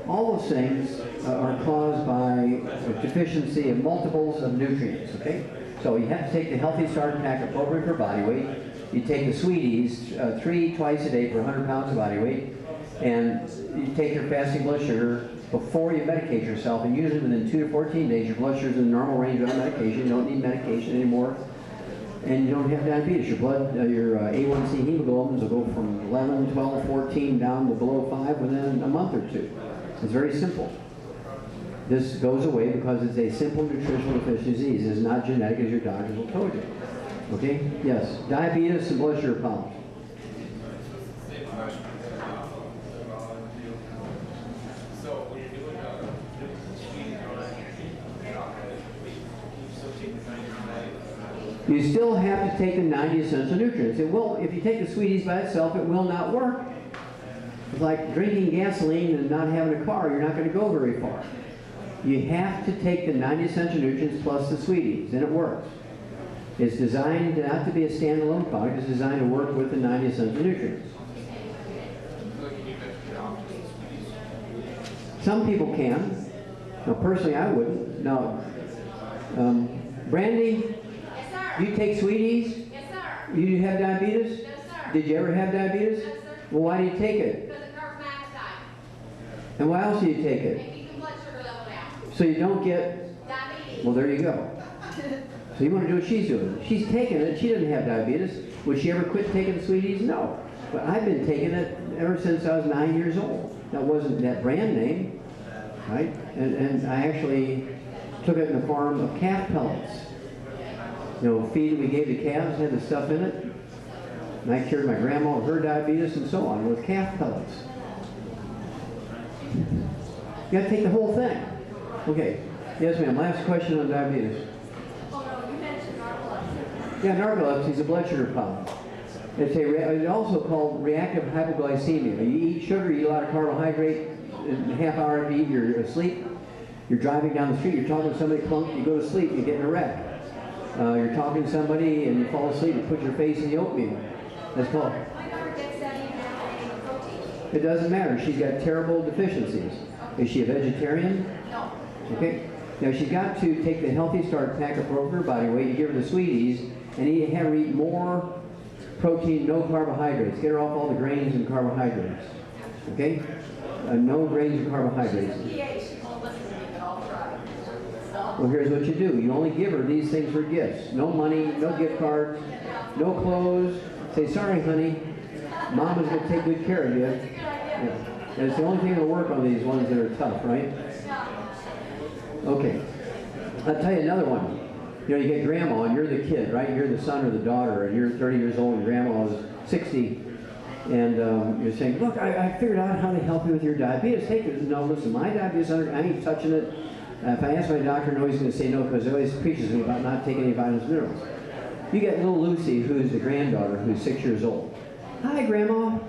All those things are caused by a deficiency of multiples of nutrients, okay? So you have to take the Healthy Start pack appropriate for body weight. You take the Sweeties 3 twice a day for 100 pounds of body weight, and you take your fasting blood sugar before you medicate yourself, and usually within 2 to 14 days your blood sugar is in the normal range without medication. You don't need medication anymore, and you don't have diabetes. Your blood, your A1C hemoglobins will go from 11, 12, 14 down to below 5 within a month or 2. It's very simple. This goes away because it's a simple nutritional deficiency disease. It's not genetic, as your doctors will tell you. Okay? Yes. Diabetes and blood sugar problems. You still have to take the 90 essential nutrients. It will, if you take the Sweeties by itself, it will not work. It's like drinking gasoline and not having a car. You're not going to go very far. You have to take the 90 essential nutrients plus the Sweeties, and it works. It's designed not to be a standalone product. It's designed to work with the 90 essential nutrients. Some people can. Now, personally, I wouldn't. Now, Brandy, Yes, sir. you take Sweeties? Yes, sir. You have diabetes? No, sir. Did you ever have diabetes? No, sir. Well, why do you take it? Because it covers my appetite. And why else do you take it? And keep the blood sugar level down. So you don't get, Diabetes. well, there you go. So you want to do what she's doing. She's taking it. She doesn't have diabetes. Would she ever quit taking the Sweeties? No. But I've been taking it ever since I was 9 years old. That wasn't that brand name, right? And I actually took it in the form of calf pellets. You know, feed we gave the calves had the stuff in it. And I cured my grandma of her diabetes and so on with calf pellets. You got to take the whole thing. Okay. Yes, ma'am. Last question on diabetes. Yeah, narcolepsy is a blood sugar problem. It's also called reactive hypoglycemia. You eat sugar, you eat a lot of carbohydrate, in a half hour after you eat, you're asleep. You're driving down the street, you're talking to somebody, clunk, you go to sleep, you get in a wreck. You're talking to somebody and you fall asleep, you put your face in the oatmeal. That's called. It doesn't matter. She's got terrible deficiencies. Is she a vegetarian? No. Okay. Now she's got to take the Healthy Start pack appropriate for her body weight. You give her the Sweeties and have her eat more protein, no carbohydrates. Get her off all the grains and carbohydrates. Okay? No grains and carbohydrates. Well, here's what you do. You only give her these things for gifts. No money, no gift cards, no clothes. Say, sorry, honey. Mama's going to take good care of you. Yeah. And it's the only thing that'll work on these ones that are tough, right? Okay. I'll tell you another one. You know, you get grandma and you're the kid, right? You're the son or the daughter and you're 30 years old and grandma is 60. and you're saying, look, I figured out how to help you with your diabetes. Take this. No, listen, my diabetes, I ain't touching it. If I ask my doctor, no, he's going to say no, because he always preaches to me about not taking any vitamins and minerals. You get little Lucy, who's the granddaughter, who's 6 years old. Hi, Grandma.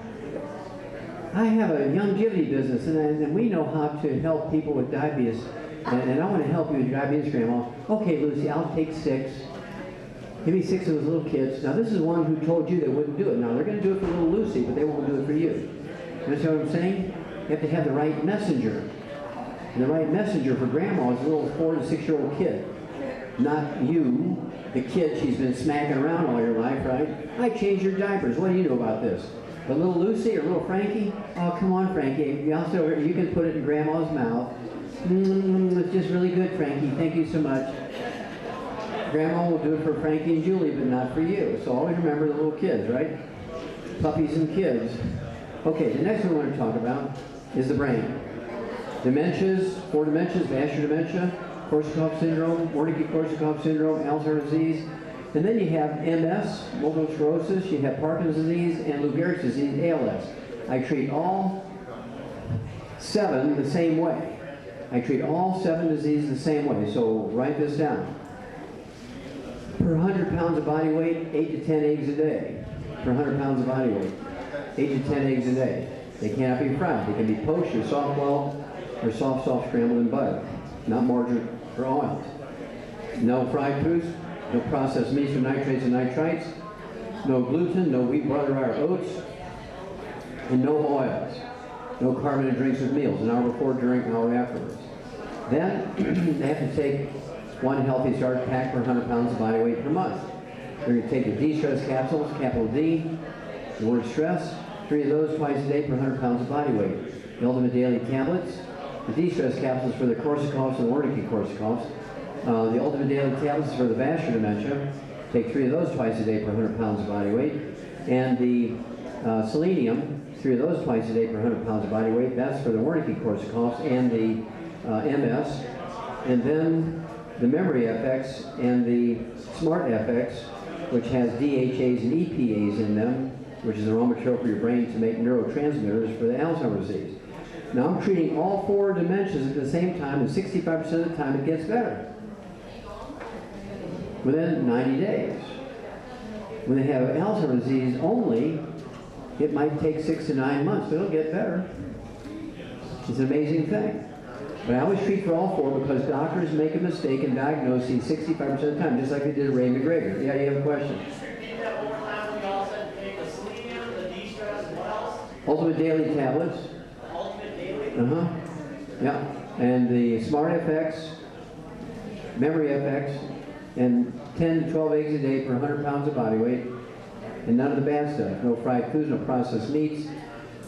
I have a Youngevity business, and we know how to help people with diabetes, and I want to help you with your diabetes, Grandma. Okay, Lucy, I'll take 6. Give me 6 of those little kids. Now, this is one who told you they wouldn't do it. Now, they're going to do it for little Lucy, but they won't do it for you. You understand what I'm saying? You have to have the right messenger. And the right messenger for Grandma is a little 4 to 6-year-old kid. Not you, the kid she's been smacking around all your life, right? I changed your diapers. What do you know about this? But little Lucy or little Frankie? Oh, come on, Frankie. You can put it in Grandma's mouth. It's just really good, Frankie. Thank you so much. Grandma will do it for Frankie and Julie, but not for you. So always remember the little kids, right? Puppies and kids. Okay, the next one we're going to talk about is the brain. Dementias, 4 dementias, vascular dementia, Korsakoff syndrome, Wernicke-Korsakoff syndrome, Alzheimer's disease. And then you have MS, multiple sclerosis, you have Parkinson's disease, and Lou Gehrig's disease, ALS. I treat all 7 the same way. I treat all 7 diseases the same way, so write this down. Per 100 pounds of body weight, 8 to 10 eggs a day. Per 100 pounds of body weight, 8 to 10 eggs a day. They cannot be fried. They can be poached or soft boiled or soft scrambled in butter, not margarine or oils. No fried foods, no processed meats or nitrates and nitrites, no gluten, no wheat, butter, or oats, and no oils. No carbonated drinks with meals, an hour before, during, an hour afterwards. Then they have to take 1 healthy start pack per 100 pounds of body weight per month. They're going to take the D-stress capsules, capital D, the word stress, 3 of those twice a day per 100 pounds of body weight. The Ultimate Daily tablets, the D-stress capsules for the Korsakoffs and Wernicke-Korsakoffs. The Ultimate Daily tablets for the vascular dementia. Take 3 of those twice a day per 100 pounds of body weight. And the selenium, 3 of those twice a day per 100 pounds of body weight. That's for the Wernicke-Korsakoffs and the MS. And then the Memory FX and the Smart FX, which has DHAs and EPAs in them, which is the raw material for your brain to make neurotransmitters for the Alzheimer's disease. Now I'm treating all 4 dementias at the same time, and 65% of the time it gets better. Within 90 days. When they have Alzheimer's disease only, it might take 6 to 9 months, but it'll get better. It's an amazing thing. But I always treat for all 4 because doctors make a mistake in diagnosing 65% of the time, just like they did Ray McGregor. Yeah, you have a question? Ultimate Daily tablets. Yeah. And the Smart FX, Memory FX, and 10 to 12 eggs a day per 100 pounds of body weight. And none of the bad stuff. No fried foods, no processed meats,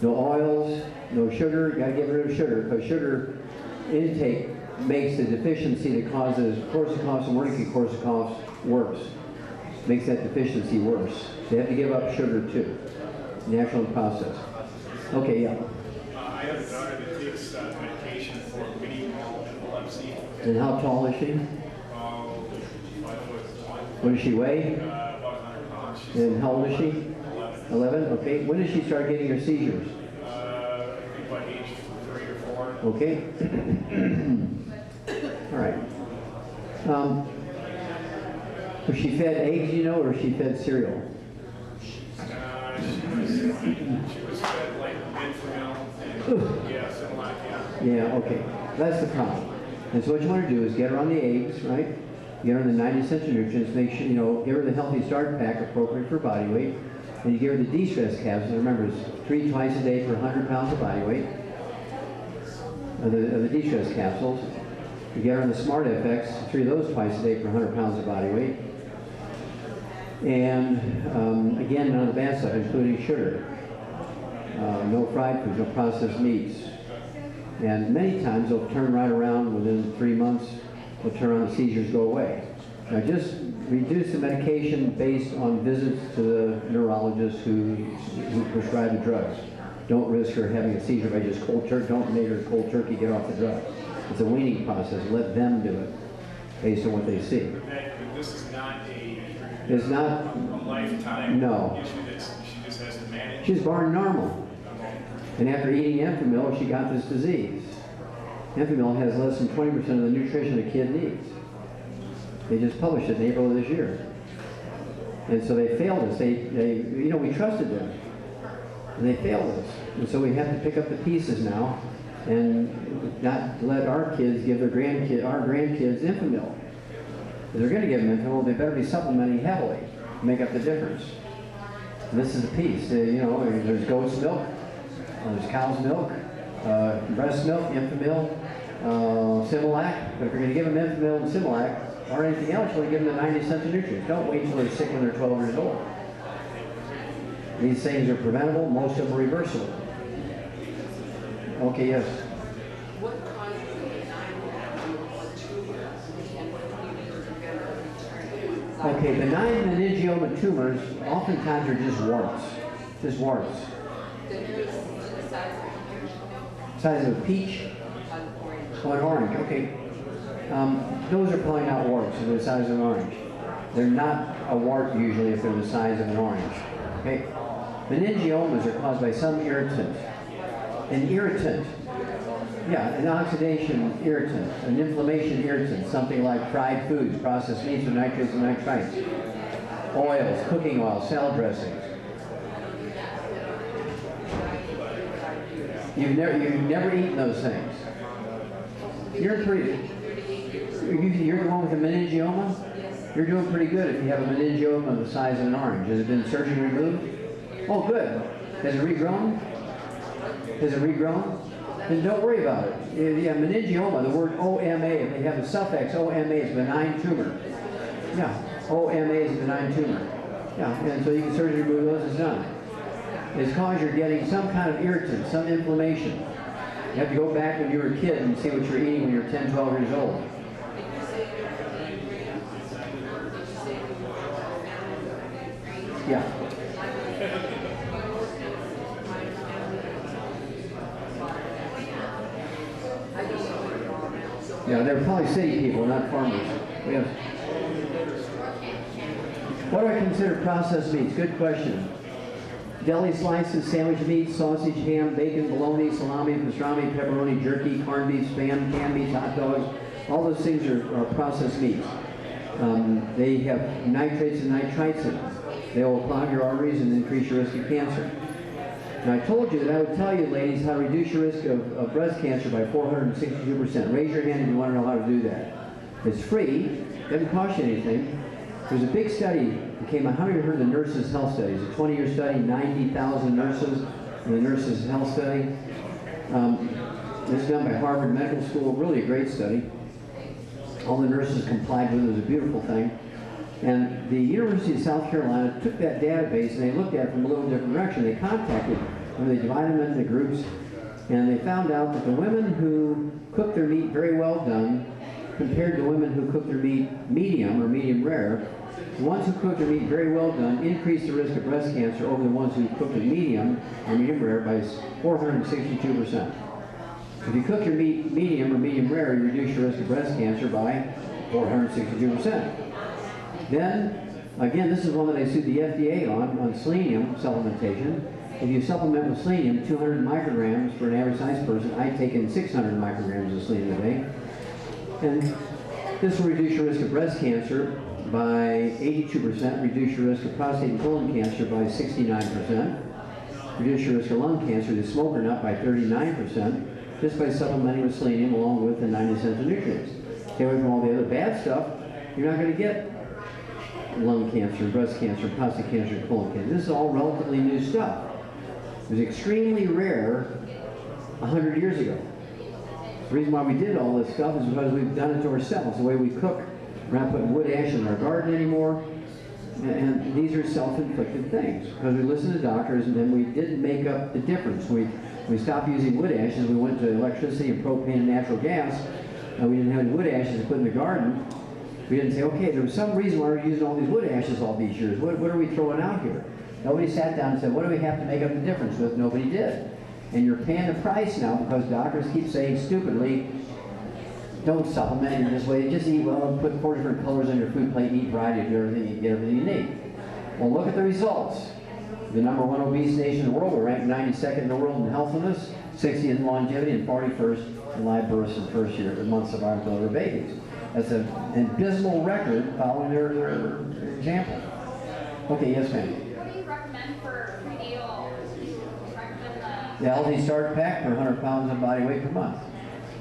no oils, no sugar. You gotta get rid of sugar, because sugar intake makes the deficiency that causes Korsakoffs and Wernicke-Korsakoffs worse. Makes that deficiency worse. So you have to give up sugar too. Natural and processed. Okay, yeah. I have a daughter that takes medication for mini epilepsy. And how tall is she? 5'1". What does she weigh? About 100 pounds. She's And how old is she? 11. 11? Okay. When did she start getting her seizures? I think by age 3 or 4. Okay. All right. Was she fed eggs, you know, or was she fed cereal? She was fed like mid-meal and yeah, something like that. Yeah, okay. That's the problem. And so what you want to do is get her on the eggs, right? Get her on the 90 essential nutrients, make sure, you know, give her the healthy start pack appropriate for body weight. And you give her the de-stress capsules. Remember, it's 3 twice a day for 100 pounds of body weight. Of the de-stress capsules. You get her on the Smart FX, 3 of those twice a day for 100 pounds of body weight. And again, none of the bad stuff, including sugar. No fried foods, no processed meats. And many times they'll turn right around within 3 months. They'll turn around, the seizures go away. Now just reduce the medication based on visits to the neurologist who prescribe the drugs. Don't risk her having a seizure by just cold turkey. Don't make her cold turkey get off the drugs. It's a weaning process. Let them do it based on what they see. This is not It's not a lifetime no. issue that she just has to She was born normal. And after eating Enfamil, she got this disease. Enfamil has less than 20% of the nutrition a kid needs. They just published it in April of this year. And so they failed us. We trusted them. And they failed us. And so we have to pick up the pieces now and not let our kids give our grandkids Enfamil. If they're going to give them Enfamil, they better be supplementing heavily to make up the difference. And this is the piece. There's goat's milk, there's cow's milk, breast milk, Enfamil, Similac. But if you're going to give them Enfamil and Similac, or anything else, you're going to give them the 90 cents of nutrients. Don't wait until they're sick when they're 12 years old. These things are preventable. Most of them are reversible. Okay, yes? What causes the benign Okay, benign meningioma tumors oftentimes are just warts. Just warts. Size of a peach? Oh, an orange, okay. Those are probably not warts, they're the size of an orange. They're not a wart usually if they're the size of an orange. Okay? Meningiomas are caused by some irritant. An irritant. Yeah, an oxidation irritant, an inflammation irritant, something like fried foods, processed meats with nitrates and nitrites, oils, cooking oil, salad dressings. You've never eaten those things. You're the one with a meningioma? You're doing pretty good if you have a meningioma the size of an orange. Has it been surgically removed? Oh, good. Has it regrown? Has it regrown? Then don't worry about it. Yeah, meningioma, the word OMA, if they have the suffix OMA, is benign tumor. Yeah, OMA is a benign tumor. Yeah, and so you can surgically remove those, it's done. It's because you're getting some kind of irritant, some inflammation. You have to go back when you were a kid and see what you're eating when you're 10, 12 years old. Yeah. Yeah, they're probably city people, not farmers. Yes. What do I consider processed meats? Good question. Deli slices, sandwich meats, sausage, ham, bacon, bologna, salami, pastrami, pepperoni, jerky, corned beef, spam, canned meats, hot dogs. All those things are processed meats. They have nitrates and nitrites in them. They will clog your arteries and increase your risk of cancer. Now I told you that I would tell you, ladies, how to reduce your risk of breast cancer by 462%. Raise your hand if you want to know how to do that. It's free, doesn't cost you anything. There's a big study that came out. How many of you heard of the Nurses' Health Study? It's a 20-year study, 90,000 nurses in the Nurses' Health Study. It's done by Harvard Medical School, really a great study. All the nurses complied with it. It was a beautiful thing. And the University of South Carolina took that database and they looked at it from a little different direction. They contacted them, they divided them into groups, and they found out that the women who cooked their meat very well done compared to women who cooked their meat medium or medium rare, the ones who cooked their meat very well done increased the risk of breast cancer over the ones who cooked it medium or medium rare by 462%. If you cook your meat medium or medium rare, you reduce your risk of breast cancer by 462%. Then, again, this is one that I sued the FDA on selenium supplementation. If you supplement with selenium, 200 micrograms for an average size person, I take in 600 micrograms of selenium a day. And this will reduce your risk of breast cancer by 82%, reduce your risk of prostate and colon cancer by 69%, reduce your risk of lung cancer, the smoker nut, by 39%, just by supplementing with selenium along with the 90 cents of nutrients. Stay away from all the other bad stuff. You're not going to get lung cancer, breast cancer, prostate cancer, colon cancer. This is all relatively new stuff. It was extremely rare 100 years ago. The reason why we did all this stuff is because we've done it to ourselves. The way we cook, we're not putting wood ash in our garden anymore. And these are self-inflicted things. Because we listened to doctors and then we didn't make up the difference. We stopped using wood ashes. We went to electricity and propane and natural gas. And we didn't have any wood ashes to put in the garden. We didn't say, okay, there was some reason why we're using all these wood ashes all these years. What are we throwing out here? Nobody sat down and said, what do we have to make up the difference with? Nobody did. And you're paying the price now because doctors keep saying stupidly, don't supplement in this way. Just eat well and put 4 different colors on your food plate and eat variety, do everything, you get everything you need. Well, look at the results. the #1 obese nation in the world. We're ranked 92nd in the world in healthiness, 60th in longevity, and 41st in live births in the first year, the month survival of their babies. That's an abysmal record following their example. Okay, yes, ma'am. What do you recommend for prenatal? Recommend The Healthy Start Pack for 100 pounds of body weight per month.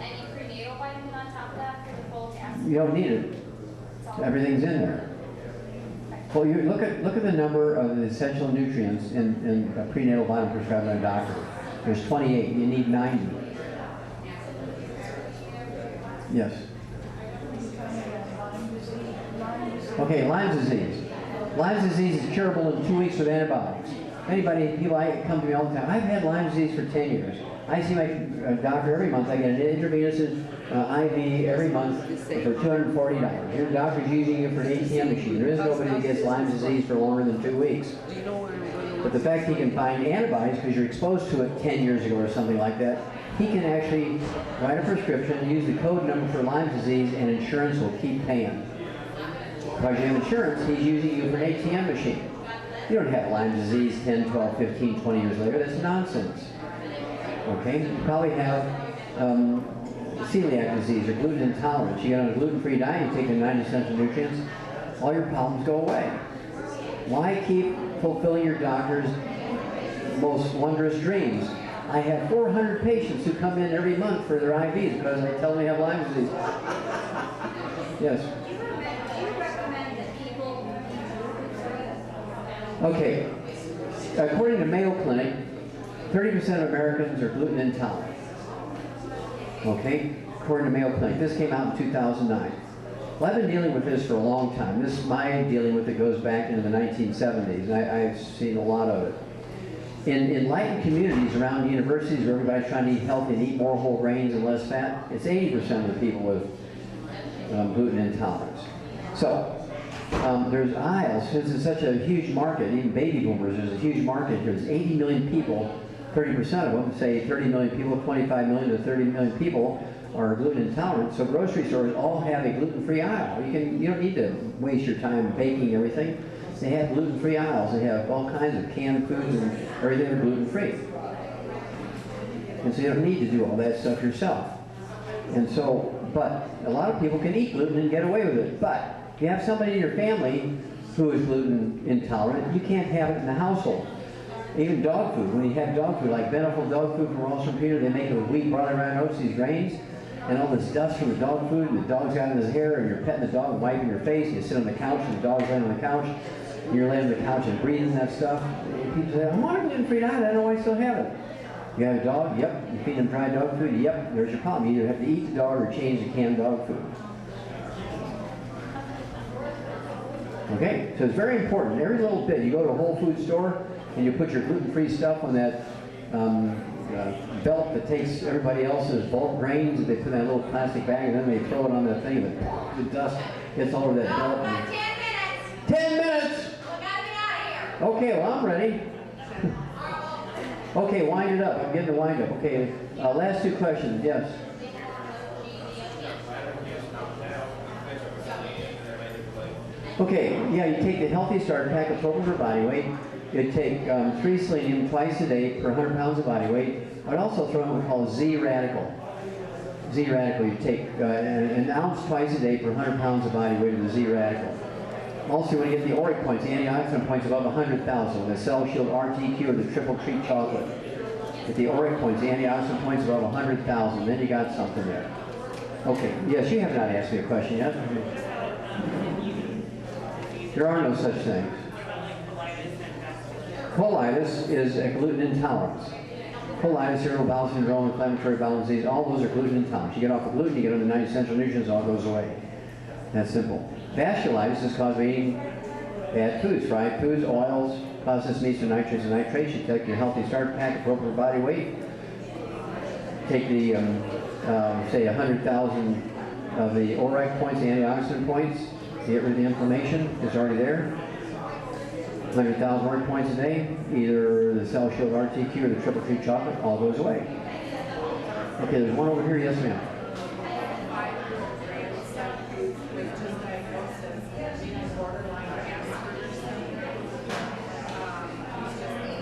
any prenatal vitamin on top of that for the folic acid? You don't need it. Everything's in there. Well, you look at the number of the essential nutrients in a prenatal vitamin prescribed by a doctor. There's 28. You need 90. Yes. Okay, Lyme disease. Lyme disease is curable in 2 weeks with antibiotics. People come to me all the time. I've had Lyme disease for 10 years. I see my doctor every month. I get an intravenous IV every month for $240. Your doctor's using you for an ATM machine. There is nobody that gets Lyme disease for longer than 2 weeks. But the fact he can find antibodies because you're exposed to it 10 years ago or something like that, he can actually write a prescription, use the code number for Lyme disease, and insurance will keep paying. Because you have insurance, he's using you for an ATM machine. You don't have Lyme disease 10, 12, 15, 20 years later. That's nonsense. Okay? You probably have celiac disease or gluten intolerance. You get on a gluten-free diet, you take the 90 essential nutrients, all your problems go away. Why keep fulfilling your doctor's most wondrous dreams? I have 400 patients who come in every month for their IVs because they tell me they have Lyme disease. Yes? Do you recommend that people? Okay. According to Mayo Clinic, 30% of Americans are gluten intolerant. Okay? According to Mayo Clinic. This came out in 2009. Well, I've been dealing with this for a long time. My dealing with it goes back into the 1970s, and I've seen a lot of it. In enlightened communities around universities where everybody's trying to eat healthy and eat more whole grains and less fat, it's 80% of the people with gluten intolerance. So, there's aisles, since it's such a huge market, even baby boomers, there's a huge market here. There's 80 million people, 30% of them, say 30 million people, 25 million to 30 million people are gluten intolerant. So grocery stores all have a gluten-free aisle. You don't need to waste your time baking everything. They have gluten-free aisles. They have all kinds of canned foods and everything are gluten-free. And so you don't need to do all that stuff yourself. And so, but a lot of people can eat gluten and get away with it. But if you have somebody in your family who is gluten intolerant, you can't have it in the household. Even dog food, when you have dog food, like Beneful dog food from Ross from Peter, they make it with wheat, barley, rye, and oats, these grains, and all this dust from the dog food, and the dog's got in his hair, and you're petting the dog and wiping your face, and you sit on the couch, and the dog's laying on the couch, and you're laying on the couch and breathing that stuff. And people say, I'm on a gluten-free diet, I don't know why I still have it. You have a dog? Yep. You feed them dry dog food? Yep. There's your problem. You either have to eat the dog or change the canned dog food. Okay, so it's very important. Every little bit. You go to a Whole Foods store and you put your gluten-free stuff on that belt that takes everybody else's bulk grains, and they put in that little plastic bag, and then they throw it on that thing, and the dust gets all over that belt. About 10 minutes. 10 minutes! We gotta be out of here. Okay, well, I'm ready. Okay, wind it up. I'm getting the wind up. Okay, last two questions. Yes. Okay, yeah, you take the Healthy Start Pack appropriate for body weight. You take 3 selenium twice a day per 100 pounds of body weight. I'd also throw in what we call Z-Radical. Z-Radical, you take an ounce twice a day per 100 pounds of body weight of the Z-Radical. Also, you want to get the ORIC points, the antioxidant points above 100,000, the Cell Shield RTQ or the Triple Treat Chocolate. Get the ORIC points, the antioxidant points above 100,000, then you got something there. Okay, yes, you have not asked me a question yet. There are no such things. Colitis is a gluten intolerance. Colitis, irritable bowel syndrome, inflammatory bowel disease, all those are gluten intolerance. You get off the gluten, you get on the 90 essential nutrients, all goes away. That's simple. Vasculitis is caused by eating bad foods, fried foods, oils, processed meats, and nitrates and nitrates. You take your Healthy Start Pack, appropriate body weight. Take the, say, 100,000 of the ORAC points, the antioxidant points. Get rid of the inflammation. It's already there. 100,000 ORAC points a day. Either the Cell Shield RTQ or the Triple Treat Chocolate, all goes away. Okay, there's one over here. Yes, ma'am.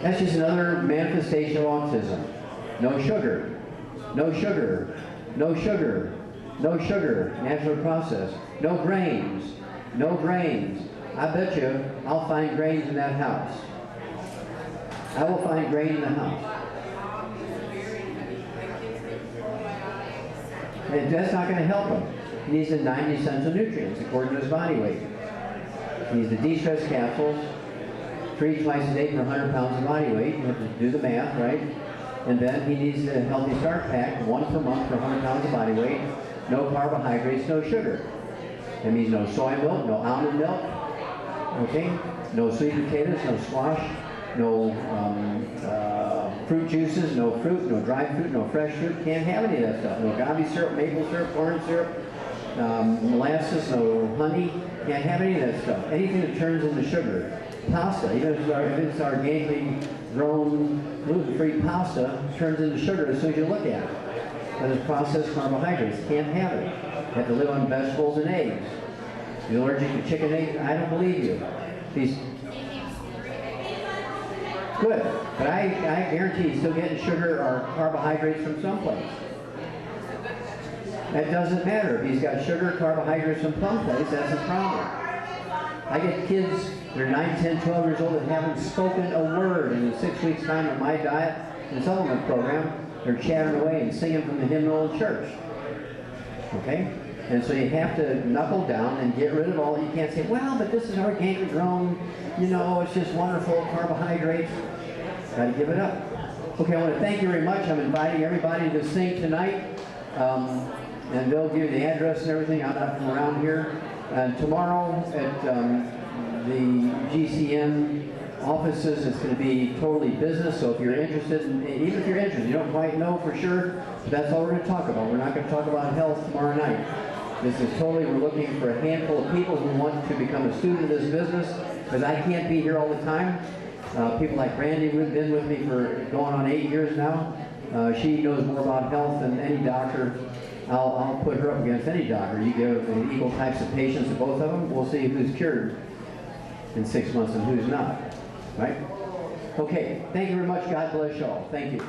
That's just another manifestation of autism. No sugar, no sugar, no sugar, no sugar, natural process. No grains, no grains. I bet you I'll find grains in that house. I will find grain in the house. And that's not going to help him. He needs the 90 essential nutrients according to his body weight. He needs the de-stress capsules, 3 twice a day for 100 pounds of body weight. You have to do the math, right? And then he needs the Healthy Start Pack, 1 per month for 100 pounds of body weight. No carbohydrates, no sugar. That means no soy milk, no almond milk, okay? No sweet potatoes, no squash, no fruit juices, no fruit, no dried fruit, no fresh fruit. Can't have any of that stuff. No agave syrup, maple syrup, corn syrup, molasses, no honey. Can't have any of that stuff. Anything that turns into sugar. Pasta, even if it's organically grown, gluten-free pasta, turns into sugar as soon as you look at it. That is processed carbohydrates. Can't have it. You have to live on vegetables and eggs. If you're allergic to chicken eggs, I don't believe you. These good, but I guarantee he's still getting sugar or carbohydrates from someplace. That doesn't matter. If he's got sugar, carbohydrates from someplace, that's his problem. I get kids, they're 9, 10, 12 years old that haven't spoken a word in the 6 weeks' time of my diet and supplement program. They're chattering away and singing from the hymnal in church. Okay? And so you have to knuckle down and get rid of all, you can't say, well, but this is organically grown, you know, it's just wonderful carbohydrates. Got to give it up. Okay, I want to thank you very much. I'm inviting everybody to sing tonight. And they'll give you the address and everything. I'm not from around here. And tomorrow at the GCN offices, it's going to be totally business. So if you're interested, even if you're interested, you don't quite know for sure, but that's all we're going to talk about. We're not going to talk about health tomorrow night. This is totally, we're looking for a handful of people who want to become a student of this business, because I can't be here all the time. People like Brandy, who've been with me for going on 8 years now. She knows more about health than any doctor. I'll put her up against any doctor. You give equal types of patients to both of them, we'll see who's cured in 6 months and who's not. Right? Okay, thank you very much. God bless you all. Thank you.